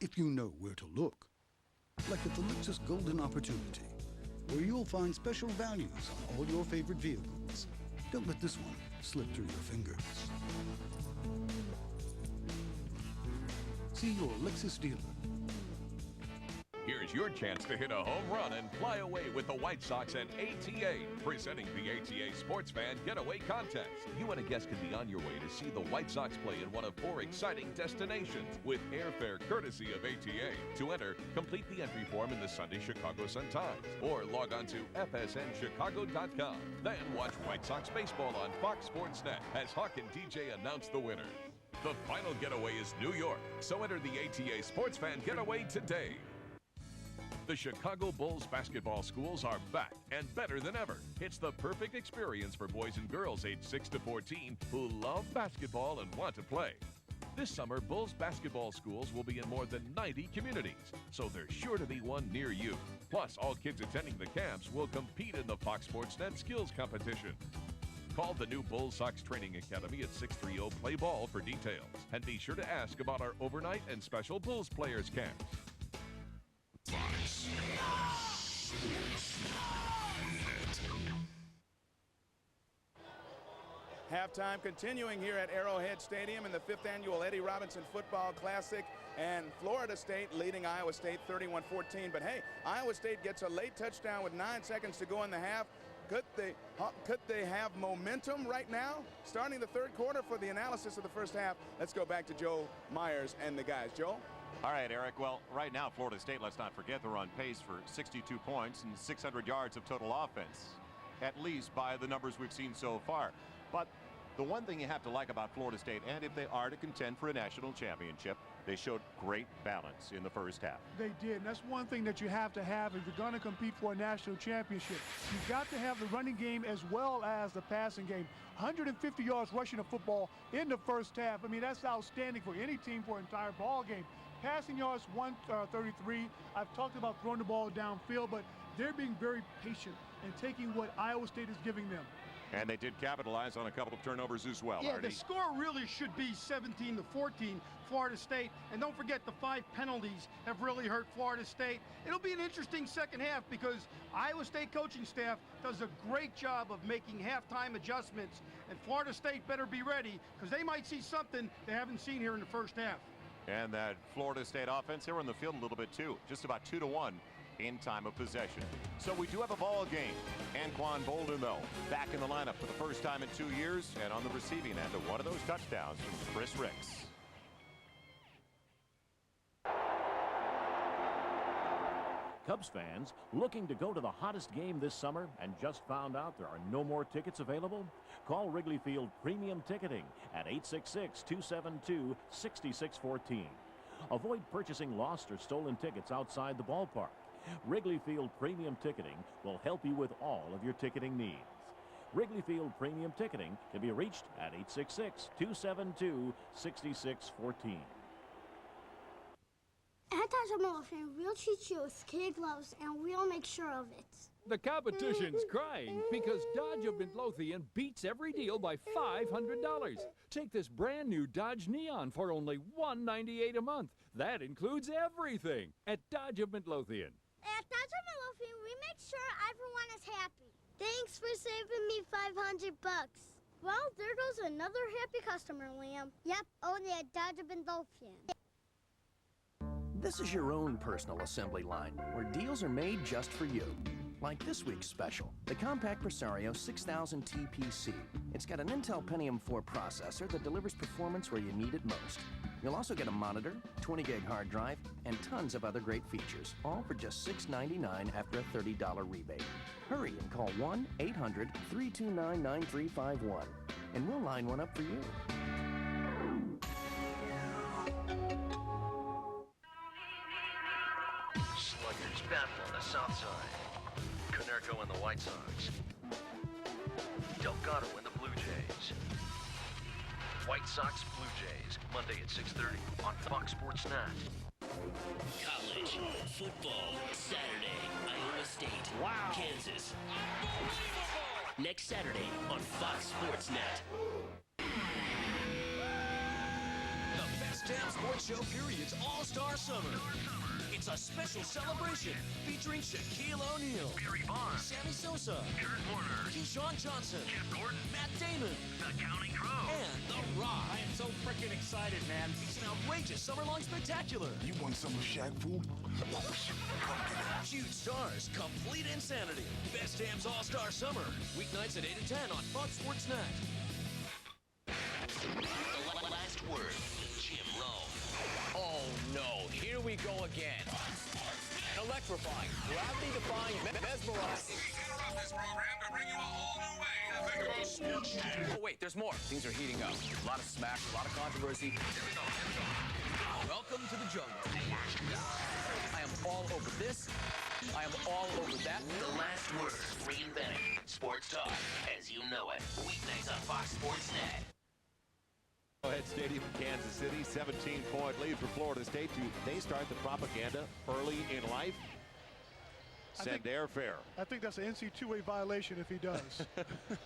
if you know where to look. Like at the Lexus Golden Opportunity, where you'll find special values on all your favorite vehicles. Don't let this one slip through your fingers. See your Lexus dealer. Here's your chance to hit a home run and fly away with the White Sox and ATA, presenting the ATA Sports Fan Getaway Contest. You and a guest can be on your way to see the White Sox play in one of 4 exciting destinations with airfare courtesy of ATA. To enter, complete the entry form in the Sunday Chicago Sun-Times or log on to fsnchicago.com. Then watch White Sox baseball on Fox Sports Net as Hawk and DJ announce the winners. The final getaway is New York, so enter the ATA Sports Fan Getaway today. The Chicago Bulls basketball schools are back and better than ever. It's the perfect experience for boys and girls aged 6 to 14 who love basketball and want to play. This summer, Bulls basketball schools will be in more than 90 communities, so there's sure to be one near you. Plus, all kids attending the camps will compete in the Fox Sports Net skills competition. Call the new Bulls Sox Training Academy at 630-PLAY-BALL for details. And be sure to ask about our overnight and special Bulls players camps. Fox Sports Net. Halftime continuing here at Arrowhead Stadium in the 5th annual Eddie Robinson Football Classic, and Florida State leading Iowa State 31-14. But hey, Iowa State gets a late touchdown with 9 seconds to go in the half. Could they have momentum right now? Starting the third quarter for the analysis of the first half, let's go back to Joe Meyers and the guys. Joe? All right, Eric. Well, right now, Florida State, let's not forget, they're on pace for 62 points and 600 yards of total offense, at least by the numbers we've seen so far. But the one thing you have to like about Florida State, and if they are to contend for a national championship, they showed great balance in the first half. They did, and that's one thing that you have to have if you're going to compete for a national championship. You've got to have the running game as well as the passing game. 150 yards rushing the football in the first half. I mean, that's outstanding for any team for an entire ball game. Passing yards 133. I've talked about throwing the ball downfield, but they're being very patient and taking what Iowa State is giving them. And they did capitalize on a couple of turnovers as well, Yeah, Artie. the score really should be 17-14, Florida State. And don't forget, the 5 penalties have really hurt Florida State. It'll be an interesting second half because Iowa State coaching staff does a great job of making halftime adjustments. And Florida State better be ready because they might see something they haven't seen here in the first half. And that Florida State offense, they were on the field a little bit too, just about 2-1 in time of possession. So we do have a ball game. Anquan Boldin, though, back in the lineup for the first time in 2 years, and on the receiving end of one of those touchdowns from Chris Ricks. Cubs fans looking to go to the hottest game this summer and just found out there are no more tickets available? Call Wrigley Field Premium Ticketing at 866-272-6614. Avoid purchasing lost or stolen tickets outside the ballpark. Wrigley Field Premium Ticketing will help you with all of your ticketing needs. Wrigley Field Premium Ticketing can be reached at 866-272-6614. Anti-demolition, we'll treat you with kid gloves and we'll make sure of it. The competition's crying because Dodge of Midlothian beats every deal by $500. Take this brand new Dodge Neon for only $198 a month. That includes everything at Dodge of Midlothian. At Dodge of Midlothian, we make sure everyone is happy. Thanks for saving me $500. Well, there goes another happy customer, Liam. Yep, only at Dodge of Midlothian. This is your own personal assembly line, where deals are made just for you. Like this week's special, the Compact Presario 6000 TPC. It's got an Intel Pentium 4 processor that delivers performance where you need it most. You'll also get a monitor, 20-gig hard drive, and tons of other great features, all for just $699 after a $30 rebate. Hurry and call 1-800-329-9351, and we'll line one up for you. Sluggers battle on the south side. Konerko and the White Sox. Delgado and the Blue Jays. White Sox Blue Jays, Monday at 6:30 on Fox Sports Net. College football Saturday, Iowa State, Kansas. Next Saturday on Fox Sports Net. The best damn sports show period's All-Star Summer. It's a special celebration featuring Shaquille O'Neal, Barry Bonds, Sammy Sosa, Kurt Warner, Keyshawn Johnson, Jeff Gordon, Matt Damon, The Counting Crows, and The Rock. I am so freaking excited, man. It's an outrageous summer-long spectacular. You want some of Shaq food? Huge stars, complete insanity. Best Dam's All-Star Summer. Weeknights at 8 and 10 on Fox Sports Net. The last word, Jim Rome. Oh no, here we go again. Electrifying, gravity-defying, mesmerizing. Interrupt this program to bring you a whole new way to think about sports. Oh wait, there's more. Things are heating up. A lot of smack, a lot of controversy. Welcome to the jungle. I am all over this. I am all over that. The last word, reinventing sports talk as you know it. Weeknights on Fox Sports Net. Arrowhead Stadium in Kansas City, 17-point lead for Florida State. Do they start the propaganda early in life? Send airfare. I think that's an NCAA violation if he does.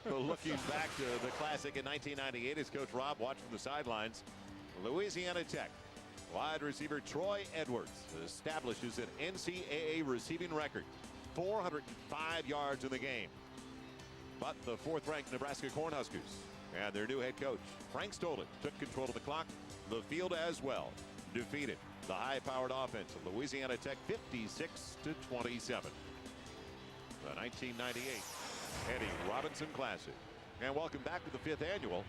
Well, looking back to the Classic in 1998 as Coach Rob watched from the sidelines, Louisiana Tech wide receiver Troy Edwards establishes an NCAA receiving record, 405 yards in the game. But the fourth-ranked Nebraska Cornhuskers And their new head coach, Frank Stolen, took control of the clock, the field as well. Defeated the high-powered offense of Louisiana Tech 56-27. The 1998 Eddie Robinson Classic. And welcome back to the 5th annual.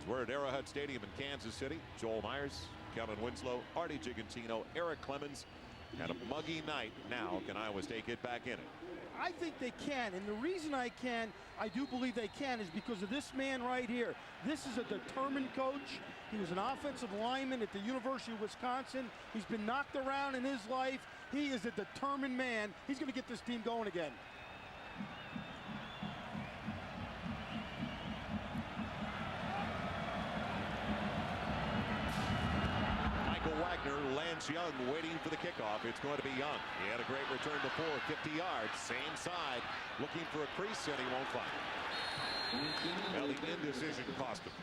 We're at Arrowhead Stadium in Kansas City. Joel Meyers, Kellen Winslow, Artie Gigantino, Eric Clemens, and a muggy night. Now, can Iowa State get back in it? I think they can, and the reason I do believe they can, is because of this man right here. This is a determined coach. He was an offensive lineman at the University of Wisconsin. He's been knocked around in his life. He is a determined man. He's going to get this team going again. Wagner lands Young waiting for the kickoff. It's going to be Young. He had a great return before, 50 yards, same side, looking for a crease, and he won't find it. Well, the indecision cost him.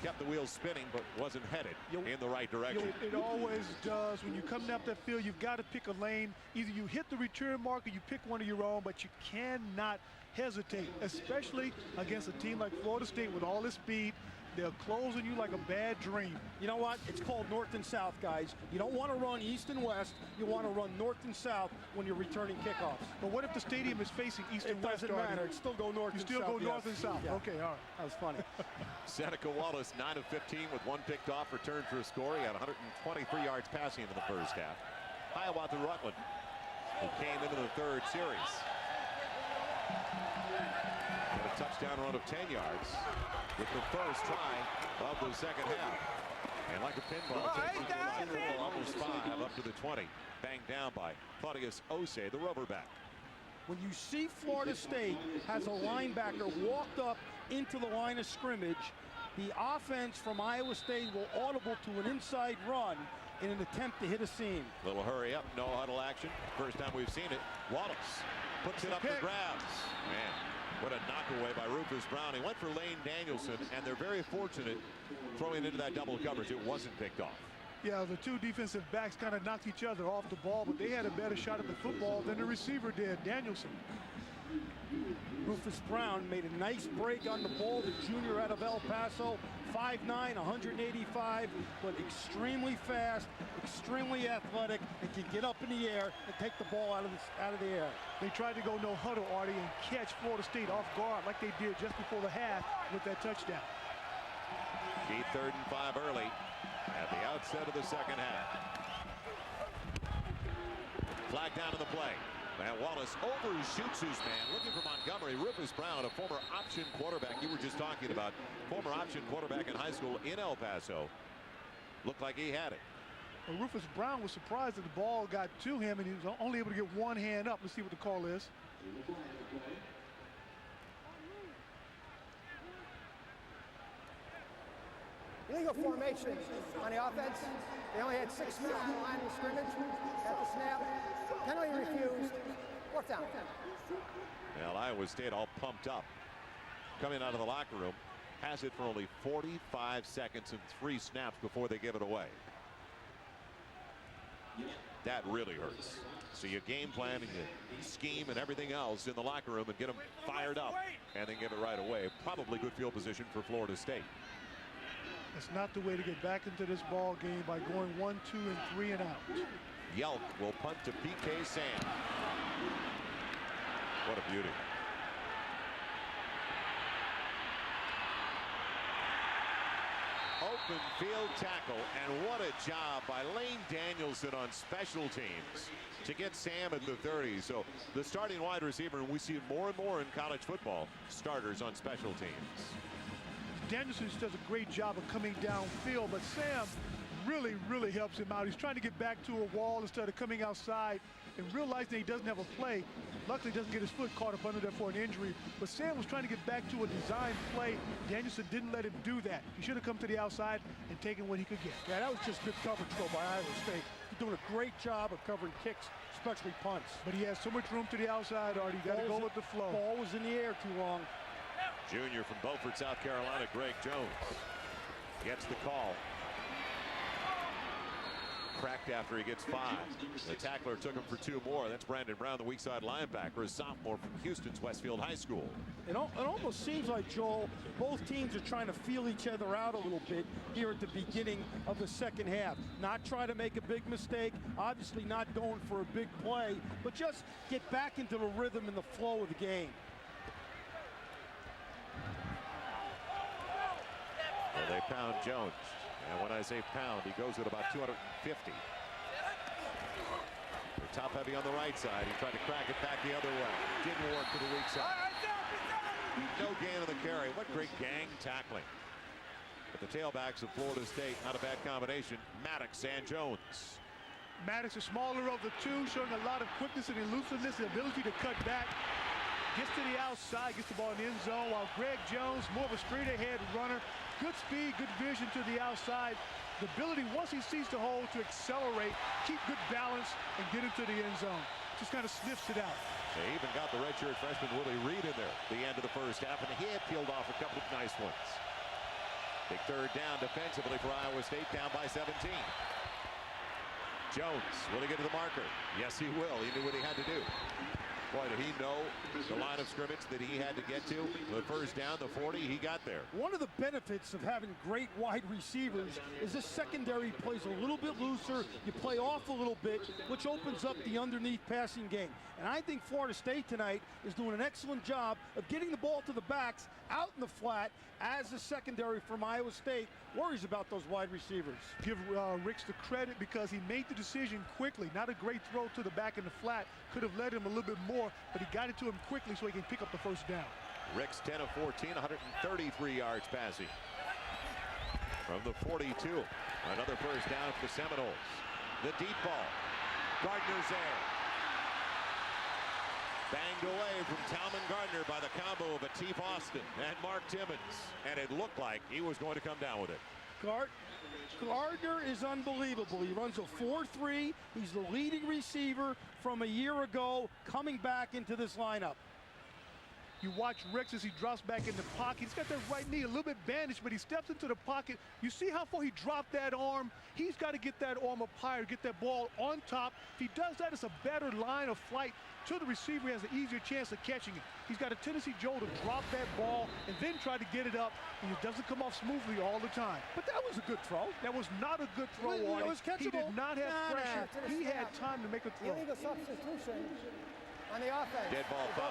Kept the wheels spinning, but wasn't headed in the right direction. It always does. When you come down that field, you've got to pick a lane. Either you hit the return mark or you pick one of your own, but you cannot hesitate, especially against a team like Florida State with all this speed. They'll close on you like a bad dream. You know what? It's called north and south, guys. You don't want to run east and west. You want to run north and south when you're returning kickoffs. But what if the stadium is facing east and west? It doesn't matter. It still go north and south. You still go north and south. Yeah. Okay, all right. That was funny. Seneca Wallace, 9 of 15 with 1 picked off, returned for a score. He had 123 yards passing in the first half. Hiawatha Rutland, who came into the third series, had a touchdown run of 10 yards with the first try of the second half. And like a pinball, almost 5 up to the 20. Banged down by Claudius Osei, the rubberback. When you see Florida State has a linebacker walked up into the line of scrimmage, the offense from Iowa State will audible to an inside run in an attempt to hit a seam. Little hurry up, no huddle action. First time we've seen it. Wallace puts it up for grabs. Man, what a knockaway by Rufus Brown. He went for Lane Danielsen, and they're very fortunate throwing into that double coverage. It wasn't picked off. Yeah, the two defensive backs kind of knocked each other off the ball, but they had a better shot at the football than the receiver did, Danielsen. Rufus Brown made a nice break on the ball. The junior out of El Paso, 5'9", 185, but extremely fast, extremely athletic, and can get up in the air and take the ball out of the air. They tried to go no huddle, Artie, and catch Florida State off guard like they did just before the half with that touchdown. Key 3rd and 5 early at the outset of the second half. Flag down to the play. And Wallace overshoots his man, looking for Montgomery. Rufus Brown, a former option quarterback you were just talking about, former option quarterback in high school in El Paso. Looked like he had it. Well, Rufus Brown was surprised that the ball got to him, and he was only able to get one hand up. Let's see what the call is. Illegal formation on the offense. They only had 6 men on the line of scrimmage at the snap. Penalty refused. 4th down. Well, Iowa State all pumped up. Coming out of the locker room, has it for only 45 seconds and 3 snaps before they give it away. That really hurts. So you game plan and you scheme and everything else in the locker room and get them fired up and then give it right away. Probably good field position for Florida State. It's not the way to get back into this ball game by going 1, 2, and 3 and out. Yelk will punt to P.K. Sam. What a beauty. Open field tackle, and what a job by Lane Danielsen on special teams to get Sam at the 30. So the starting wide receiver, and we see it more and more in college football, starters on special teams. Danielson does a great job of coming downfield, but Sam really helps him out. He's trying to get back to a wall instead of coming outside and realizing he doesn't have a play. Luckily, he doesn't get his foot caught up under there for an injury. But Sam was trying to get back to a design play. Danielson didn't let him do that. He should have come to the outside and taken what he could get. Yeah, that was just good coverage, though, by Iowa State. He's doing a great job of covering kicks, especially punts. But he has so much room to the outside, Artie. You got to go with the flow. Ball was in the air too long. Junior from Beaufort, South Carolina, Greg Jones gets the call. cracked after he gets 5. The tackler took him for 2 more. That's Brandon Brown, the weak side linebacker, a sophomore from Houston's Westfield High School. It almost seems like, Joel, both teams are trying to feel each other out a little bit here at the beginning of the second half. Not try to make a big mistake, obviously not going for a big play, but just get back into the rhythm and the flow of the game. Well, they pound Jones. And when I say pound, he goes at about 250. They're top heavy on the right side. He tried to crack it back the other way. Didn't work to the weak side. No gain on the carry. What great gang tackling. But the tailbacks of Florida State, not a bad combination. Maddox and Jones. Maddox, the smaller of the two, showing a lot of quickness and elusiveness, the ability to cut back. Gets to the outside, gets the ball in the end zone, while Greg Jones, more of a straight ahead runner. Good speed, good vision to the outside. The ability, once he sees the hole, to accelerate, keep good balance, and get into the end zone. Just kind of sniffs it out. They even got the redshirt freshman Willie Reed in there at the end of the first half, and he had peeled off a couple of nice ones. Big third down defensively for Iowa State, down by 17. Jones, will he get to the marker? Yes, he will. He knew what he had to do. Boy, did he know the line of scrimmage that he had to get to. The first down, the 40, he got there. One of the benefits of having great wide receivers is this secondary plays a little bit looser. You play off a little bit, which opens up the underneath passing game. And I think Florida State tonight is doing an excellent job of getting the ball to the backs out in the flat as the secondary from Iowa State worries about those wide receivers. Give Ricks the credit because he made the decision quickly. Not a great throw to the back in the flat. Could have led him a little bit more, but he got it to him quickly so he can pick up the first down. Ricks 10 of 14, 133 yards passing. From the 42, another first down for the Seminoles. The deep ball. Gardner's there. Banged away from Talman Gardner by the combo of Atif Austin and Mark Timmons. And it looked like he was going to come down with it. Gardner is unbelievable. He runs a 4.3. He's the leading receiver from a year ago, coming back into this lineup. You watch Ricks as he drops back in the pocket. He's got that right knee a little bit bandaged, but he steps into the pocket. You see how far he dropped that arm? He's got to get that arm up higher, get that ball on top. If he does that, it's a better line of flight to the receiver. He has an easier chance of catching it. He's got a tendency, Joe, to drop that ball and then try to get it up, and it doesn't come off smoothly all the time. But that was a good throw. That was not a good throw, It was catchable. He did not have pressure. He had time to make a throw. Illegal substitution on the offense. Dead ball foul.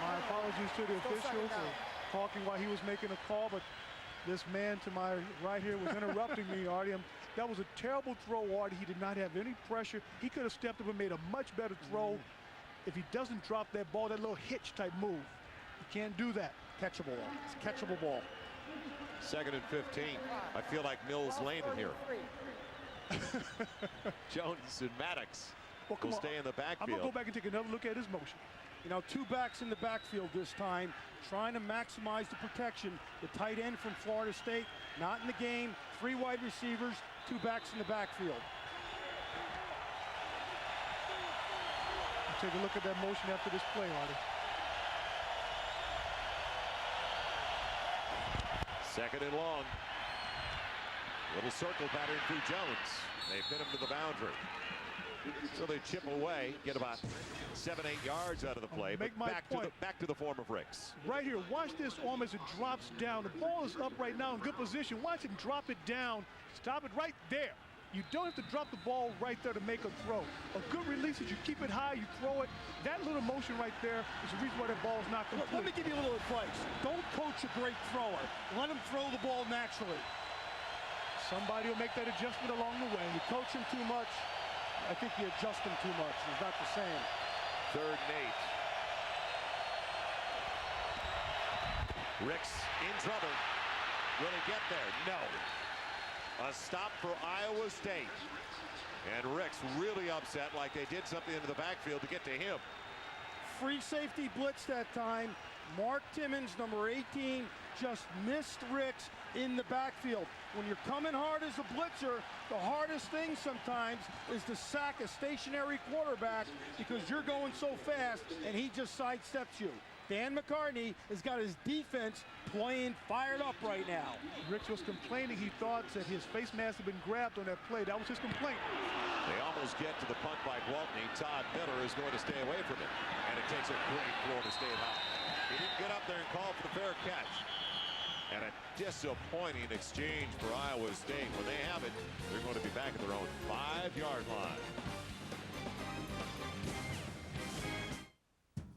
My apologies to the officials for talking while he was making a call, but this man to my right here was interrupting me, Artie. That was a terrible throw, Artie. He did not have any pressure. He could have stepped up and made a much better throw. If he doesn't drop that ball, that little hitch type move, he can't do that. Catchable. It's a catchable ball. 2nd and 15. I feel like Mills Lane in here. Jones and Maddox will stay in the backfield. I'm going to go back and take another look at his motion. You know, 2 backs in the backfield this time, trying to maximize the protection. The tight end from Florida State, not in the game. 3 wide receivers, 2 backs in the backfield. Take a look at that motion after this play, Artie. 2nd and long. Little circle pattern through Jones. They pin him to the boundary. So they chip away, get about 7-8 yards out of the play, but back to the form of Ricks. Right here, watch this arm as it drops down. The ball is up right now in good position. Watch him drop it down. Stop it right there. You don't have to drop the ball right there to make a throw. A good release is you keep it high, you throw it. That little motion right there is the reason why that ball is not complete. Let me give you a little advice. Don't coach a great thrower. Let him throw the ball naturally. Somebody will make that adjustment along the way. You coach him too much, I think you adjust him too much. It's not the same. 3rd and 8. Ricks in trouble. Will he get there? No. A stop for Iowa State. And Ricks really upset, like they did something into the backfield to get to him. Free safety blitz that time. Mark Timmons, number 18, just missed Ricks in the backfield. When you're coming hard as a blitzer, the hardest thing sometimes is to sack a stationary quarterback because you're going so fast and he just sidesteps you. Dan McCarney has got his defense playing fired up right now. Rich was complaining. He thought that his face mask had been grabbed on that play. That was his complaint. They almost get to the punt by Gwaltney. Todd Miller is going to stay away from it. And it takes a great Florida State high. He didn't get up there and call for the fair catch. And a disappointing exchange for Iowa State. When they have it, they're going to be back at their own 5-yard line.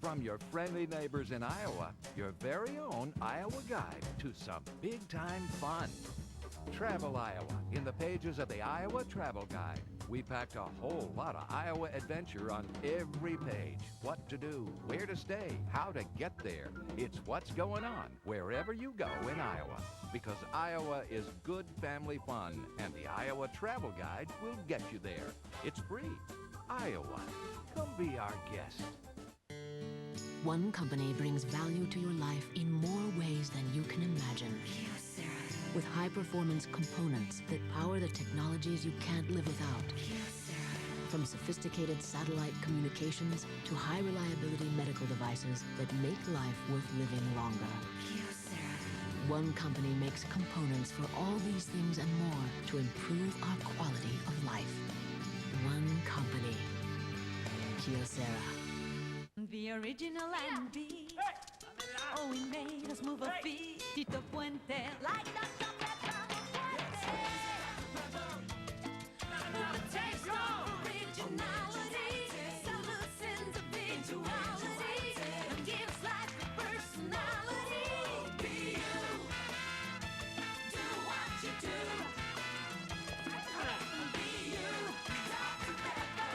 From your friendly neighbors in Iowa, your very own Iowa guide to some big-time fun. Travel Iowa in the pages of the Iowa Travel Guide. We packed a whole lot of Iowa adventure on every page. What to do, where to stay, how to get there. It's what's going on wherever you go in Iowa. Because Iowa is good family fun, and the Iowa Travel Guide will get you there. It's free. Iowa, come be our guest. One company brings value to your life in more ways than you can imagine. With high-performance components that power the technologies you can't live without. From sophisticated satellite communications to high-reliability medical devices that make life worth living longer. One company makes components for all these things and more to improve our quality of life. One company. Kyocera. The original R&B. Oh, we made us move our feet. Tito Puente. Like the chocolate from the taste of originality. Solutions of individuality. And gives life a personality. Be you. Do what you do. Be you. Talk together.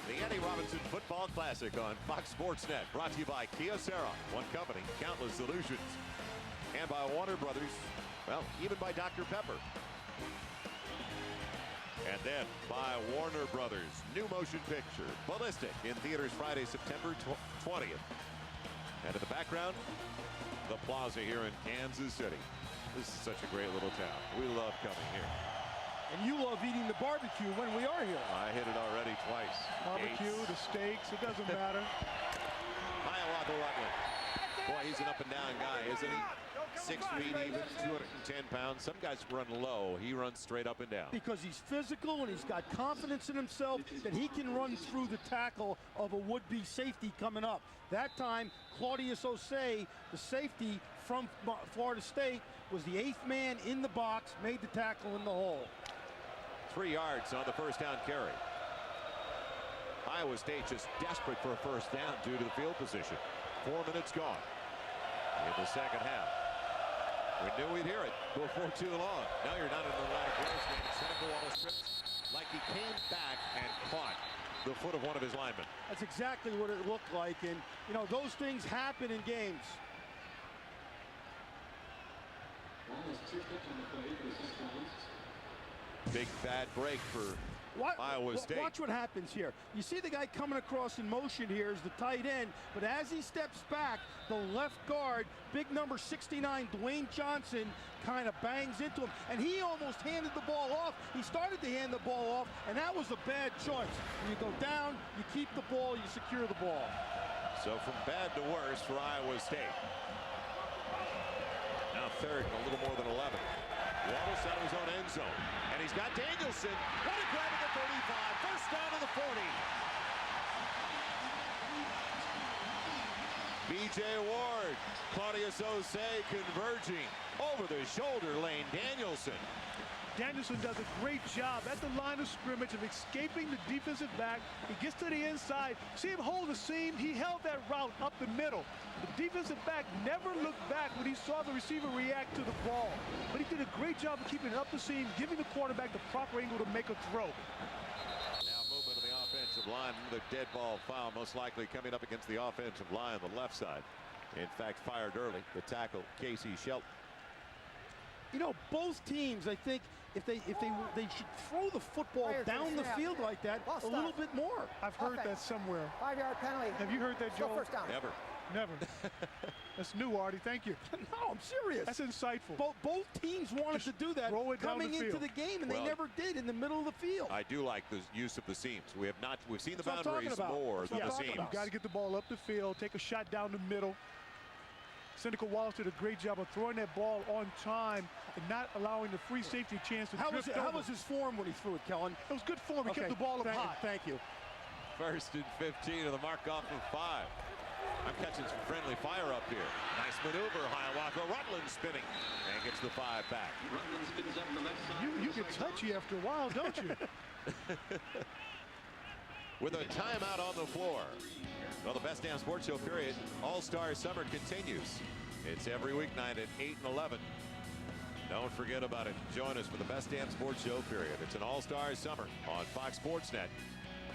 The Eddie Robinson Football Classic on Fox Sports Net, brought to you by Kyocera, one company, countless solutions, and by Warner Brothers, well, even by Dr. Pepper. And then by Warner Brothers, new motion picture, Ballistic, in theaters Friday, September 20th. And in the background, the plaza here in Kansas City. This is such a great little town. We love coming here. And you love eating the barbecue when we are here. I hit it already twice. Barbecue, the steaks, it doesn't matter. Hiawatha Rutland. Boy, he's an up and down guy, isn't he? 6 feet even, 210 pounds. Some guys run low. He runs straight up and down. Because he's physical and he's got confidence in himself that he can run through the tackle of a would-be safety coming up. That time, Claudius Osei, the safety from Florida State, was the 8th man in the box, made the tackle in the hole. 3 yards on the first down carry. Iowa State just desperate for a first down due to the field position. 4 minutes gone in the second half. We knew we'd hear it before too long. Now you're not in the Atlantic Rose game. Seneca Wallace trips like he came back and caught the foot of one of his linemen. That's exactly what it looked like, and you know those things happen in games. Big bad break for Iowa State. Watch what happens here. You see the guy coming across in motion here is the tight end, but as he steps back, the left guard, big number 69, Dwayne Johnson, kind of bangs into him, and he almost handed the ball off. He started to hand the ball off, and that was a bad choice. When you go down, you keep the ball, you secure the ball. So from bad to worse for Iowa State. Now third and a little more than 11. Wallace out of his own end zone. And he's got Danielsen. What a grab at the 35. First down to the 40. B.J. Ward. Claudius Osei converging over the shoulder lane. Danielsen. Danielsen does a great job at the line of scrimmage of escaping the defensive back. He gets to the inside. See him hold the seam. He held that route up the middle. The defensive back never looked back when he saw the receiver react to the ball. But he did a great job of keeping it up the seam, giving the quarterback the proper angle to make a throw. Now movement of the offensive line. The dead ball foul most likely coming up against the offensive line on the left side. In fact, fired early. The tackle, Casey Shelton. You know, both teams, I think, if they should throw the football down the field like that a little bit more. I've heard that somewhere. 5-yard penalty. Have you heard that, Joe? First down. Never. Never. That's new, Artie. Thank you. No, I'm serious. That's insightful. Both teams wanted to do that coming into the game, and they never did in the middle of the field. I do like the use of the seams. We've seen the boundaries more than the seams. You've got to get the ball up the field, take a shot down the middle. Seneca Wallace did a great job of throwing that ball on time and not allowing the free safety chance to drift over. How was his form when he threw it, Kellen? It was good form. He kept the ball up high. Thank you. 1st and 15 of the mark off of 5. I'm catching some friendly fire up here. Nice maneuver. Hiawatha Rutland spinning and gets the 5 back. You get touchy after a while, don't you? With a timeout on the floor. Well, the Best Damn Sports Show period All-Star Summer continues. It's every weeknight at 8 and 11. Don't forget about it. Join us for the Best Damn Sports Show period. It's an All-Star Summer on Fox Sports Net.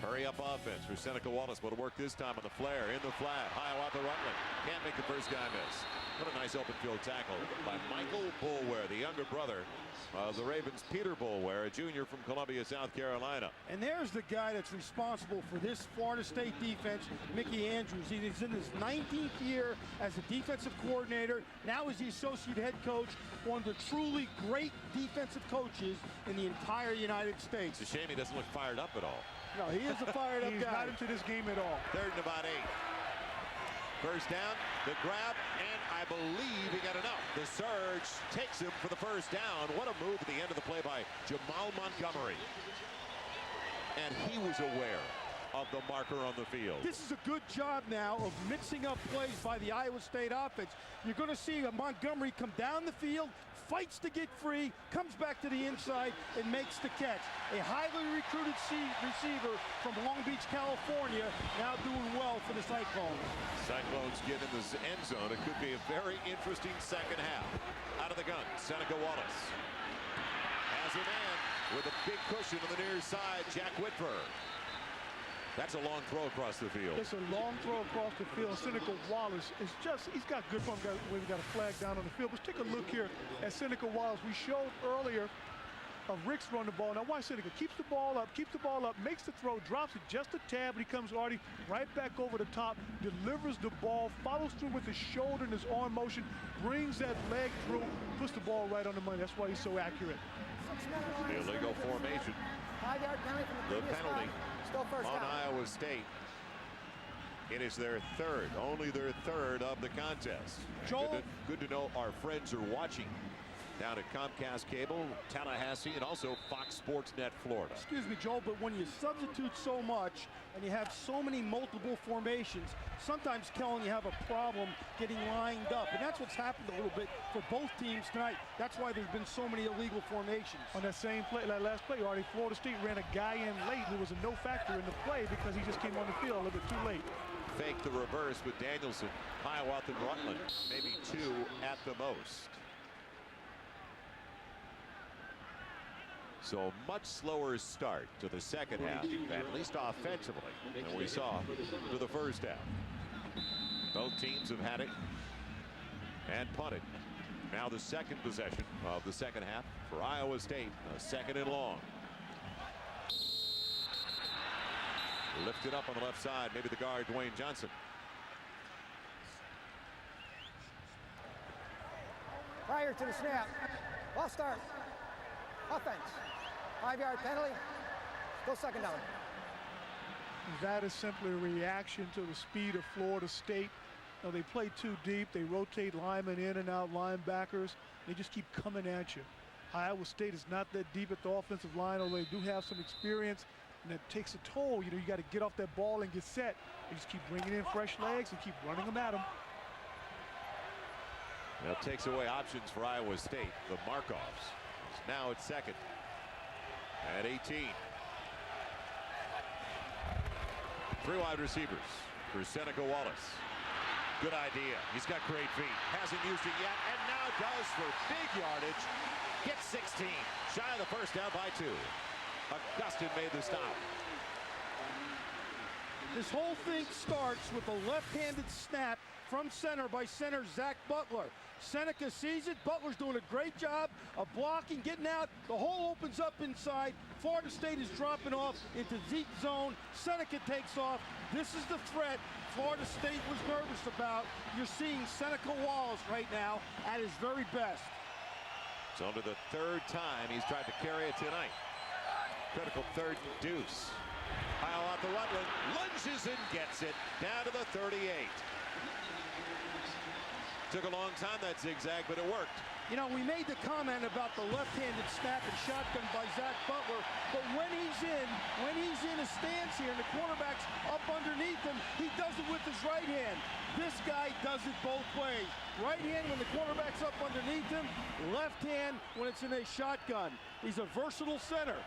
Hurry up offense for Seneca Wallace. Will work this time on the flare in the flat. Hiawatha Rutland can't make the first guy miss. What a nice open field tackle by Michael Boulware, the younger brother of the Ravens' Peter Boulware, a junior from Columbia, South Carolina. And there's the guy that's responsible for this Florida State defense, Mickey Andrews. He's in his 19th year as a defensive coordinator. Now is the associate head coach, one of the truly great defensive coaches in the entire United States. It's a shame he doesn't look fired up at all. No, he is a fired up guy. He's not into this game at all. 3rd and about 8. First down, the grab, and I believe he got enough. The surge takes him for the first down. What a move at the end of the play by Jamal Montgomery. And he was aware of the marker on the field. This is a good job now of mixing up plays by the Iowa State offense. You're going to see Montgomery come down the field, fights to get free, comes back to the inside, and makes the catch. A highly recruited receiver from Long Beach, California, now doing well for the Cyclones. Cyclones get in the end zone. It could be a very interesting second half. Out of the gun, Seneca Wallace has a man with a big cushion on the near side, Jack Whitver. That's a long throw across the field. It's a long throw across the field. Seneca Wallace is he's got good form. We've got a flag down on the field. Let's take a look here at Seneca Wallace. We showed earlier of Rick's run the ball. Now watch Seneca. Keeps the ball up, makes the throw, drops it just a tad, but he comes Artie right back over the top, delivers the ball, follows through with his shoulder and his arm motion, brings that leg through, puts the ball right on the money. That's why he's so accurate. The illegal formation. 5-yard penalty from the penalty Still first on down. Iowa State. It is their only their third of the contest. Joel, good to know our friends are watching down at Comcast Cable, Tallahassee, and also Fox Sports Net Florida. Excuse me, Joel, but when you substitute so much and you have so many multiple formations, sometimes, Kellen, you have a problem getting lined up. And that's what's happened a little bit for both teams tonight. That's why there's been so many illegal formations. On that same play, that last play, Artie, Florida State ran a guy in late who was a no factor in the play because he just came on the field a little bit too late. Fake the reverse with Danielsen, Hiawatha Rutland, maybe 2 at the most. So much slower start to the second half, at least offensively, than we saw to the first half. Both teams have had it and punted. Now the second possession of the second half for Iowa State, a 2nd and long. Lifted up on the left side, maybe the guard, Dwayne Johnson. Prior to the snap, ball start, offense. 5-yard penalty, still 2nd down. That is simply a reaction to the speed of Florida State. You know, they play too deep. They rotate linemen in and out, linebackers. They just keep coming at you. Iowa State is not that deep at the offensive line, although they do have some experience, and that takes a toll. You know, you got to get off that ball and get set. You just keep bringing in fresh legs and keep running them at them. That takes away options for Iowa State. The Markovs is now at 2nd. At 18. 3 wide receivers for Seneca Wallace. Good idea. He's got great feet. Hasn't used it yet, and now does for big yardage. Gets 16. Shy of the first down by 2. Augustin made the stop. This whole thing starts with a left-handed snap from center by center Zach Butler. Seneca sees it. Butler's doing a great job of blocking, getting out. The hole opens up inside. Florida State is dropping off into deep zone. Seneca takes off. This is the threat Florida State was nervous about. You're seeing Seneca Wallace right now at his very best. It's only the third time he's tried to carry it tonight. Critical third deuce. Hiawatha Rutland lunges and gets it down to the 38. Took a long time, that zigzag, but it worked. You know, we made the comment about the left-handed snap and shotgun by Zach Butler, but when he's in a stance here and the quarterback's up underneath him, he does it with his right hand. This guy does it both ways. Right hand when the quarterback's up underneath him, left hand when it's in a shotgun. He's a versatile center.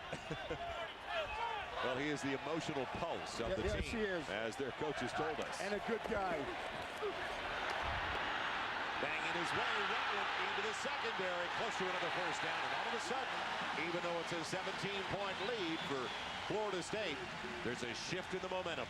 Well, he is the emotional pulse of the team, yes, he is, as their coaches told us. And a good guy. Banging his way, Rutland into the secondary, close to another first down. And all of a sudden, even though it's a 17-point lead for Florida State, there's a shift in the momentum.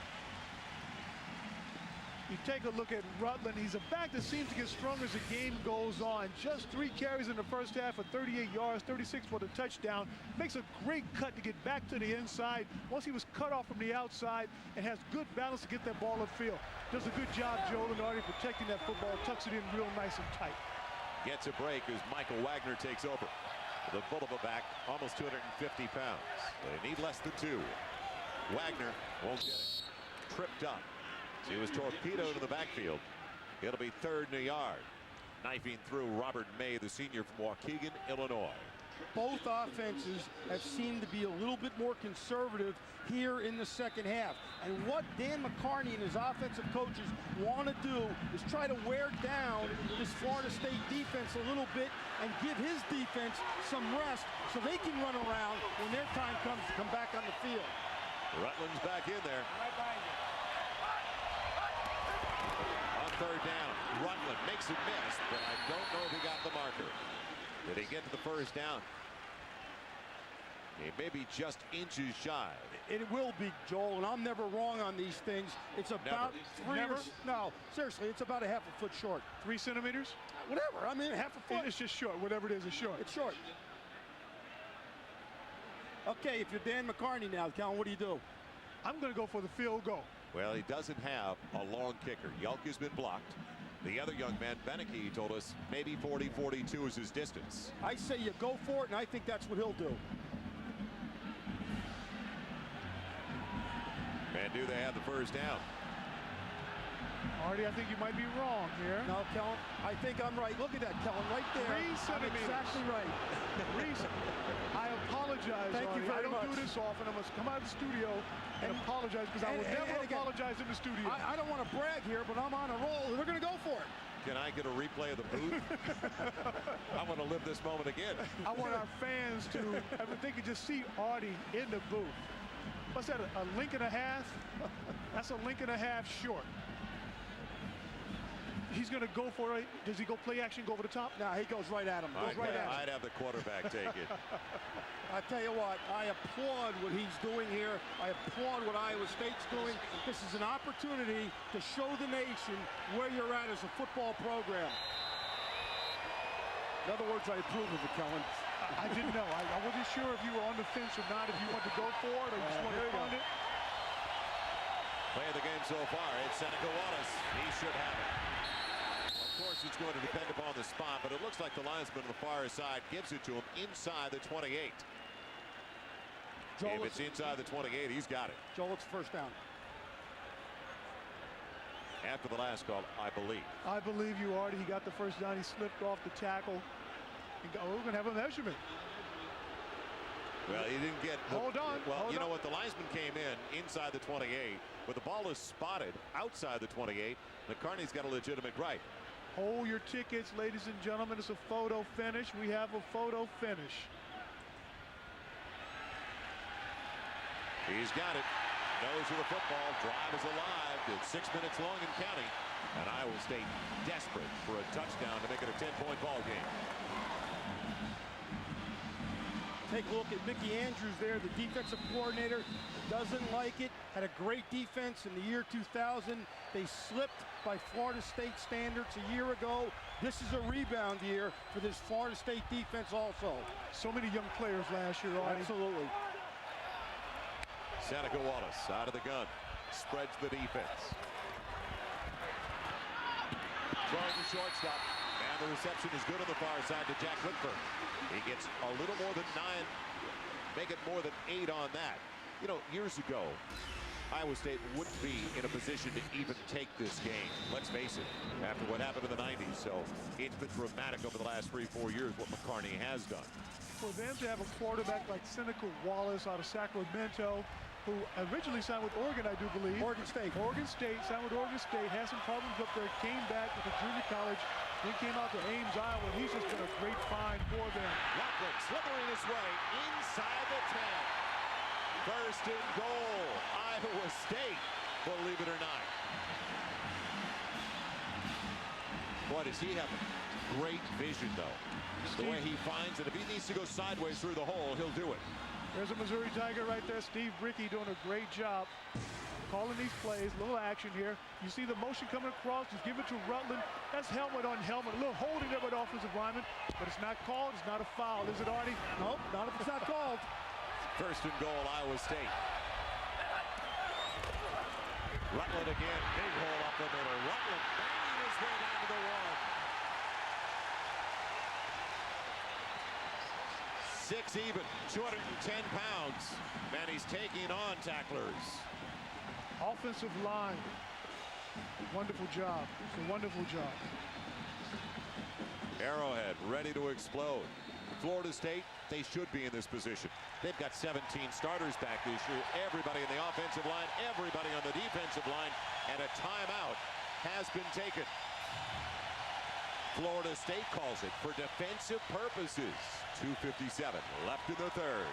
You take a look at Rutland. He's a back that seems to get stronger as the game goes on. Just 3 carries in the first half for 38 yards, 36 for the touchdown. Makes a great cut to get back to the inside once he was cut off from the outside, and has good balance to get that ball upfield. Does a good job, Joel and Artie, protecting that football. Tucks it in real nice and tight. Gets a break as Michael Wagner takes over. The bull of a back, almost 250 pounds. They need less than 2. Wagner won't get it. Tripped up. He was torpedoed in the backfield. It'll be 3rd and a yard. Knifing through Robert May, the senior from Waukegan, Illinois. Both offenses have seemed to be a little bit more conservative here in the second half. And what Dan McCarney and his offensive coaches want to do is try to wear down this Florida State defense a little bit and give his defense some rest so they can run around when their time comes to come back on the field. Rutland's back in there. Right behind you. On 3rd down, Rutland makes it miss, but I don't know if he got the marker. Did he get to the first down? He may be just inches shy. It will be, Joel, and I'm never wrong on these things. It's about no, seriously, it's about a half a foot short. 3 centimeters? Whatever, I mean, half a foot. It's just short, whatever it is, it's short. It's short. Okay, if you're Dan McCarney now, Kellen, what do you do? I'm going to go for the field goal. Well, he doesn't have a long kicker. Yelk has been blocked. The other young man, Beneke, told us maybe 40-42 is his distance. I say you go for it, and I think that's what he'll do. And do they have the first down? Artie, I think you might be wrong here. No, Kellen, I think I'm right. Look at that, Kellen, right there. 3 centimeters. Exactly right. I apologize, Thank Artie. you very much. I don't do this often. I must come out of the studio and apologize, because I would never apologize in the studio. I don't want to brag here, but I'm on a roll. They're going to go for it. Can I get a replay of the booth? I want to live this moment again. I want our fans to, I mean, they could just see Artie in the booth. What's that, a link and a half? That's a link and a half short. He's going to go for it. Does he go play action, go over the top? No, he goes right at him. I'd have the quarterback take it. I tell you what, I applaud what he's doing here. I applaud what Iowa State's doing. This is an opportunity to show the nation where you're at as a football program. In other words, I approve of it, Kellen. I didn't know. I wasn't sure if you were on the fence or not, if you wanted to go for it or just wanted to fund it. Play of the game so far, it's Seneca Wallace. He should have it. Of course, it's going to depend upon the spot, but it looks like the linesman on the far side gives it to him inside the 28. If it's inside the 28, he's got it. Joel, it's first down. After the last call, I believe. I believe you, Artie. He got the first down. He slipped off the tackle. We're going to have a measurement. Well, he didn't get the, hold on. Well, hold you know on. what? The linesman came in inside the 28, but the ball is spotted outside the 28. McCarney's got a legitimate right. Hold your tickets, ladies and gentlemen. It's a photo finish. We have a photo finish. He's got it. Nose of the football. Drive is alive. It's 6 minutes long and counting. And Iowa State desperate for a touchdown to make it a 10-point ball game. Take a look at Mickey Andrews there, the defensive coordinator. Doesn't like it. Had a great defense in the year 2000. They slipped by Florida State standards a year ago. This is a rebound year for this Florida State defense also. So many young players last year, Artie. Absolutely. Seneca Wallace out of the gun. Spreads the defense. Throwing the shortstop. And the reception is good on the far side to Jack Whitver. He gets a little more than 9. Make it more than 8 on that. You know, years ago, Iowa State wouldn't be in a position to even take this game. Let's face it, after what happened in the 90s. So it's been dramatic over the last 3-4 years what McCarney has done. For them to have a quarterback like Seneca Wallace out of Sacramento, who originally signed with Oregon, I do believe. Oregon State. Oregon State, signed with Oregon State, had some problems up there, came back with a junior college, then came out to Ames, Iowa, and he's just been a great find for them. Rutland slithering his way inside the 10. First and goal, Iowa State, believe it or not. Boy, does he have great vision, though. The way he finds it, if he needs to go sideways through the hole, he'll do it. There's a Missouri Tiger right there. Steve Bricky doing a great job calling these plays. Little action here. You see the motion coming across. Just give it to Rutland. That's helmet on helmet. A little holding there with offensive lineman, but it's not called. It's not a foul, is it, Artie? Nope, not if it's not called. First and goal, Iowa State. Rutland again, big hole up the middle. Rutland banging his way down to the 1. 6 even, 210 pounds, and he's taking on tacklers. Offensive line, wonderful job. It's a wonderful job. Arrowhead ready to explode. Florida State, they should be in this position. They've got 17 starters back this year. Everybody in the offensive line, everybody on the defensive line, and a timeout has been taken. Florida State calls it for defensive purposes. 2:57 left in the third.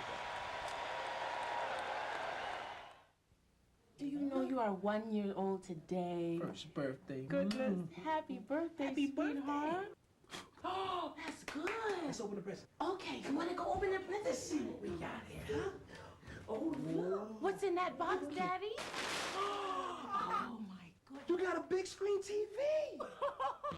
Do you know you are 1 year old today? First birthday. Goodness. Happy birthday, sweetheart. Oh, that's good. Let's open the present. Okay, you want to go open the present? Let's see what we got here, huh? Oh, look. What's in that box, Daddy? Oh, my goodness. You got a big screen TV.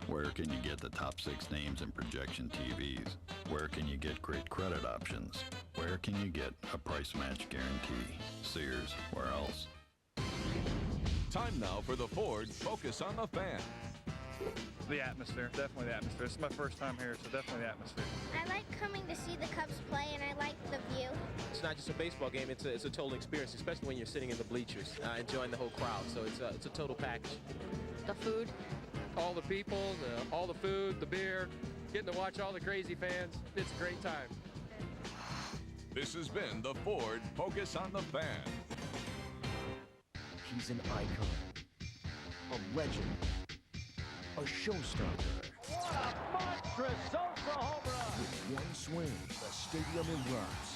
Where can you get the top 6 names in projection TVs? Where can you get great credit options? Where can you get a price match guarantee? Sears, where else? Time now for the Ford Focus on the Fan. The atmosphere, definitely the atmosphere. This is my first time here, so definitely the atmosphere. I like coming to see the Cubs play, and I like the view. It's not just a baseball game, it's a total experience, especially when you're sitting in the bleachers, enjoying the whole crowd. So it's a total package. The food, all the people, all the food, the beer, getting to watch all the crazy fans. It's a great time. This has been the Ford Focus on the Fan. He's an icon, a legend, a showstopper. What a monstrous Sosa home run! With one swing, the stadium erupts.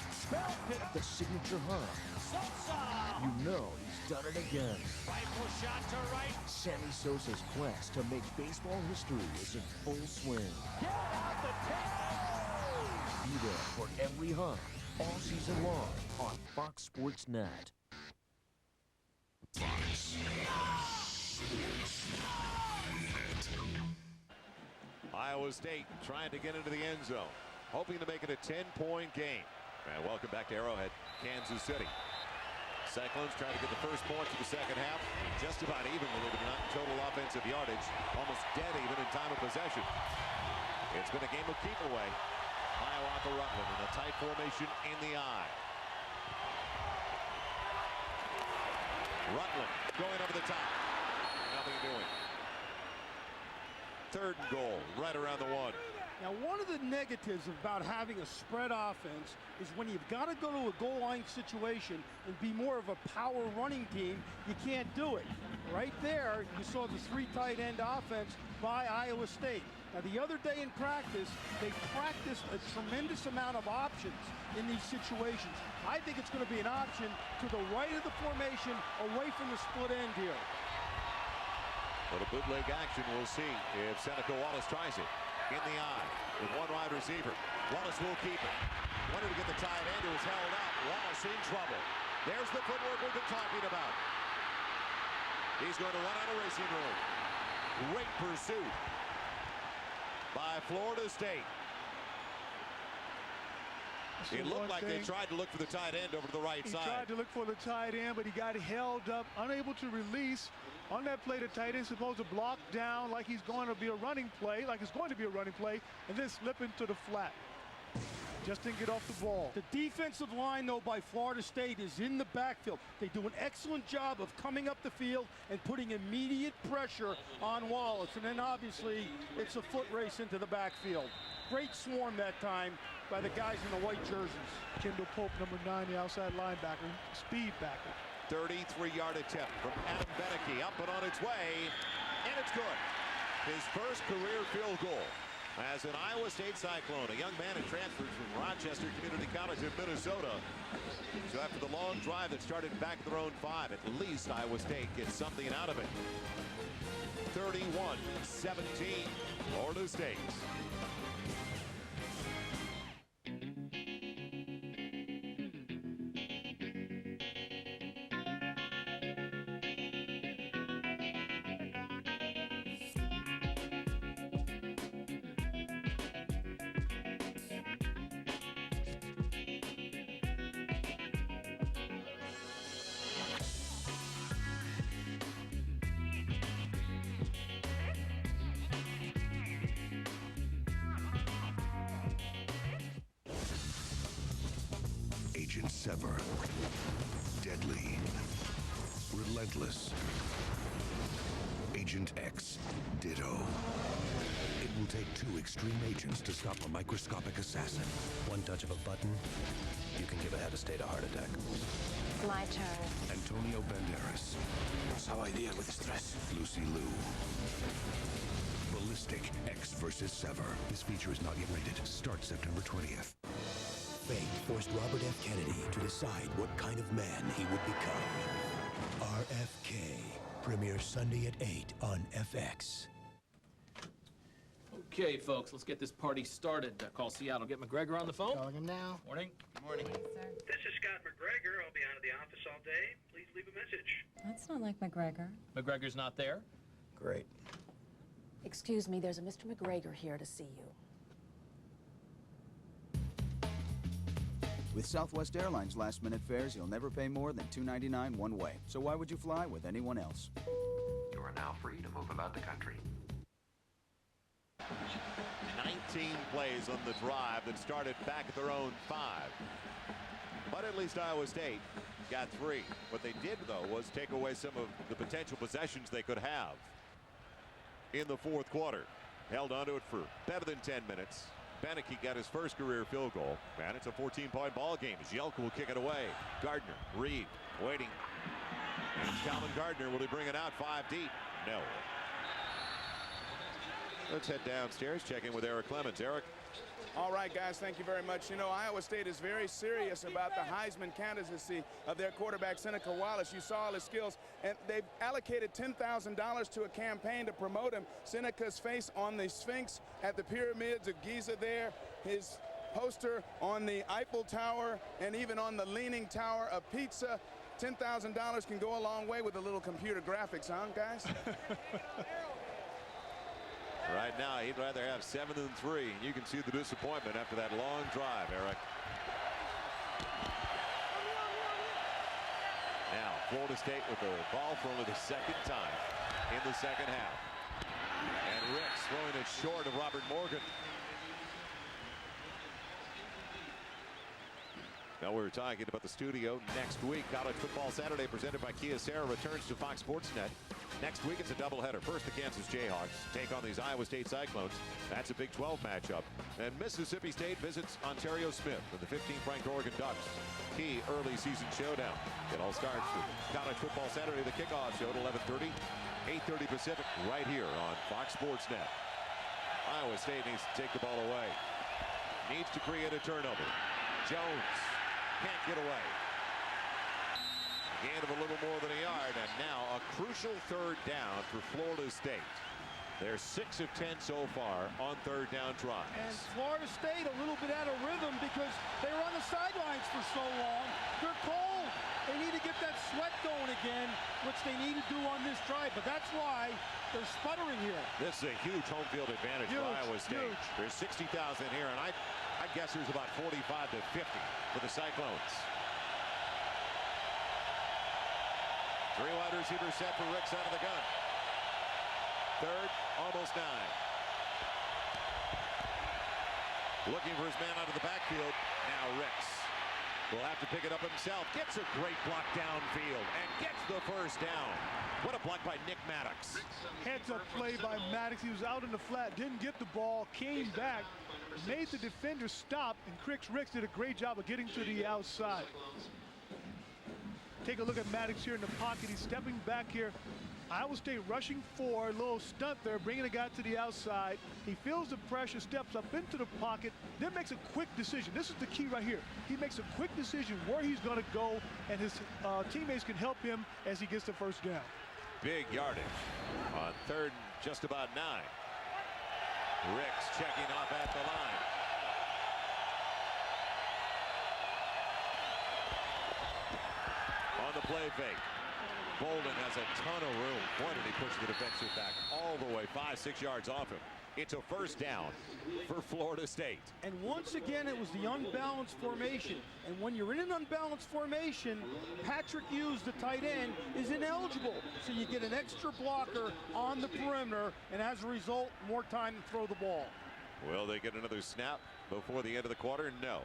The signature hum. Sosa! You know he's done it again. Rifle shot to right. Sammy Sosa's quest to make baseball history is in full swing. Get out the tape! Be there for every hum all season long on Fox Sports Net. Iowa State trying to get into the end zone, hoping to make it a 10-point game. And welcome back to Arrowhead, Kansas City. Cyclones trying to get the first points of the second half. Just about even, believe it or not, in total offensive yardage. Almost dead even in time of possession. It's been a game of keep away. Hiawatha Rutland in a tight formation in the eye. Rutland going over the top. Nothing doing. Third and goal, right around the 1. Now, one of the negatives about having a spread offense is when you've got to go to a goal line situation and be more of a power running team, you can't do it. Right there, you saw the 3 tight end offense by Iowa State. Now, the other day in practice, they practiced a tremendous amount of options in these situations. I think it's going to be an option to the right of the formation, away from the split end here. But a bootleg action, we'll see if Seneca Wallace tries it. In the eye with one wide receiver. Wallace will keep it. Wanted to get the tight end who was held up. Wallace in trouble. There's the footwork we've been talking about. He's going to run out of racing room. Great pursuit. by Florida State. It looked like they tried to look for the tight end over to the right side. He tried to look for the tight end, but he got held up, unable to release. On that play, the tight end supposed to block down like he's going to be a running play, and then slip into the flat. Just didn't get off the ball. The defensive line, though, by Florida State is in the backfield. They do an excellent job of coming up the field and putting immediate pressure on Wallace. And then, obviously, it's a foot race into the backfield. Great swarm that time by the guys in the white jerseys. Kendall Pope, number 9, the outside linebacker, speed backer. 33-yard attempt from Adam Beneke, up and on its way, and it's good. His first career field goal as an Iowa State Cyclone, a young man who transferred from Rochester Community College in Minnesota. So after the long drive that started back at their own 5, at least Iowa State gets something out of it. 31-17, Florida State. Agent Sever. Deadly. Relentless. Agent X. Ditto. It will take 2 extreme agents to stop a microscopic assassin. One touch of a button, you can give a head of state a heart attack. My turn. Antonio Banderas. That's how I deal with stress. Lucy Liu. Ballistic X versus Sever. This feature is not yet rated. Starts September 20th. Fate forced Robert F. Kennedy to decide what kind of man he would become. RFK. Premieres Sunday at 8 on FX. Okay, folks, let's get this party started. Call Seattle. Get McGregor on the phone. Calling him now. Morning. Good morning. This is Scott McGregor. I'll be out of the office all day. Please leave a message. That's not like McGregor. McGregor's not there? Great. Excuse me, there's a Mr. McGregor here to see you. With Southwest Airlines last-minute fares, you'll never pay more than $2.99 one way. So why would you fly with anyone else? You are now free to move about the country. 19 plays on the drive that started back at their own 5. But at least Iowa State got 3. What they did, though, was take away some of the potential possessions they could have in the fourth quarter. Held onto it for better than 10 minutes. Beneke got his first career field goal, and it's a 14-point ball game. Jelk will kick it away. Gardner, Reed, waiting. And Calvin Gardner, will he bring it out 5 deep? No. Let's head downstairs, check in with Eric Clemens. Eric. All right, guys, thank you very much. You know, Iowa State is very serious about the Heisman candidacy of their quarterback, Seneca Wallace. You saw all his skills, and they've allocated $10,000 to a campaign to promote him. Seneca's face on the Sphinx at the pyramids of Giza there, his poster on the Eiffel Tower, and even on the Leaning Tower of Pisa. $10,000 can go a long way with a little computer graphics, huh, guys? Right now, he'd rather have 7 than 3. You can see the disappointment after that long drive, Eric. Now, Florida State with the ball for only the second time in the second half. And Ricks throwing it short of Robert Morgan. Now we're talking about the studio next week. College Football Saturday presented by Kia Sarah returns to Fox Sports Net. Next week it's a doubleheader. First the Kansas Jayhawks take on these Iowa State Cyclones. That's a Big 12 matchup. And Mississippi State visits Ontario Smith with the 15th ranked Oregon Ducks. Key early season showdown. It all starts with College Football Saturday, the kickoff show at 11:30, 8:30 Pacific, right here on Fox Sports Net. Iowa State needs to take the ball away. Needs to create a turnover. Jones can't get away. Gain of a little more than a yard, and now a crucial third down for Florida State. They're 6 of 10 so far on third down tries. And Florida State a little bit out of rhythm because they were on the sidelines for so long. They're cold. They need to get that sweat going again with which they need to do on this drive, but that's why they're sputtering here. This is a huge home field advantage for Iowa State. Huge. There's 60,000 here, and I guess there's about 45 to 50 for the Cyclones. 3 wide receivers set for Ricks out of the gun. Third, almost 9. Looking for his man out of the backfield. Now Ricks will have to pick it up himself. Gets a great block downfield and gets the first down. What a block by Nick Maddox. Heads-up play by Maddox. He was out in the flat, didn't get the ball, came back, made the defender stop, and Ricks did a great job of getting to the outside. Take a look at Maddox here in the pocket. He's stepping back here. Iowa State rushing 4, a little stunt there, bringing a guy to the outside. He feels the pressure, steps up into the pocket, then makes a quick decision. This is the key right here. He makes a quick decision where he's going to go, and his teammates can help him as he gets the first down. Big yardage on third and just about 9. Ricks checking off at the line. On the play fake. Bowden has a ton of room. Boy, did he push the defensive back all the way 5-6 yards off him. It's a first down for Florida State. And once again, it was the unbalanced formation. And when you're in an unbalanced formation, Patrick Hughes, the tight end, is ineligible. So you get an extra blocker on the perimeter, and as a result, more time to throw the ball. Will they get another snap before the end of the quarter? No.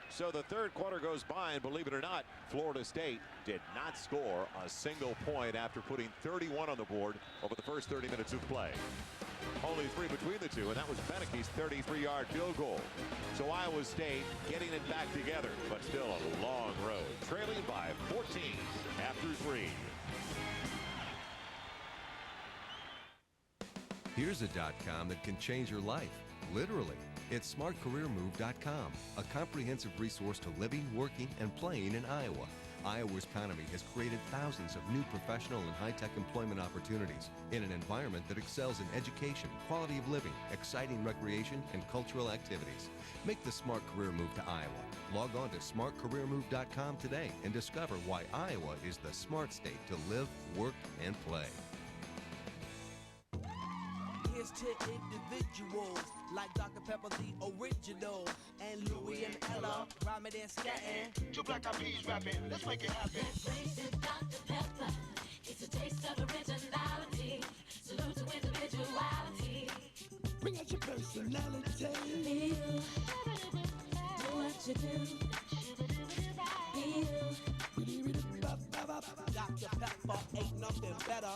So the third quarter goes by, and believe it or not, Florida State did not score a single point after putting 31 on the board over the first 30 minutes of play. Only 3 between the two, and that was Beneke's 33-yard field goal. So Iowa State getting it back together, but still a long road. Trailing by 14 after 3. Here's a .com that can change your life, literally. It's smartcareermove.com, a comprehensive resource to living, working, and playing in Iowa. Iowa's economy has created thousands of new professional and high-tech employment opportunities in an environment that excels in education, quality of living, exciting recreation, and cultural activities. Make the smart career move to Iowa. Log on to smartcareermove.com today and discover why Iowa is the smart state to live, work, and play. Here's to individuals like Dr. Pepper, the original, and Louis and Ella, rhyming and scatting. 2 Black Eyed Peas rapping, let's make it happen. Racing Dr. Pepper, it's a taste of originality. Salute to individuality. Bring out your personality. Be you. Do what you do. Be you. Dr. Pepper ain't nothing better.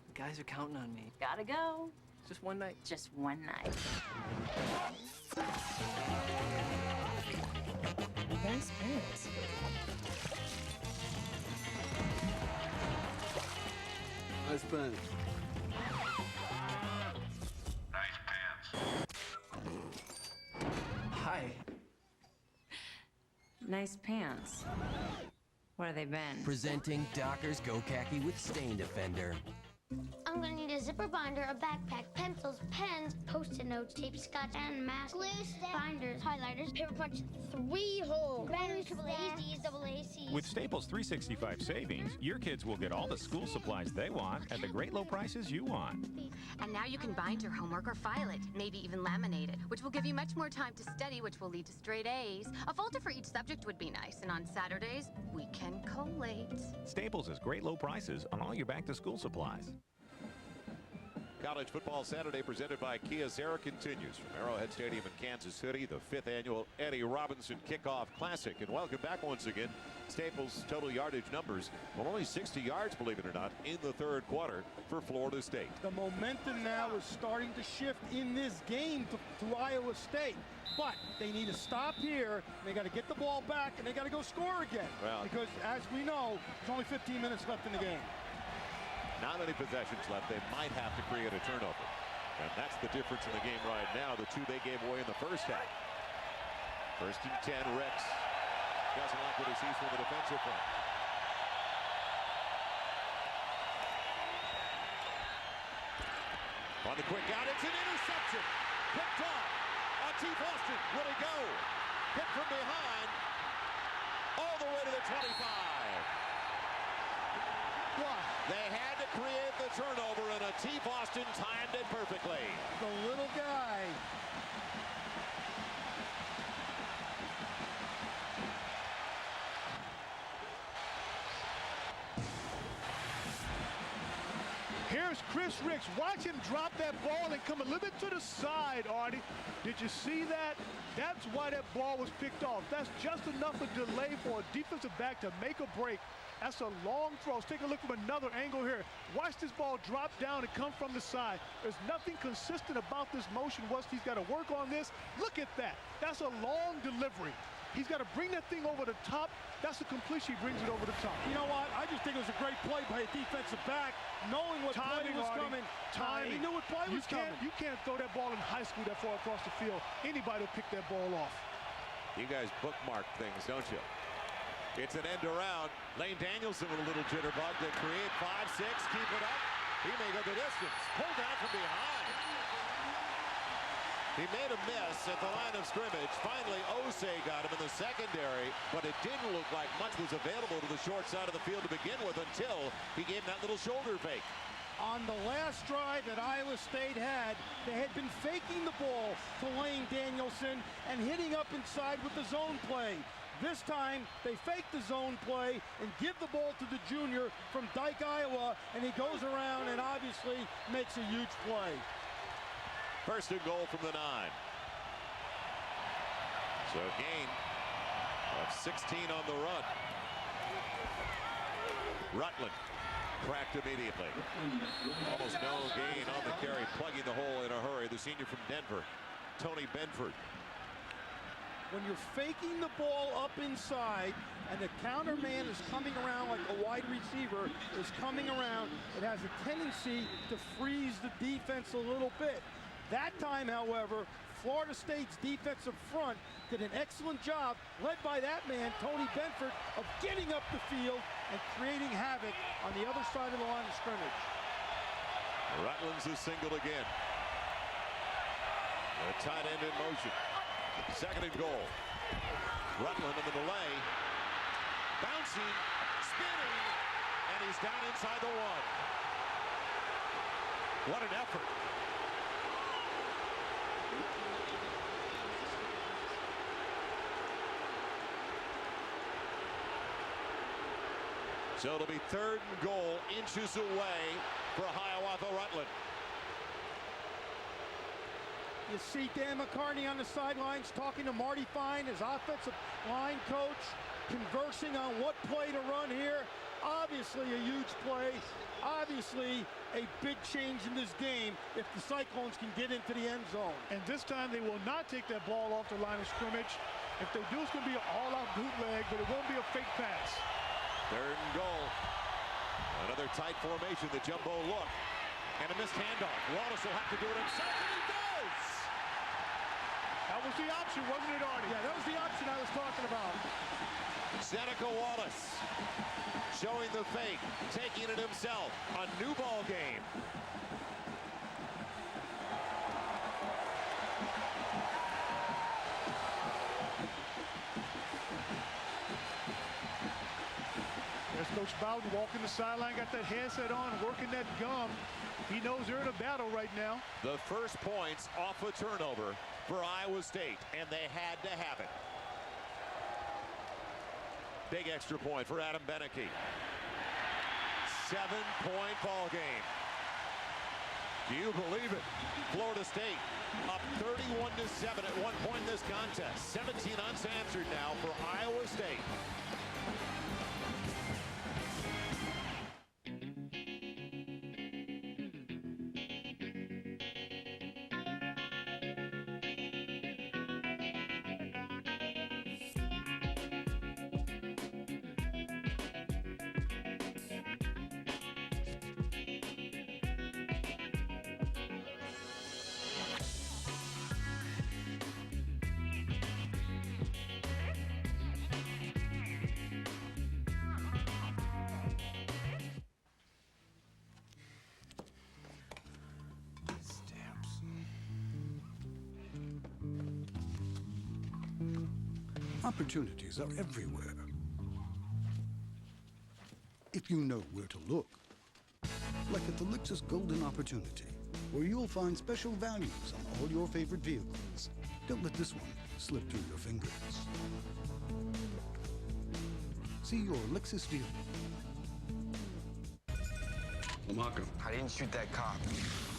The guys are counting on me. Gotta go. Just one night. Just one night. Nice pants. Nice pants. Hi. Nice pants. What have they been? Presenting Dockers Go Khaki with Stain Defender. I'm gonna need a zipper binder, a backpack, pencils, pens, post-it notes, tape, scotch, and mask, glue, binders, highlighters, paper punch, 3 holes, batteries, AA's, AAC's. With Staples 365 savings, your kids will get all the school supplies they want at the great low prices you want. And now you can bind your homework or file it, maybe even laminate it, which will give you much more time to study, which will lead to straight A's. A folder for each subject would be nice, and on Saturdays, we can collate. Staples has great low prices on all your back-to-school supplies. College Football Saturday presented by Kia Serra continues from Arrowhead Stadium in Kansas City, the 5th annual Eddie Robinson Kickoff Classic. And welcome back once again. Staples' total yardage numbers, well, only 60 yards, believe it or not, in the third quarter for Florida State. The momentum now is starting to shift in this game to Iowa State. But they need to stop here. They got to get the ball back, and they got to go score again. Well, because, as we know, there's only 15 minutes left in the game. Not many possessions left. They might have to create a turnover. And that's the difference in the game right now. The 2 they gave away in the first half. 1st and 10, Ricks doesn't like what he sees from the defensive front. On the quick out, it's an interception. Picked off. Atif Austin, will he go? Hit from behind. All the way to the 25. What? They had to create the turnover, and Atif Austin timed it perfectly. The little guy. Here's Chris Ricks. Watch him drop that ball and come a little bit to the side, Artie. Did you see that? That's why that ball was picked off. That's just enough of delay for a defensive back to make a break. That's a long throw. Let's take a look from another angle here. Watch this ball drop down and come from the side. There's nothing consistent about this motion. He's got to work on this. Look at that. That's a long delivery. He's got to bring that thing over the top. That's a completion. He brings it over the top. You know what? I just think it was a great play by a defensive back, knowing what play was coming. He knew what play was coming. You can't throw that ball in high school that far across the field. Anybody will pick that ball off. You guys bookmark things, don't you? It's an end around. Lane Danielsen with a little jitterbug to create 5-6. Keep it up. He may go the distance. Pulled down from behind. He made a miss at the line of scrimmage. Finally, Osei got him in the secondary, but it didn't look like much was available to the short side of the field to begin with until he gave him that little shoulder fake. On the last drive that Iowa State had, they had been faking the ball to Lane Danielsen and hitting up inside with the zone play. This time, they fake the zone play and give the ball to the junior from Dike, Iowa, and he goes around and obviously makes a huge play. First and goal from the 9. So a gain of 16 on the run. Rutland cracked immediately. Almost no gain on the carry, plugging the hole in a hurry. The senior from Denver, Tony Benford. When you're faking the ball up inside and the counter man is coming around like a wide receiver is coming around, it has a tendency to freeze the defense a little bit. That time, however, Florida State's defensive front did an excellent job, led by that man, Tony Benford, of getting up the field and creating havoc on the other side of the line of scrimmage. Rutland's is singled again. A tight end in motion. Second and goal. Rutland in the delay. Bouncing, spinning, and he's down inside the 1. What an effort. So it'll be third and goal, inches away for Hiawatha Rutland. You see Dan McCarney on the sidelines talking to Marty Fine, his offensive line coach, conversing on what play to run here. Obviously a huge play. Obviously a big change in this game if the Cyclones can get into the end zone. And this time they will not take that ball off the line of scrimmage. If they do, it's going to be an all-out bootleg, but it won't be a fake pass. Third and goal. Another tight formation, the jumbo look. And a missed handoff. Wallace will have to do it himself, and he does! That was the option, wasn't it, Artie? Yeah, that was the option I was talking about. Seneca Wallace showing the fake, taking it himself. A new ball game. There's Coach Bowden walking the sideline, got that headset on, working that gum. He knows they're in a battle right now. The first points off a turnover for Iowa State, and they had to have it. Big extra point for Adam Beneke. 7-point ball game. Do you believe it? Florida State up 31-7 at one point in this contest. 17 unanswered now for Iowa State. Opportunities are everywhere. if you know where to look. Like at the Lexus Golden Opportunity, where you'll find special values on all your favorite vehicles. Don't let this one slip through your fingers. See your Lexus dealer. Lamarca. I didn't shoot that cop.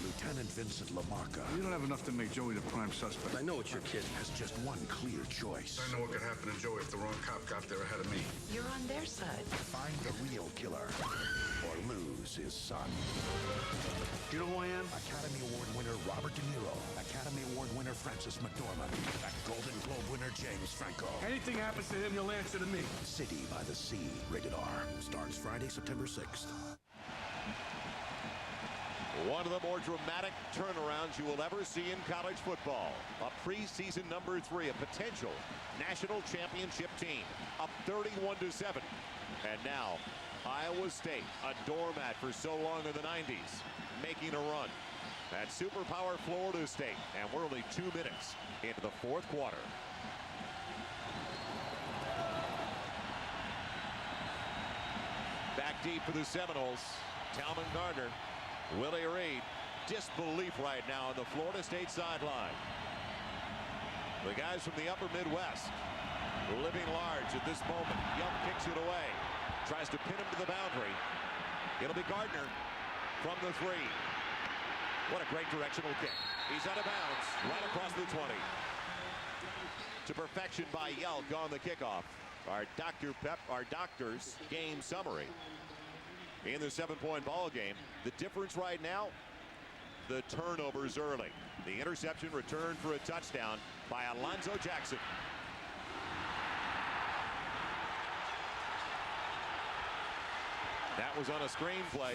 Lieutenant Vincent Lamarca. You don't have enough to make Joey the prime suspect. I know it's your kid. Has just one clear choice. I know what could happen to Joey if the wrong cop got there ahead of me. You're on their side. Find the real killer or lose his son. You know who I am? Academy Award winner Robert De Niro. Academy Award winner Frances McDormand. That Golden Globe winner James Franco. Anything happens to him, you'll answer to me. City by the Sea. Rated R. Starts Friday, September 6th. One of the more dramatic turnarounds you will ever see in college football. A preseason number 3, a potential national championship team, up 31-7. And now, Iowa State, a doormat for so long in the 90s, making a run at superpower Florida State. And we're only 2 minutes into the fourth quarter. Back deep for the Seminoles, Talman Gardner. Willie Reed, disbelief right now on the Florida State sideline. The guys from the upper Midwest living large at this moment. Young kicks it away, tries to pin him to the boundary. It'll be Gardner from the 3. What a great directional kick. He's out of bounds right across the 20. To perfection by Yelk on the kickoff. Our doctor's game summary. In the 7-point ball game, the difference right now, the turnovers early. The interception returned for a touchdown by Alonzo Jackson. That was on a screenplay,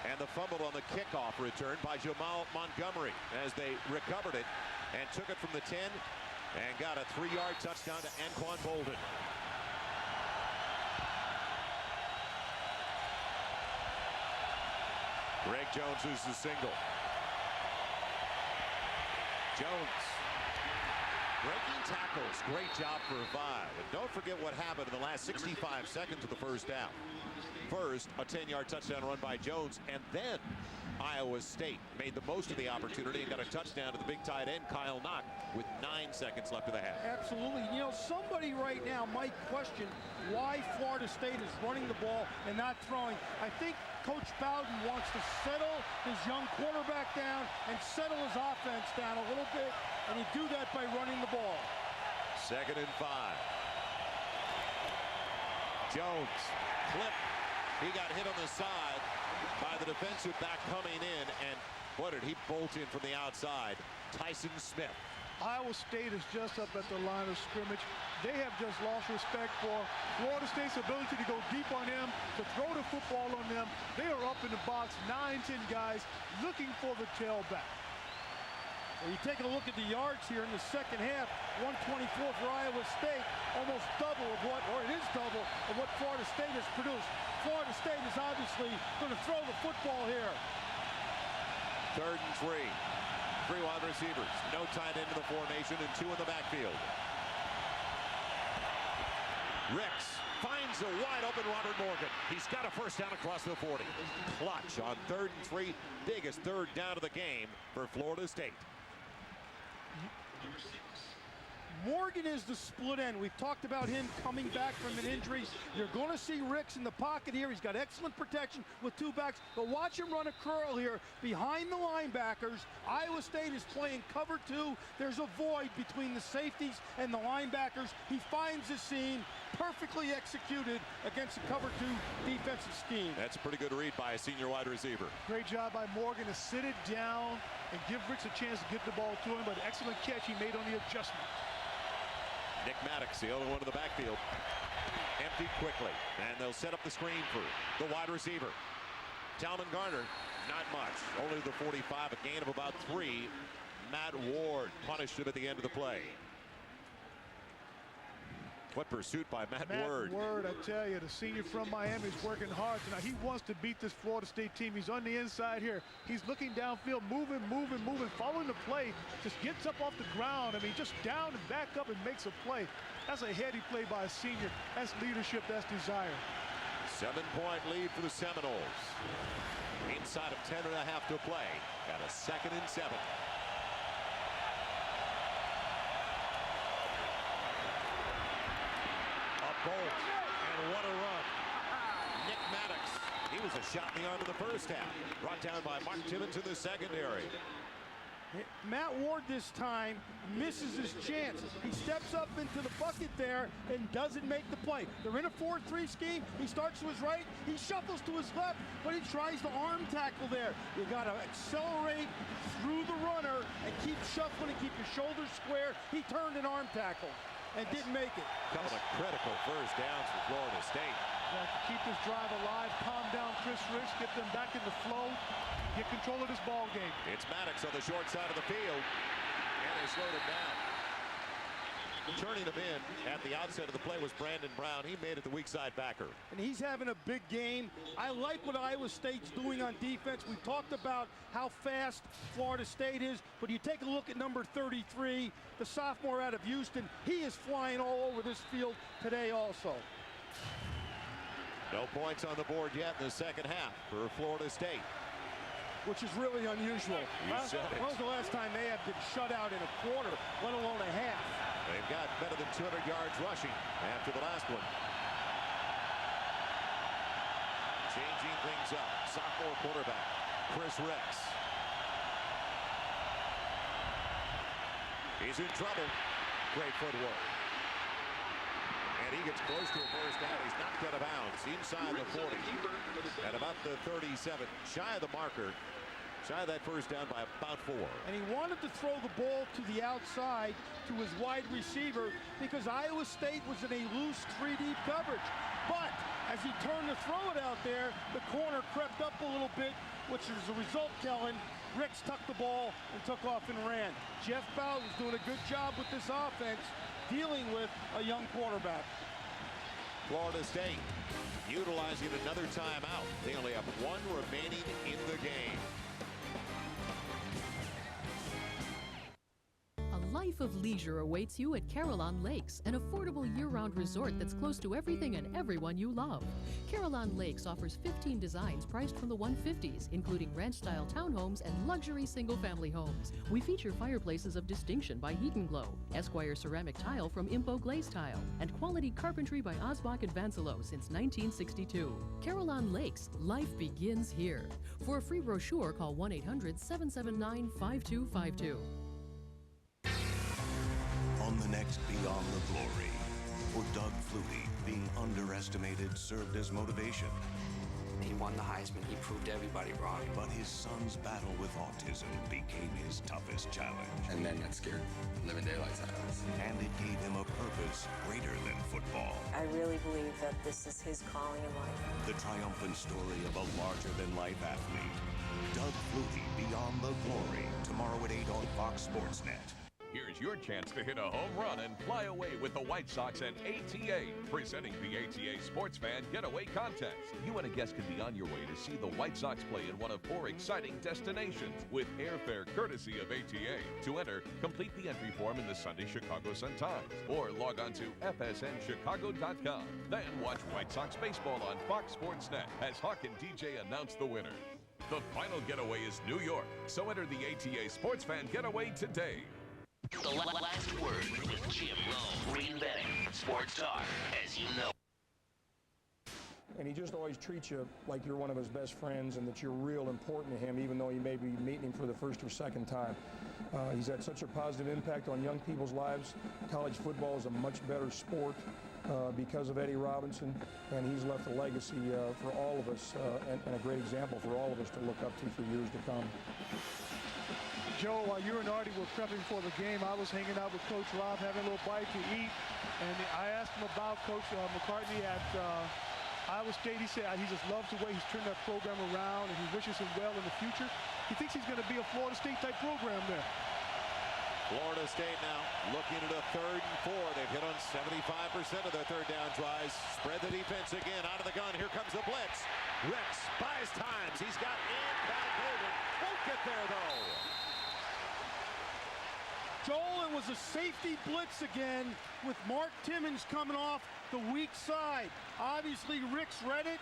and the fumble on the kickoff return by Jamal Montgomery as they recovered it and took it from the 10 and got a 3-yard touchdown to Anquan Boldin. Greg Jones is the single. Jones breaking tackles. Great job for 5. And don't forget what happened in the last 65 seconds of the first half. First, a 10-yard touchdown run by Jones, and then Iowa State made the most of the opportunity and got a touchdown to the big tight end, Kyle Knock, with 9 seconds left of the half. Absolutely. You know, somebody right now might question why Florida State is running the ball and not throwing. I think Coach Bowden wants to settle his young quarterback down and settle his offense down a little bit, and he do that by running the ball. 2nd and 5. Jones, clip. He got hit on the side by the defensive back coming in, and what did he bolt in from the outside? Tyson Smith. Iowa State is just up at the line of scrimmage. They have just lost respect for Florida State's ability to go deep on them, to throw the football on them. They are up in the box, 9, 10 guys looking for the tailback. Well, you take a look at the yards here in the second half, 124 for Iowa State, almost double of what, or it is double of what Florida State has produced. Florida State is obviously going to throw the football here. 3rd and 3. 3 wide receivers, no tight end in the formation, and 2 in the backfield. Ricks finds a wide open Robert Morgan. He's got a first down across the 40. Clutch on 3rd and 3, biggest 3rd down of the game for Florida State. Morgan is the split end. We've talked about him coming back from an injury. You're going to see Ricks in the pocket here. He's got excellent protection with 2 backs, but watch him run a curl here behind the linebackers. Iowa State is playing cover 2. There's a void between the safeties and the linebackers. He finds the seam, perfectly executed against a cover 2 defensive scheme. That's a pretty good read by a senior wide receiver. Great job by Morgan to sit it down and give Ricks a chance to get the ball to him, but excellent catch he made on the adjustment. Nick Maddox, the only one in the backfield. Emptied quickly, and they'll set up the screen for the wide receiver. Talman Garner, not much. Only the 45, a gain of about 3. Matt Ward punished him at the end of the play. What pursuit by Matt Ward. Ward, I tell you, the senior from Miami is working hard tonight. He wants to beat this Florida State team. He's on the inside here. He's looking downfield, moving, following the play. Just gets up off the ground. I mean, just down and back up and makes a play. That's a heady play by a senior. That's leadership, that's desire. 7-point lead for the Seminoles. Inside of 10.5 to play. Got a 2nd and 7. A bolt, and what a run. Nick Maddox. He was a shot in the arm in the first half. Brought down by Mark Timmons in the secondary. Matt Ward this time misses his chance. He steps up into the bucket there and doesn't make the play. They're in a 4-3 scheme. He starts to his right. He shuffles to his left, but he tries to arm tackle there. You got to accelerate through the runner and keep shuffling and keep your shoulders square. He turned an arm tackle and didn't make it. Couple of critical first downs for Florida State. To keep this drive alive, calm down Chris Ricks, get them back in the flow, get control of this ball game. It's Maddox on the short side of the field, and they slowed him down. Turning him in at the outset of the play was Brandon Brown. He made it the weak side backer. And he's having a big game. I like what Iowa State's doing on defense. We talked about how fast Florida State is, but you take a look at number 33, the sophomore out of Houston. He is flying all over this field today also. No points on the board yet in the second half for Florida State. Which is really unusual. When was the last time they have been shut out in a quarter, let alone a half? They've got better than 200 yards rushing after the last one. Changing things up. Sophomore quarterback, Chris Ricks. He's in trouble. Great footwork. And he gets close to a first down. He's knocked out of bounds inside the 40 at about the 37. Shy of the marker. Shy of that first down by about 4. And he wanted to throw the ball to the outside to his wide receiver because Iowa State was in a loose 3-deep coverage. But as he turned to throw it out there, the corner crept up a little bit, which as a result, Kellen, Ricks tucked the ball and took off and ran. Jeff Bowden's doing a good job with this offense, dealing with a young quarterback. Florida State utilizing another timeout. They only have 1 remaining in the game. A life of leisure awaits you at Carillon Lakes, an affordable year-round resort that's close to everything and everyone you love. Carillon Lakes offers 15 designs priced from the 150s, including ranch-style townhomes and luxury single-family homes. We feature fireplaces of distinction by Heat & Glow, Esquire ceramic tile from Impo Glaze Tile, and quality carpentry by Osbach and Vancelo since 1962. Carillon Lakes, life begins here. For a free brochure, call 1-800-779-5252. On the next Beyond the Glory, for Doug Flutie, being underestimated served as motivation. He won the Heisman. He proved everybody wrong. But his son's battle with autism became his toughest challenge. And then that scared living daylights out of us. And it gave him a purpose greater than football. I really believe that this is his calling in life. The triumphant story of a larger-than-life athlete. Doug Flutie, Beyond the Glory, tomorrow at 8 on Fox Sports Net. Here's your chance to hit a home run and fly away with the White Sox and ATA, presenting the ATA Sports Fan Getaway Contest. You and a guest can be on your way to see the White Sox play in one of 4 exciting destinations with airfare courtesy of ATA. To enter, complete the entry form in the Sunday Chicago Sun-Times or log on to fsnchicago.com. Then watch White Sox baseball on Fox Sports Net as Hawk and DJ announce the winners. The final getaway is New York, so enter the ATA Sports Fan Getaway today. The last word with Jim Rome, Green Betting, Sports Talk, as you know. And he just always treats you like you're one of his best friends and that you're real important to him, even though you may be meeting him for the first or second time. He's had such a positive impact on young people's lives. College football is a much better sport because of Eddie Robinson, and he's left a legacy for all of us and a great example for all of us to look up to for years to come. Joe, while you and Artie were prepping for the game, I was hanging out with Coach Rob, having a little bite to eat, and I asked him about Coach McCarney at Iowa State. He said he just loves the way he's turned that program around, and he wishes him well in the future. He thinks he's going to be a Florida State-type program there. Florida State now looking at a 3rd and 4. They've hit on 75% of their third down tries. Spread the defense again out of the gun. Here comes the blitz. Ricks buys times. He's got Anquan Boldin. Won't get there, though. Joel, it was a safety blitz again with Mark Timmons coming off the weak side. Obviously, Ricks read it,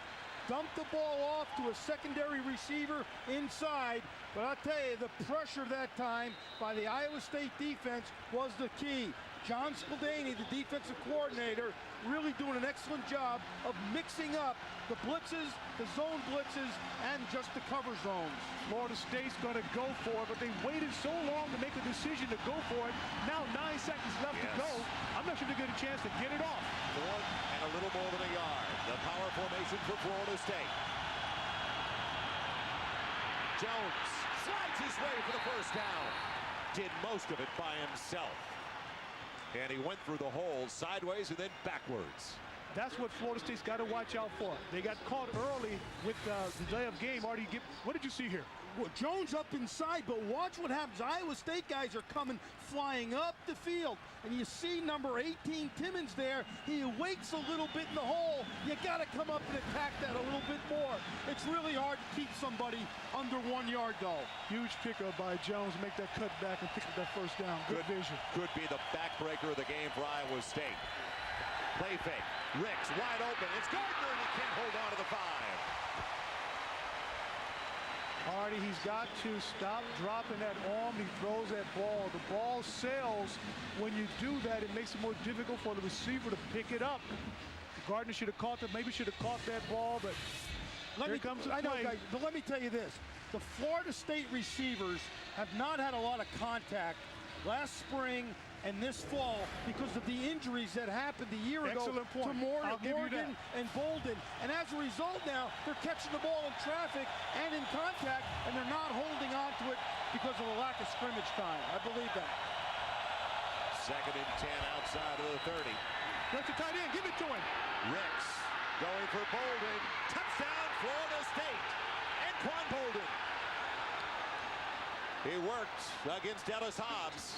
dumped the ball off to a secondary receiver inside. But I'll tell you, the pressure that time by the Iowa State defense was the key. John Spaldani, the defensive coordinator, really doing an excellent job of mixing up the blitzes, the zone blitzes, and just the cover zones. Florida State's going to go for it, but they waited so long to make a decision to go for it. Now 9 seconds left to go. I'm not sure they get a chance to get it off. 4 and a little more than a yard. The power formation for Florida State. Jones slides his way for the first down. Did most of it by himself. And he went through the hole sideways and then backwards. That's what Florida State's got to watch out for. They got caught early with the delay of game. Artie, what did you see here? Well, Jones up inside, but watch what happens. Iowa State guys are coming flying up the field. And you see number 18, Timmons there. He waits a little bit in the hole. You got to come up and attack that a little bit more. It's really hard to keep somebody under 1 yard, though. Huge pickup by Jones. Make that cut back and pick up that first down. Good vision. Could be the backbreaker of the game for Iowa State. Play fake. Ricks wide open. It's Gardner, and he can't hold on to the 5. Artie, he's got to stop dropping that arm. He throws that ball. The ball sails. When you do that, it makes it more difficult for the receiver to pick it up. Gardner should have caught that. Maybe should have caught that ball, but here comes the play. I know, guys, but let me tell you this. The Florida State receivers have not had a lot of contact last spring and this fall because of the injuries that happened a year ago to Morgan and Bowden. And as a result now, they're catching the ball in traffic and in contact, and they're not holding on to it because of the lack of scrimmage time. I believe that. 2nd and 10 outside of the 30. That's a tight end. Give it to him. Ricks going for Bowden. Touchdown, Florida State. Anquan Boldin. He worked against Ellis Hobbs.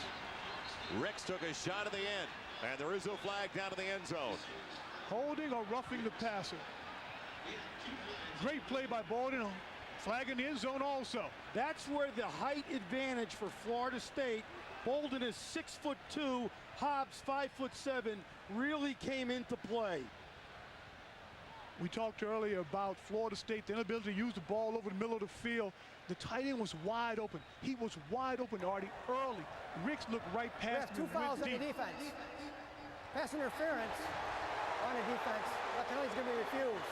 Ricks took a shot at the end, and there is a flag down in the end zone. Holding or roughing the passer. Great play by Bowden. Flag in the end zone also. That's where the height advantage for Florida State. Bowden is 6'2", Hobbs 5'7", really came into play. We talked earlier about Florida State, the inability to use the ball over the middle of the field. The tight end was wide open. He was wide open, Artie, early. Ricks looked right past him. 2 fouls on the defense. Pass interference on the defense. That penalty's going to be refused.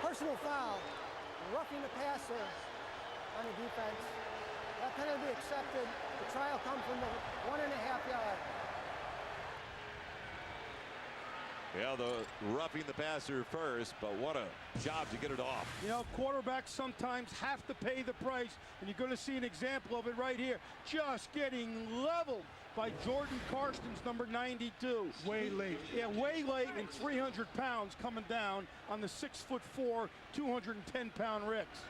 Personal foul, roughing the passer on the defense. That penalty be accepted. The trial comes from the 1.5 yard. Yeah, the roughing the passer first, but what a job to get it off. You know, quarterbacks sometimes have to pay the price, and you're going to see an example of it right here. Just getting leveled by Jordan Karstens, number 92. Way late. Yeah, way late, and 300 pounds coming down on the 6'4", 210-pound Ricks.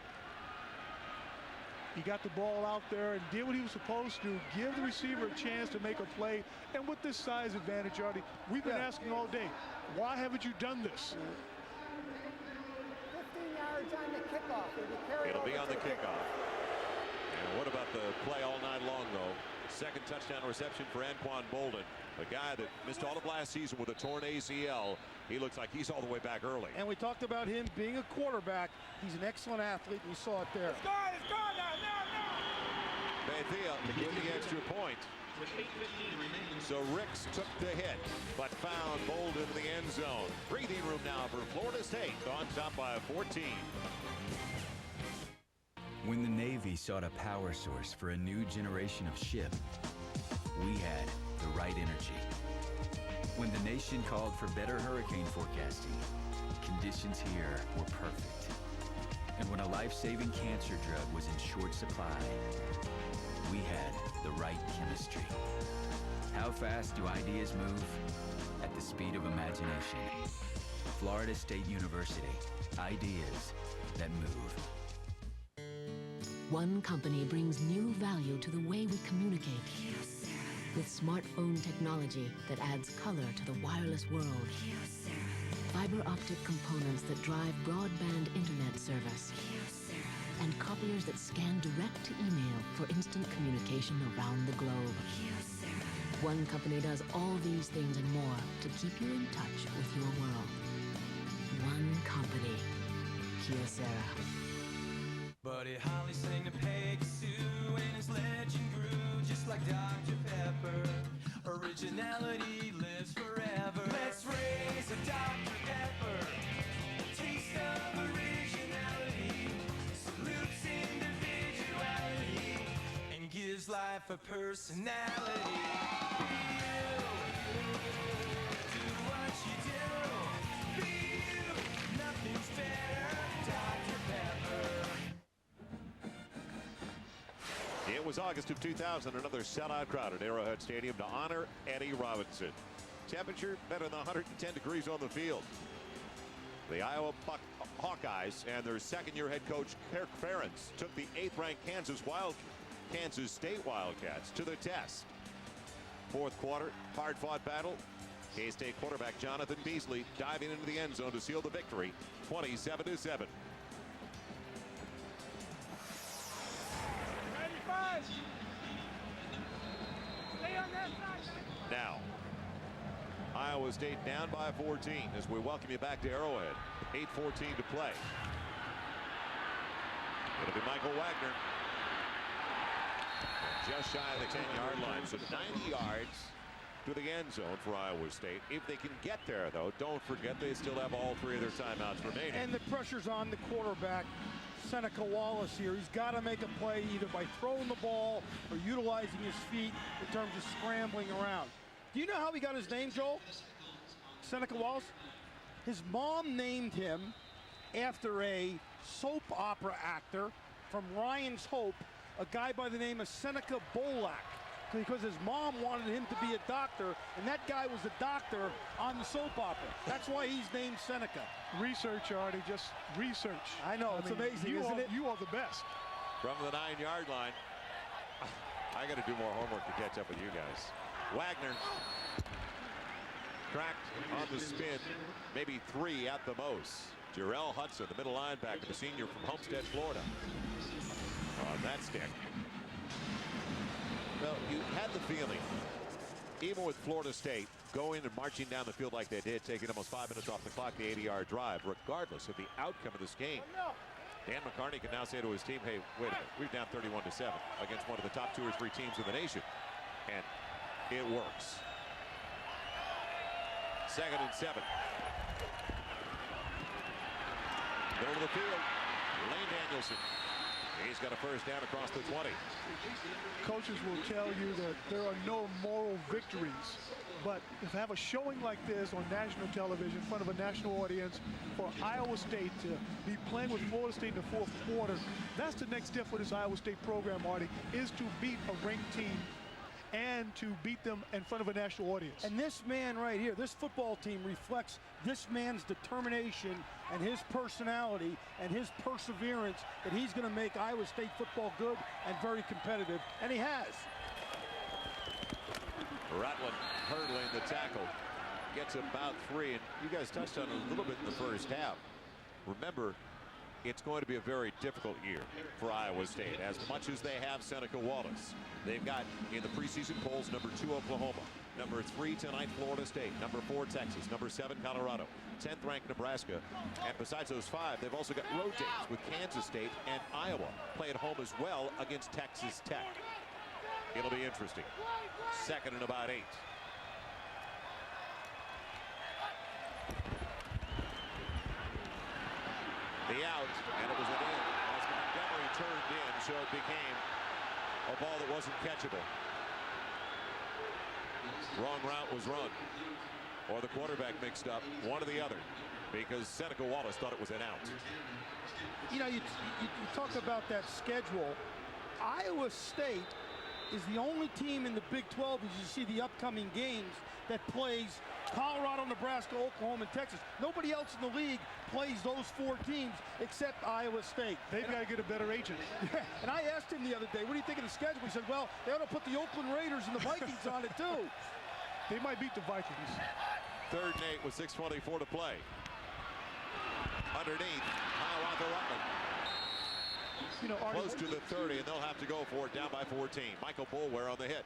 He got the ball out there and did what he was supposed to, give the receiver a chance to make a play. And with this size advantage, Artie, we've been asking all day, why haven't you done this? 15 yards on the kickoff. It'll be on the kickoff. And what about the play all night long, though? 2nd touchdown reception for Anquan Boldin, a guy that missed all of last season with a torn ACL. He looks like he's all the way back early. And we talked about him being a quarterback. He's an excellent athlete, and you saw it there. It's gone now. Bethea to get the extra point. So Ricks took the hit, but found Bowden in the end zone. Breathing room now for Florida State, on top by 14. When the Navy sought a power source for a new generation of ship, we had the right energy. When the nation called for better hurricane forecasting, conditions here were perfect. And when a life-saving cancer drug was in short supply, we had the right chemistry. How fast do ideas move? At the speed of imagination. Florida State University. Ideas that move. One company brings new value to the way we communicate. With smartphone technology that adds color to the wireless world. Fiber optic components that drive broadband internet service. And copiers that scan direct to email for instant communication around the globe. One company does all these things and more to keep you in touch with your world. One company. Kyocera. Buddy Holly sang to Peggy Sue, and his legend grew just like Dr. Pepper. Originality lives forever. Let's raise a Dr. Pepper. A taste of originality. Salutes individuality and gives life a personality. Be you. Do what you do. Be you. Nothing's better. Dr. Pepper. It was August of 2000, another sellout crowd at Arrowhead Stadium to honor Eddie Robinson. Temperature better than 110 degrees on the field. The Iowa Hawkeyes and their second-year head coach Kirk Ferentz took the 8th-ranked Kansas State Wildcats to the test. Fourth quarter, hard-fought battle. K-State quarterback Jonathan Beasley diving into the end zone to seal the victory, 27-7. Now, Iowa State down by 14 as we welcome you back to Arrowhead. 8:14 to play. It'll be Michael Wagner. Just shy of the 10-yard line, so 90 yards to the end zone for Iowa State. If they can get there, though, don't forget they still have all 3 of their timeouts remaining. And the pressure's on the quarterback, Seneca Wallace here. He's got to make a play either by throwing the ball or utilizing his feet in terms of scrambling around. Do you know how he got his name, Joel? Seneca Wallace? His mom named him after a soap opera actor from Ryan's Hope, a guy by the name of Seneca Wallace, because his mom wanted him to be a doctor, and that guy was a doctor on the soap opera. That's why he's named Seneca. Research, Artie, just research. I know, it's amazing, isn't it? You are the best. From the 9-yard line, I got to do more homework to catch up with you guys. Wagner cracked on the spin, maybe 3 at the most. Jarrell Hudson, the middle linebacker, the senior from Homestead, Florida, on that stick. Well, you had the feeling, even with Florida State going and marching down the field like they did, taking almost 5 minutes off the clock, the 80-yard drive, regardless of the outcome of this game, Dan McCarney can now say to his team, hey, wait a minute, we're down 31-7 against one of the top 2 or 3 teams in the nation. And it works. 2nd and 7. Middle of the field, Lane Danielsen. He's got a first down across the 20. Coaches will tell you that there are no moral victories, but to have a showing like this on national television in front of a national audience for Iowa State to be playing with Florida State in the 4th quarter, that's the next step for this Iowa State program, Artie, is to beat a ranked team and to beat them in front of a national audience. And this man right here, this football team reflects this man's determination and his personality and his perseverance that he's going to make Iowa State football good and very competitive, and he has. Rutland hurdling the tackle, gets about 3, and you guys touched on it a little bit in the first half. Remember, it's going to be a very difficult year for Iowa State, as much as they have Seneca Wallace. They've got in the preseason polls number 2 Oklahoma, number 3 tonight Florida State, number 4 Texas, number 7 Colorado, 10th ranked Nebraska, and besides those 5, they've also got road days with Kansas State and Iowa. Play at home as well against Texas Tech. It'll be interesting. 2nd and about 8. The out, and it was an in as Montgomery turned in, so it became a ball that wasn't catchable. Wrong route was run, or the quarterback mixed up, one or the other, because Seneca Wallace thought it was an out. You know, you talk about that schedule. Iowa State is the only team in the Big 12, as you see the upcoming games, that plays Colorado, Nebraska, Oklahoma, and Texas. Nobody else in the league plays those 4 teams except Iowa State. They've got to get a better agent. And I asked him the other day, what do you think of the schedule? He said, well, they ought to put the Oakland Raiders and the Vikings on it too. They might beat the Vikings. 3rd and 8 with 6:24 to play. Underneath, Hiawatha Rutland. You know, Artie, close to the 30, and they'll have to go for it, down by 14. Michael Boulware on the hit.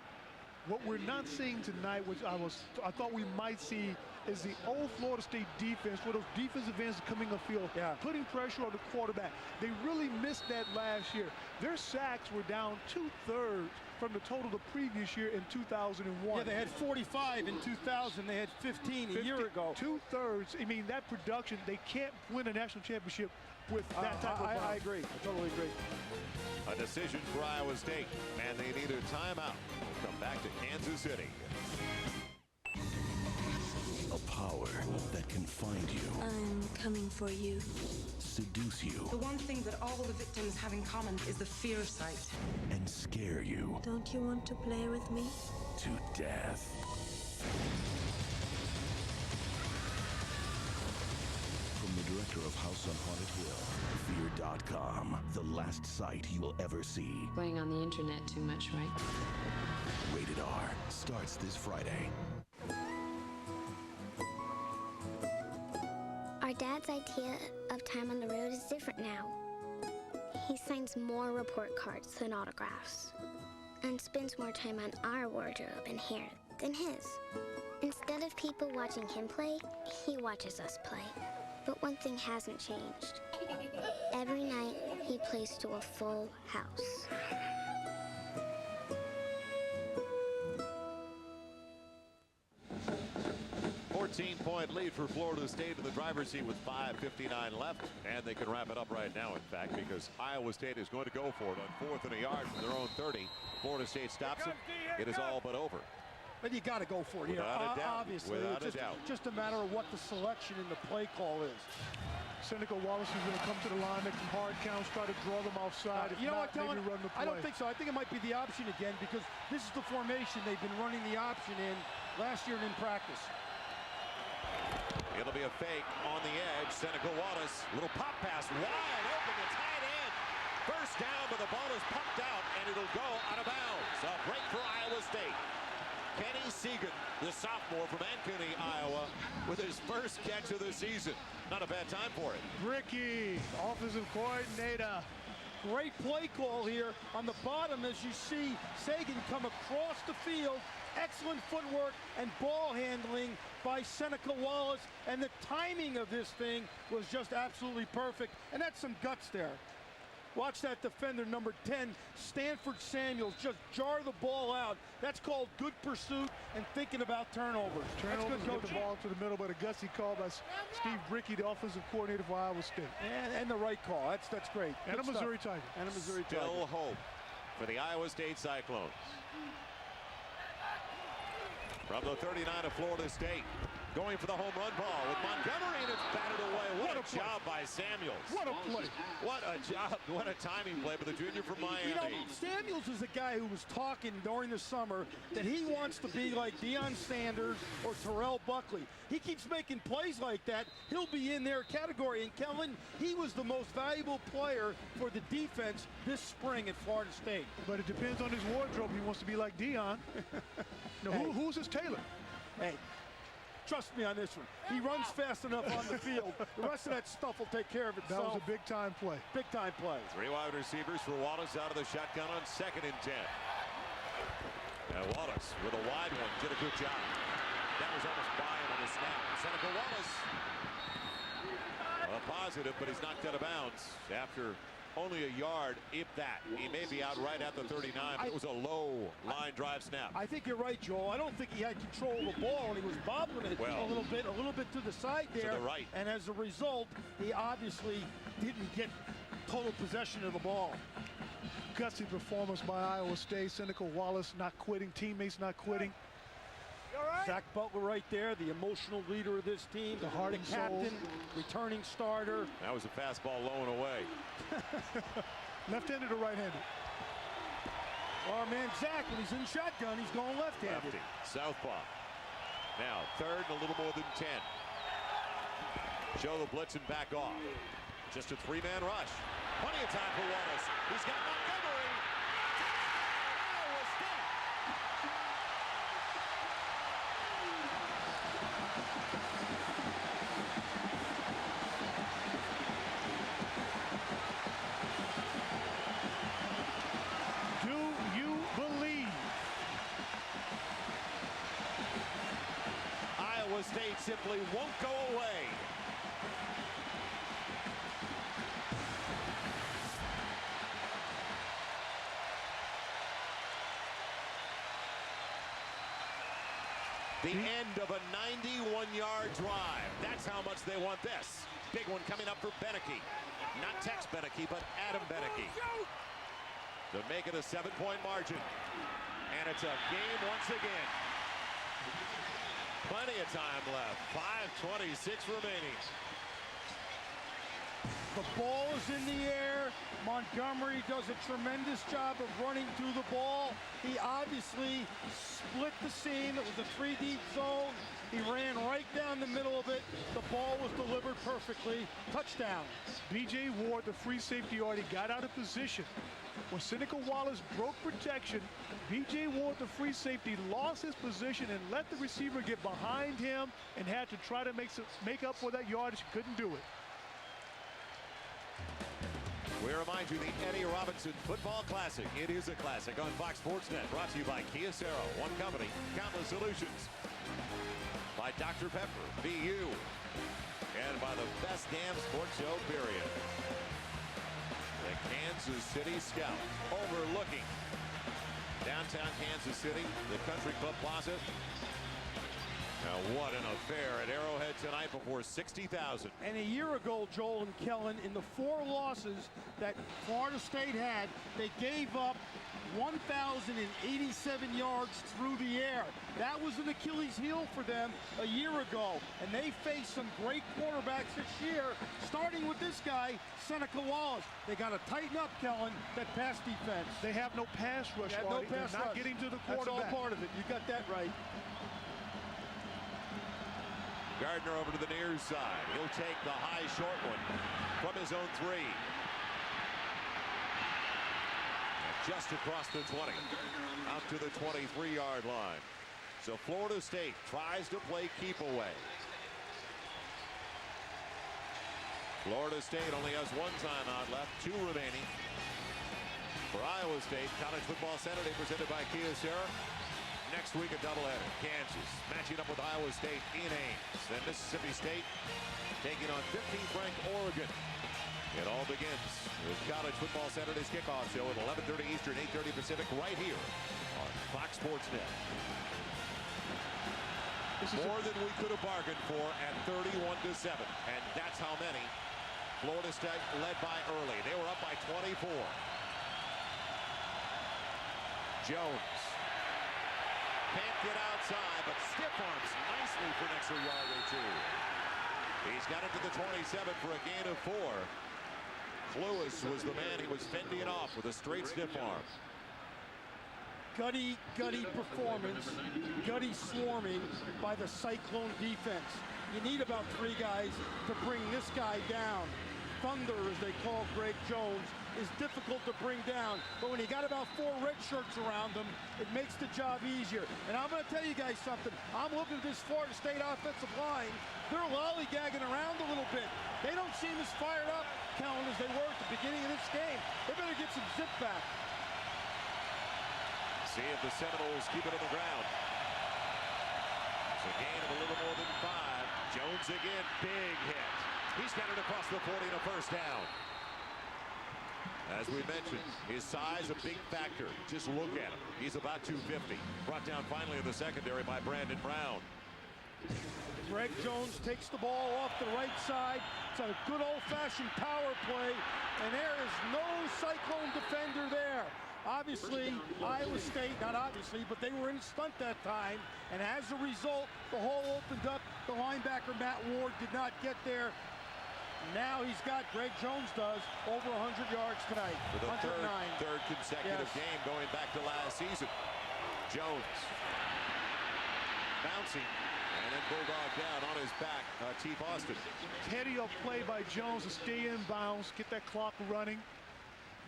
What we're not seeing tonight, which I thought we might see, is the old Florida State defense, where those defensive ends coming upfield, putting pressure on the quarterback. They really missed that last year. Their sacks were down 2/3 from the total the previous year in 2001. Yeah, they had 45 in 2000. They had 15 a year ago. 2/3. I mean, that production, they can't win a national championship with that type of I agree. I totally agree. A decision for Iowa State, and they need a timeout. Come back to Kansas City. A power that can find you, I'm coming for you. seduce you, The one thing that all the victims have in common is the fear of sight. and scare you Don't you want to play with me? to death. From the director of House on Haunted Hill, Fear.com, the last sight you will ever see. Going on the internet too much, right? Rated R starts this Friday. Our dad's idea of time on the road is different now. He signs more report cards than autographs, and spends more time on our wardrobe and hair than his. Instead of people watching him play, he watches us play. But one thing hasn't changed. Every night, he plays to a full house. 14-point lead for Florida State in the driver's seat with 5:59 left, and they can wrap it up right now, in fact, because Iowa State is going to go for it on 4th and a yard from their own 30. Florida State stops it. It is all but over. But you got to go for it here. Without a doubt. Obviously, Without it's a doubt. just a matter of what the selection in the play call is. Seneca Wallace is going to come to the line, make some hard counts, try to draw them offside. If You know not, what, Kellen? maybe run the play. I don't think so. I think it might be the option again, because this is the formation they've been running the option in last year and in practice. It'll be a fake on the edge. Seneca Wallace, little pop pass, wide open to tight end. First down, but the ball is pumped out, and it'll go out of bounds. A break for Iowa State. Kenny Segan, the sophomore from Anquan, Iowa, with his first catch of the season. Not a bad time for it. Ricky, offensive coordinator. Great play call here on the bottom as you see Sagan come across the field. Excellent footwork and ball handling by Seneca Wallace, and the timing of this thing was just absolutely perfect, and that's some guts there. Watch that defender, number 10, Stanford Samuels, just jar the ball out. That's called good pursuit and thinking about turnovers. Turnovers, get the ball to the middle, but a gutsy call by Steve Ricky, the offensive coordinator for Iowa State. And the right call. That's great. And Good a Missouri stuff. Tiger. And a Missouri Tiger. Still hope for the Iowa State Cyclones. From the 39 of Florida State, going for the home run ball with Montgomery, and it's batted away. What a job by Samuels. What a play. What a job. What a timing play by the junior from Miami. You know, Samuels is a guy who was talking during the summer that he wants to be like Deion Sanders or Terrell Buckley. He keeps making plays like that. He'll be in their category. And Kellen, he was the most valuable player for the defense this spring at Florida State. But it depends on his wardrobe. He wants to be like Deion. Now, who's his tailor? Hey, trust me on this one. He runs fast enough on the field. The rest of that stuff will take care of itself. That was a big-time play. Big-time play. 3 wide receivers for Wallace out of the shotgun on 2nd and 10. Now Wallace with a wide one did a good job. That was almost by him on the snap. Seneca Wallace, a positive, but he's knocked out of bounds after only a yard, if that. He may be out right at the 39, but it was a low line drive snap. I think you're right, Joel. I don't think he had control of the ball, and he was bobbling it a little bit to the side there. To the right. And as a result, he obviously didn't get total possession of the ball. Gutsy performance by Iowa State. Seneca Wallace not quitting, teammates not quitting. Zach Butler right there, the emotional leader of this team, the captain, returning starter. That was a fastball low and away. Left-handed or right-handed? Our man Zach, when he's in shotgun, he's going left-handed. Southpaw. Now, 3rd and a little more than 10. Show the blitz and back off. Just a 3-man rush. Plenty of time for Wallace. He's got Montgomery. Iowa State. Do you believe? simply won't go away. The end of a 91-yard drive. That's how much they want this. Big one coming up for Beneke. Not Tex Beneke, but Adam Beneke. To make it a 7-point margin. And it's a game once again. Plenty of time left. 5:26 remaining. The ball is in the air. Montgomery does a tremendous job of running through the ball. He obviously split the seam. It was a 3-deep zone. He ran right down the middle of it. The ball was delivered perfectly. Touchdown. B.J. Ward, the free safety, already got out of position. When Seneca Wallace broke protection, B.J. Ward, the free safety, lost his position and let the receiver get behind him and had to try to make up for that yardage. Couldn't do it. We remind you, the Eddie Robinson Football Classic. It is a classic on Fox Sports Net. Brought to you by Kyocera, one company, countless solutions. By Dr. Pepper, BU. And by the best damn sports show, period. The Kansas City Scout overlooking downtown Kansas City, the Country Club Plaza. Now, what an affair at Arrowhead tonight before 60,000. And a year ago, Joel and Kellen, in the 4 losses that Florida State had, they gave up 1,087 yards through the air. That was an Achilles heel for them a year ago. And they faced some great quarterbacks this year, starting with this guy, Seneca Wallace. They got to tighten up, Kellen, that pass defense. They have no pass rush, Artie. They're not getting to the quarterback. That's all part of it. You got that right. Gardner over to the near side. He'll take the high short one from his own 3. Just across the 20, out to the 23-yard line. So Florida State tries to play keep away. Florida State only has 1 timeout left, 2 remaining. For Iowa State, College Football Saturday presented by Kyocera. Next week, a doubleheader. Kansas matching up with Iowa State in Ames. Then Mississippi State taking on 15th ranked Oregon. It all begins with College Football Saturday's kickoff show at 11:30 Eastern, 8:30 Pacific, right here on Fox Sports Net. More than we could have bargained for at 31-7, and that's how many Florida State led by early. They were up by 24. Jones. Can't get outside, but stiff arms nicely for an extra yard or 2. He's got it to the 27 for a gain of 4. Lewis was the man. He was fending it off with a straight stiff arm. Gutty performance, gutty swarming by the Cyclone defense. You need about 3 guys to bring this guy down. Thunder, as they call Greg Jones, is difficult to bring down. But when you got about 4 red shirts around them, it makes the job easier. And I'm going to tell you guys something. I'm looking at this Florida State offensive line. They're lollygagging around a little bit. They don't seem as fired up, Kellen, as they were at the beginning of this game. They better get some zip back. See if the Seminoles keep it on the ground. It's a gain of a little more than 5. Jones again, big hit. He's got it across the 40 and a first down. As we mentioned, his size a big factor. Just look at him. He's about 250. Brought down finally in the secondary by Brandon Brown. Greg Jones takes the ball off the right side. It's a good old-fashioned power play, and there is no Cyclone defender there. Obviously, Iowa State, not obviously, but they were in stunt that time, and as a result, the hole opened up. The linebacker, Matt Ward, did not get there. Now he's got, Greg Jones does, over 100 yards tonight. For the third consecutive game going back to last season. Jones bouncing, and then Bulldog down on his back, Atif Austin. Heady up play by Jones to stay in bounds, get that clock running,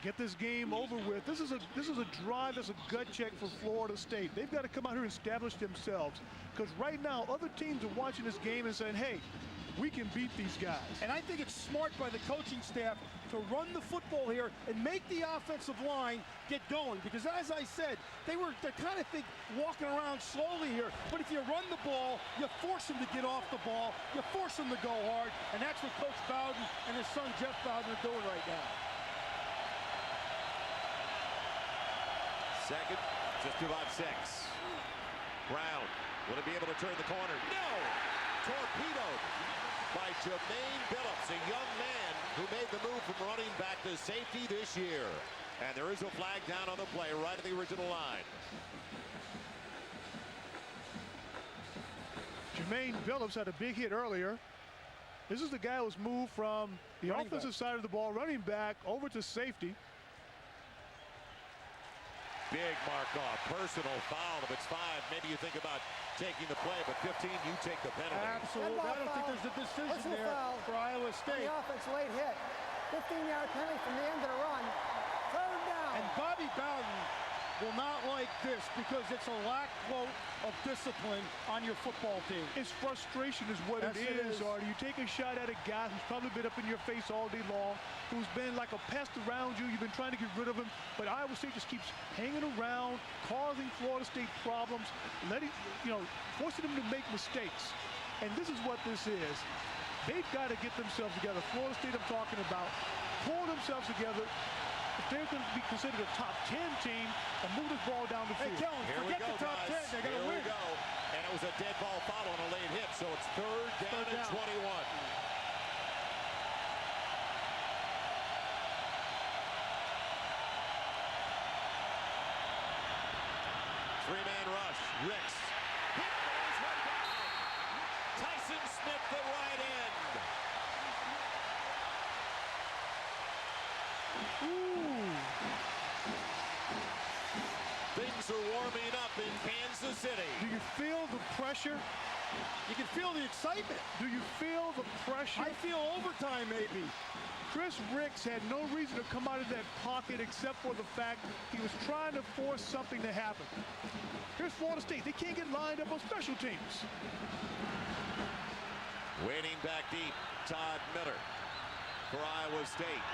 get this game over with. This is a drive that's a gut check for Florida State. They've got to come out here and establish themselves, because right now other teams are watching this game and saying, hey, we can beat these guys. And I think it's smart by the coaching staff to run the football here and make the offensive line get going. Because as I said, they're kind of walking around slowly here. But if you run the ball, you force them to get off the ball. You force them to go hard. And that's what Coach Bowden and his son Jeff Bowden are doing right now. Second, just about 6. Brown, will he be able to turn the corner? No! Torpedoed by Jermaine Billups, a young man who made the move from running back to safety this year. And there is a flag down on the play right at the original line. Jermaine Billups had a big hit earlier. This is the guy who was moved from the offensive side of the ball, running back, over to safety. Big mark off, personal foul. If it's 5, maybe you think about taking the play, but 15, you take the penalty. Absolutely. I don't think there's a decision there for Iowa State. The offense late hit. 15-yard penalty from the end of the run. 3rd down. And Bobby Bowden will not like this because it's a lack, quote, of discipline on your football team. It's frustration is what it is, Artie. You take a shot at a guy who's probably been up in your face all day long, who's been like a pest around you. You've been trying to get rid of him, but Iowa State just keeps hanging around, causing Florida State problems, forcing them to make mistakes. And this is what this is. They've got to get themselves together. Florida State, I'm talking about, pull themselves together. If they're going to be considered a top 10 team, and move this ball down the field. Hey, Kellen, forget the top 10. They're going to win. Here we go. And it was a dead ball foul on a late hit, so it's 3rd down and 21. Three-man rush. Ricks. Hit goes right down. Tyson Smith, the right end. Things are warming up in Kansas City. Do you feel the pressure? You can feel the excitement. Do you feel the pressure? I feel overtime, maybe. Chris Ricks had no reason to come out of that pocket except for the fact he was trying to force something to happen. Here's Florida State. They can't get lined up on special teams. Waiting back deep, Todd Miller for Iowa State.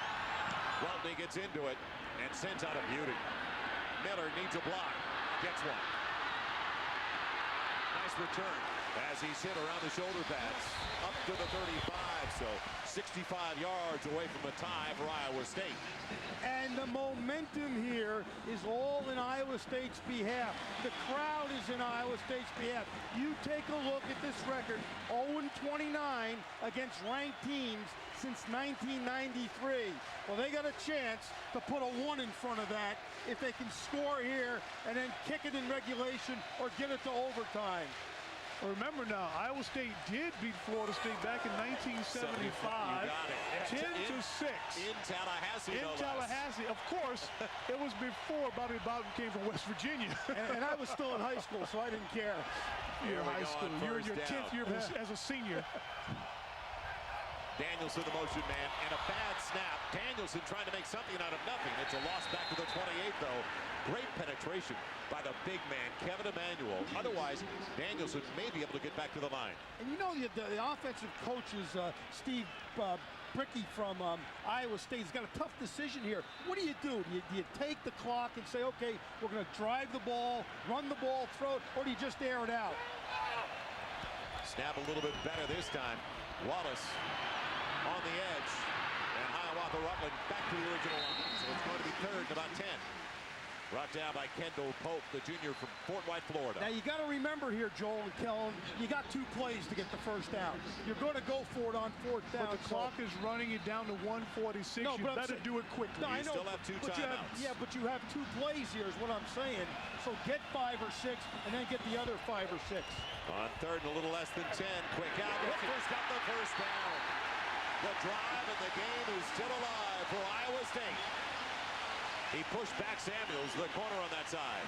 Rutland gets into it and sends out a beauty. Miller needs a block, gets one. Nice return as he's hit around the shoulder pads up to the 35, so 65 yards away from the tie for Iowa State. And the momentum here is all in Iowa State's behalf. The crowd is in Iowa State's behalf. You take a look at this record, 0-29 against ranked teams since 1993. Well, they got a chance to put a 1 in front of that if they can score here and then kick it in regulation or get it to overtime. Remember now, Iowa State did beat Florida State back in 1975. You got it. 10-6. In Tallahassee. In Tallahassee. Of course, it was before Bobby Bowden came from West Virginia. and I was still in high school, so I didn't care. You're in high school. You're in your 10th year as a senior. Danielsen, the motion man, and a bad snap. Danielsen trying to make something out of nothing. It's a loss back to the 28, though. Great penetration by the big man, Kevin Emanuel. Otherwise, Danielsen may be able to get back to the line. And you know, the offensive coach is Steve Bricky from Iowa State. He's got a tough decision here. What do? Do you take the clock and say, okay, we're going to drive the ball, run the ball, throw it, or do you just air it out? Snap a little bit better this time. Wallace on the edge, and Hiawatha Rutland back to the original line. So it's going to be 3rd and about 10. Brought down by Kendall Pope, the junior from Fort White, Florida. Now you got to remember here, Joel and Kellen, you got 2 plays to get the first down. You're going to go for it on 4th down. But the clock is running it down to 1:46. No, you better do it quickly. No, I know, still have 2 timeouts. But you have 2 plays here is what I'm saying. So get 5 or 6 and then get the other 5 or 6. On 3rd and a little less than 10. Quick out. Whitver's got the first down. The drive and the game is still alive for Iowa State. He pushed back Samuels, the corner on that side.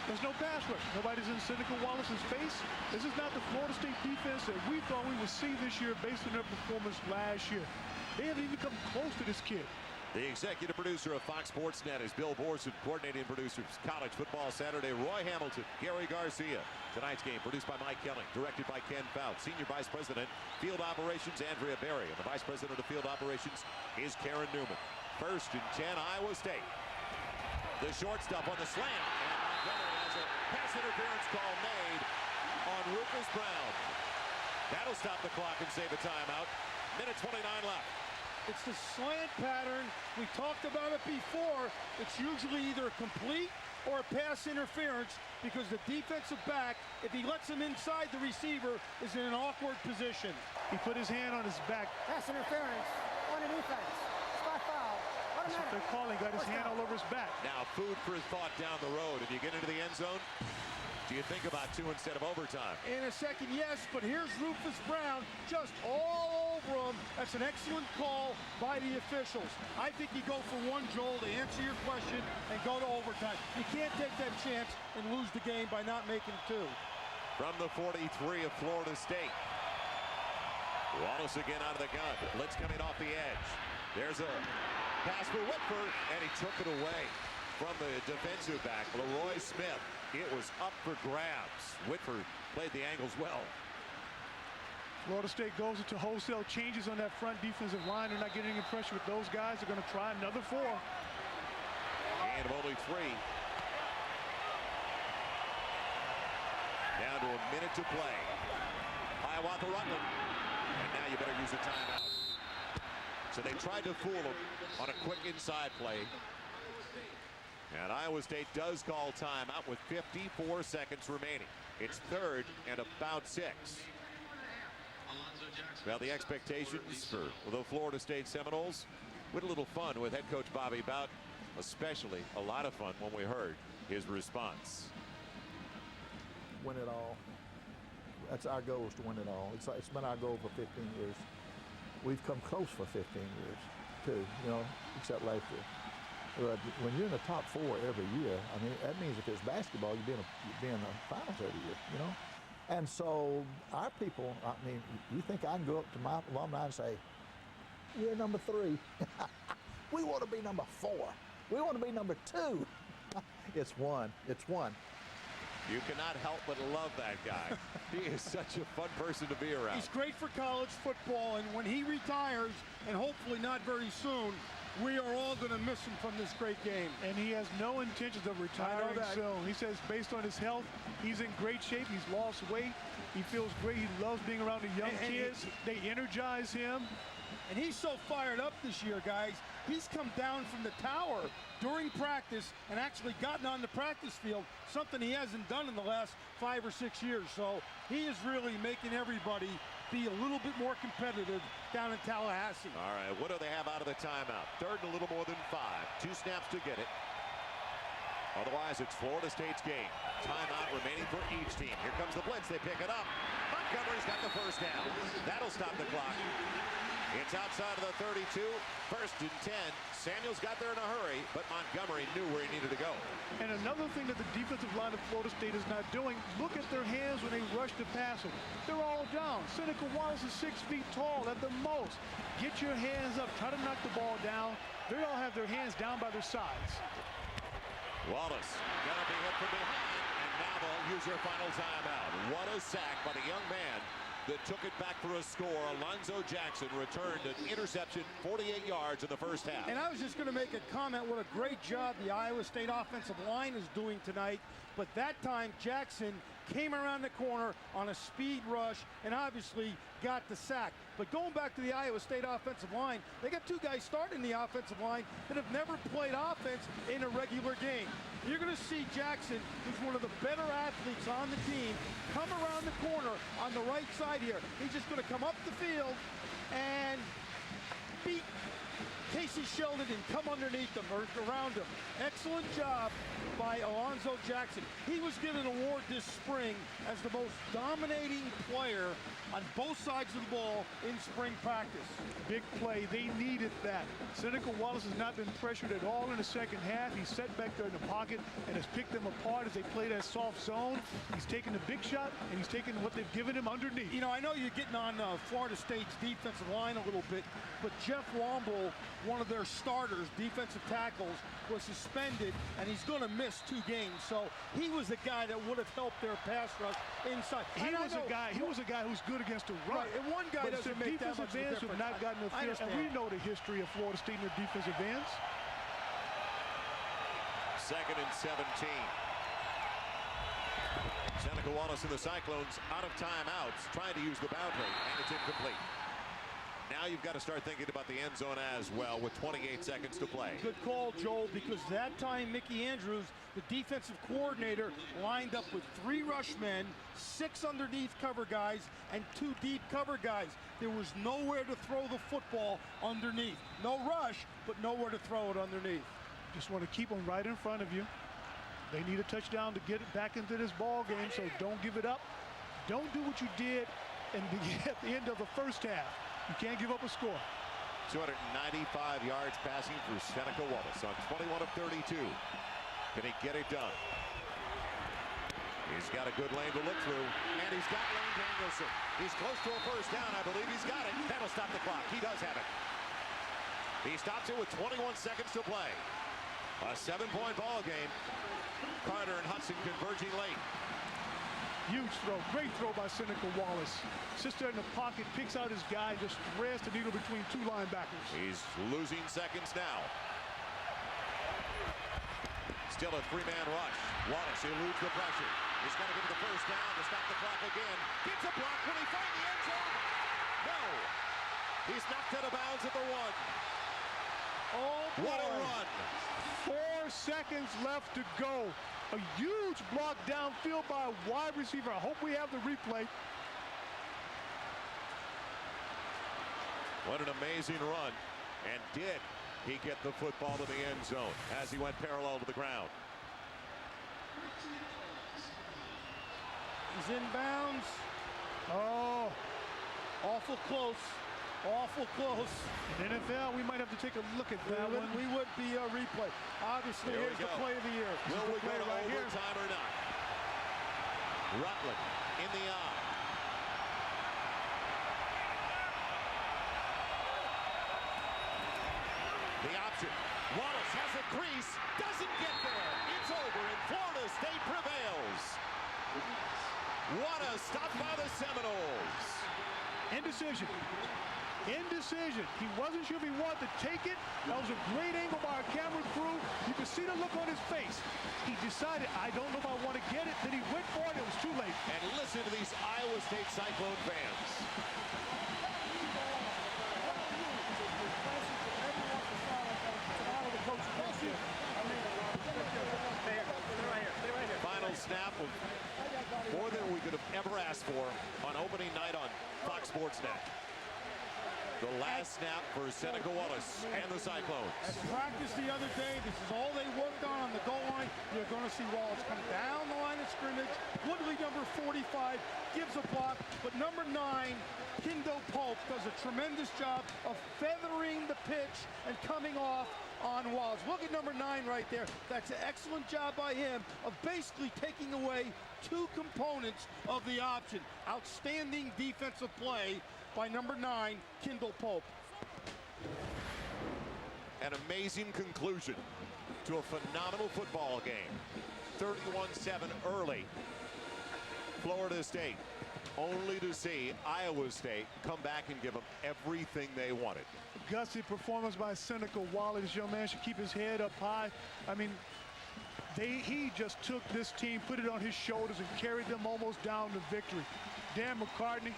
There's no pass rush. Nobody's in Seneca Wallace's face. This is not the Florida State defense that we thought we would see this year based on their performance last year. They haven't even come close to this kid. The executive producer of Fox Sports Net is Bill Borson. Coordinating producer of College Football Saturday, Roy Hamilton, Gary Garcia. Tonight's game produced by Mike Kellen, directed by Ken Fouts. Senior Vice President, Field Operations, Andrea Berry. And the Vice President of the Field Operations is Karen Newman. 1st and 10, Iowa State. The shortstop on the slant. And Montgomery has a pass interference call made on Rufus Brown. That'll stop the clock and save a timeout. Minute 29 left. It's the slant pattern. We talked about it before. It's usually either a complete or a pass interference because the defensive back, if he lets him inside the receiver, is in an awkward position. He put his hand on his back. Pass interference on a defense. Spot foul. That's what they're calling. Got his hand all over his back. Now food for thought down the road. If you get into the end zone, do you think about 2 instead of overtime? In a second, yes, but here's Rufus Brown just all over him. That's an excellent call by the officials. I think you go for one, Joel, to answer your question and go to overtime. You can't take that chance and lose the game by not making two. From the 43 of Florida State. Wallace again out of the gun. Blitz coming off the edge. There's a pass for Whitver, and he took it away from the defensive back, Leroy Smith. It was up for grabs. Whitver played the angles well. Florida State goes into wholesale changes on that front defensive line. They're not getting any pressure with those guys. They're going to try another 4. And of only 3. Down to a minute to play. Hiawatha Rutland. And now you better use a timeout. So they tried to fool him on a quick inside play. And Iowa State does call timeout with 54 seconds remaining. It's 3rd and about 6. Well, the expectations for the Florida State Seminoles, with a little fun with head coach Bobby Bowden, especially a lot of fun when we heard his response. Win it all. That's our goal, is to win it all. It's been our goal for 15 years. We've come close for 15 years, too, except last year. But when you're in the top 4 every year, I mean, that means if it's basketball, you'd be in the finals every year, And so our people, I mean, you think I can go up to my alumni and say, you're number 3. We want to be number 4. We want to be number 2. It's 1. It's 1. You cannot help but love that guy. He is such a fun person to be around. He's great for college football, and when he retires, and hopefully not very soon, we are all going to miss him from this great game. And he has no intentions of retiring soon. He says based on his health, he's in great shape. He's lost weight. He feels great. He loves being around the young kids. They energize him. And he's so fired up this year, guys. He's come down from the tower during practice and actually gotten on the practice field, something he hasn't done in the last 5 or 6 years. So he is really making everybody be a little bit more competitive down in Tallahassee. All right, what do they have out of the timeout? 3rd and a little more than 5. 2 snaps to get it. Otherwise, it's Florida State's game. Timeout remaining for each team. Here comes the blitz. They pick it up. Montgomery's got the 1st down. That'll stop the clock. It's outside of the 32. 1st and 10. Samuels got there in a hurry, but Montgomery knew where he needed to go. And another thing that the defensive line of Florida State is not doing, look at their hands when they rush to pass them. They're all down. Seneca Wallace is 6 feet tall at the most. Get your hands up. Try to knock the ball down. They all have their hands down by their sides. Wallace gonna be hit from behind, and now they'll use their final timeout. What a sack by the young man that took it back for a score. Alonzo Jackson returned an interception, 48 yards in the 1st half. And I was just going to make a comment. What a great job the Iowa State offensive line is doing tonight. But that time, Jackson came around the corner on a speed rush and obviously got the sack. But going back to the Iowa State offensive line, they got 2 guys starting the offensive line that have never played offense in a regular game. You're going to see Jackson, who's one of the better athletes on the team, come around the corner on the right side here. He's just going to come up the field and beat Casey Sheldon and come underneath him or around him. Excellent job by Alonzo Jackson. He was given an award this spring as the most dominating player on both sides of the ball in spring practice. Big play. They needed that. Seneca Wallace has not been pressured at all in the second half. He's set back there in the pocket and has picked them apart as they play that soft zone. He's taken the big shot, and he's taken what they've given him underneath. You know, I know you're getting on Florida State's defensive line a little bit, but Jeff Womble, one of their starters, defensive tackles, was suspended, and he's going to miss 2 games. So he was the guy that would have helped their pass rush inside. He was a guy who's good against the run. Right, and one guy doesn't make that much ends difference. have not gotten a field, and we know the history of Florida State and their defensive ends. 2nd and 17. Seneca Wallace and the Cyclones out of timeouts, trying to use the boundary, and it's incomplete. Now you've got to start thinking about the end zone as well with 28 seconds to play. Good call, Joel, because that time Mickey Andrews, the defensive coordinator, lined up with 3 rush men, 6 underneath cover guys, and 2 deep cover guys. There was nowhere to throw the football underneath. No rush, but nowhere to throw it underneath. Just want to keep them right in front of you. They need a touchdown to get it back into this ball game, so don't give it up. Don't do what you did at the end of the first half. You can't give up a score. 295 yards passing for Seneca Wallace on 21 of 32. Can he get it done? He's got a good lane to look through, and he's got Lane Danielsen. He's close to a first down. I believe he's got it. That'll stop the clock. He does have it. He stops it with 21 seconds to play. A 7-point ball game. Carter and Hudson converging late. Huge throw. Great throw by Seneca Wallace. Sits there in the pocket, picks out his guy, just threads the needle between 2 linebackers. He's losing seconds now. Still a 3-man rush. Wallace eludes the pressure. He's going to get the first down to stop the clock again. Gets a block. Will he find the end zone? No. He's knocked out of bounds at the 1. Oh, boy. What a run. 4 seconds left to go. A huge block downfield by a wide receiver. I hope we have the replay. What an amazing run. And did he get the football to the end zone as he went parallel to the ground? He's in bounds. Oh, awful close. Awful close. In NFL, we might have to take a look at that one. We would be a replay. Obviously, here's the play of the year. Will we go to overtime or not? Rutland in the eye. The option. Wallace has a crease. Doesn't get there. It's over, and Florida State prevails. What a stop by the Seminoles. Indecision. Indecision. He wasn't sure if he wanted to take it. That was a great angle by our camera crew. You can see the look on his face. He decided, I don't know if I want to get it. Then he went for it. It was too late. And listen to these Iowa State Cyclone fans. Final snap of more than we could have ever asked for on opening night on Fox Sports Net. The last snap for Seneca Wallace and the Cyclones. At practice the other day, this is all they worked on the goal line. You're going to see Wallace come down the line of scrimmage. Woodley, number 45, gives a block, but number 9, Kindo Pope, does a tremendous job of feathering the pitch and coming off on Wallace. Look at number 9 right there. That's an excellent job by him of basically taking away 2 components of the option. Outstanding defensive play by number 9, Kendall Pope. An amazing conclusion to a phenomenal football game. 31-7 early. Florida State, only to see Iowa State come back and give them everything they wanted. Gutsy performance by Seneca Wallace. This young man should keep his head up high. I mean, he just took this team, put it on his shoulders, and carried them almost down to victory. Dan McCarney,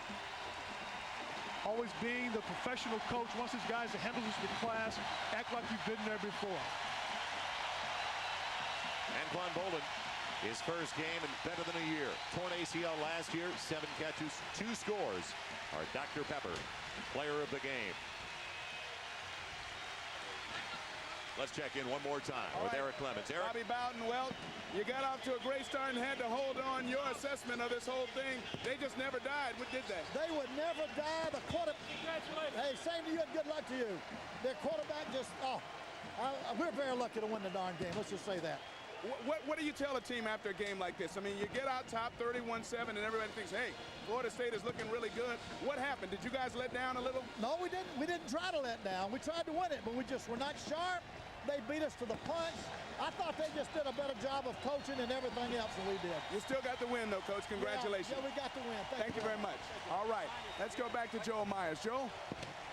always being the professional coach, wants his guys to handle this with class, act like you've been there before. Anquan Boldin, his first game in better than a year. Torn ACL last year, 7 catches, 2 scores. Our Dr. Pepper, player of the game. Let's check in one more time with Eric Clemens. Eric? Bobby Bowden, well, you got off to a great start and had to hold on. Your assessment of this whole thing, they just never died. What did they? They would never die. The quarterback. Congratulations. Hey, same to you and good luck to you. Their quarterback just, we're very lucky to win the darn game. Let's just say that. What do you tell a team after a game like this? I mean, you get out top 31-7 and everybody thinks, hey, Florida State is looking really good. What happened? Did you guys let down a little? No, we didn't. We didn't try to let down. We tried to win it, but we just were not sharp. They beat us to the punch. I thought they just did a better job of coaching and everything else than we did. You still got the win, though, Coach. Congratulations. Yeah, we got the win. Thank you very much. All right, let's go back to Joel Meyers. Joel?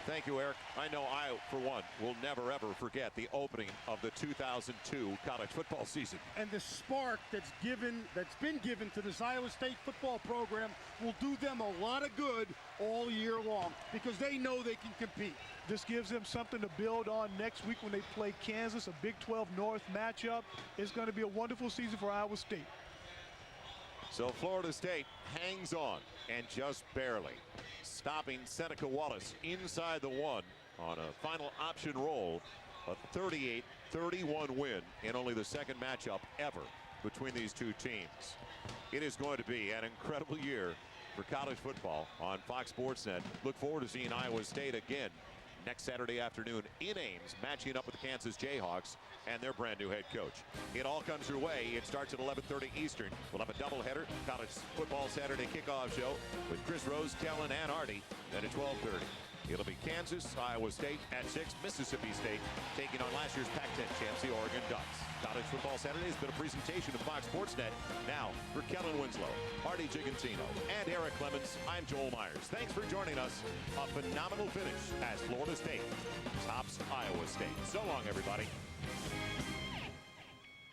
Thank you, Eric. I know I, for one, will never, ever forget the opening of the 2002 college football season. And the spark that's been given to this Iowa State football program will do them a lot of good all year long because they know they can compete. This gives them something to build on next week when they play Kansas, a Big 12 North matchup. It's going to be a wonderful season for Iowa State. So Florida State hangs on, and just barely, stopping Seneca Wallace inside the one on a final option roll. A 38-31 win in only the second matchup ever between these two teams. It is going to be an incredible year for college football on Fox Sports Net. Look forward to seeing Iowa State again next Saturday afternoon in Ames, matching up with the Kansas Jayhawks and their brand new head coach. It all comes your way. It starts at 11:30 Eastern. We'll have a doubleheader, college football Saturday kickoff show with Chris Rose, Kellen, and Artie. Then at 12:30. It'll be Kansas, Iowa State at 6, Mississippi State taking on last year's Pac-10 champs, the Oregon Ducks. College Football Saturday has been a presentation of Fox Sports Net. Now, for Kellen Winslow, Artie Gigantino, and Eric Clemens, I'm Joel Meyers. Thanks for joining us. A phenomenal finish as Florida State tops Iowa State. So long, everybody.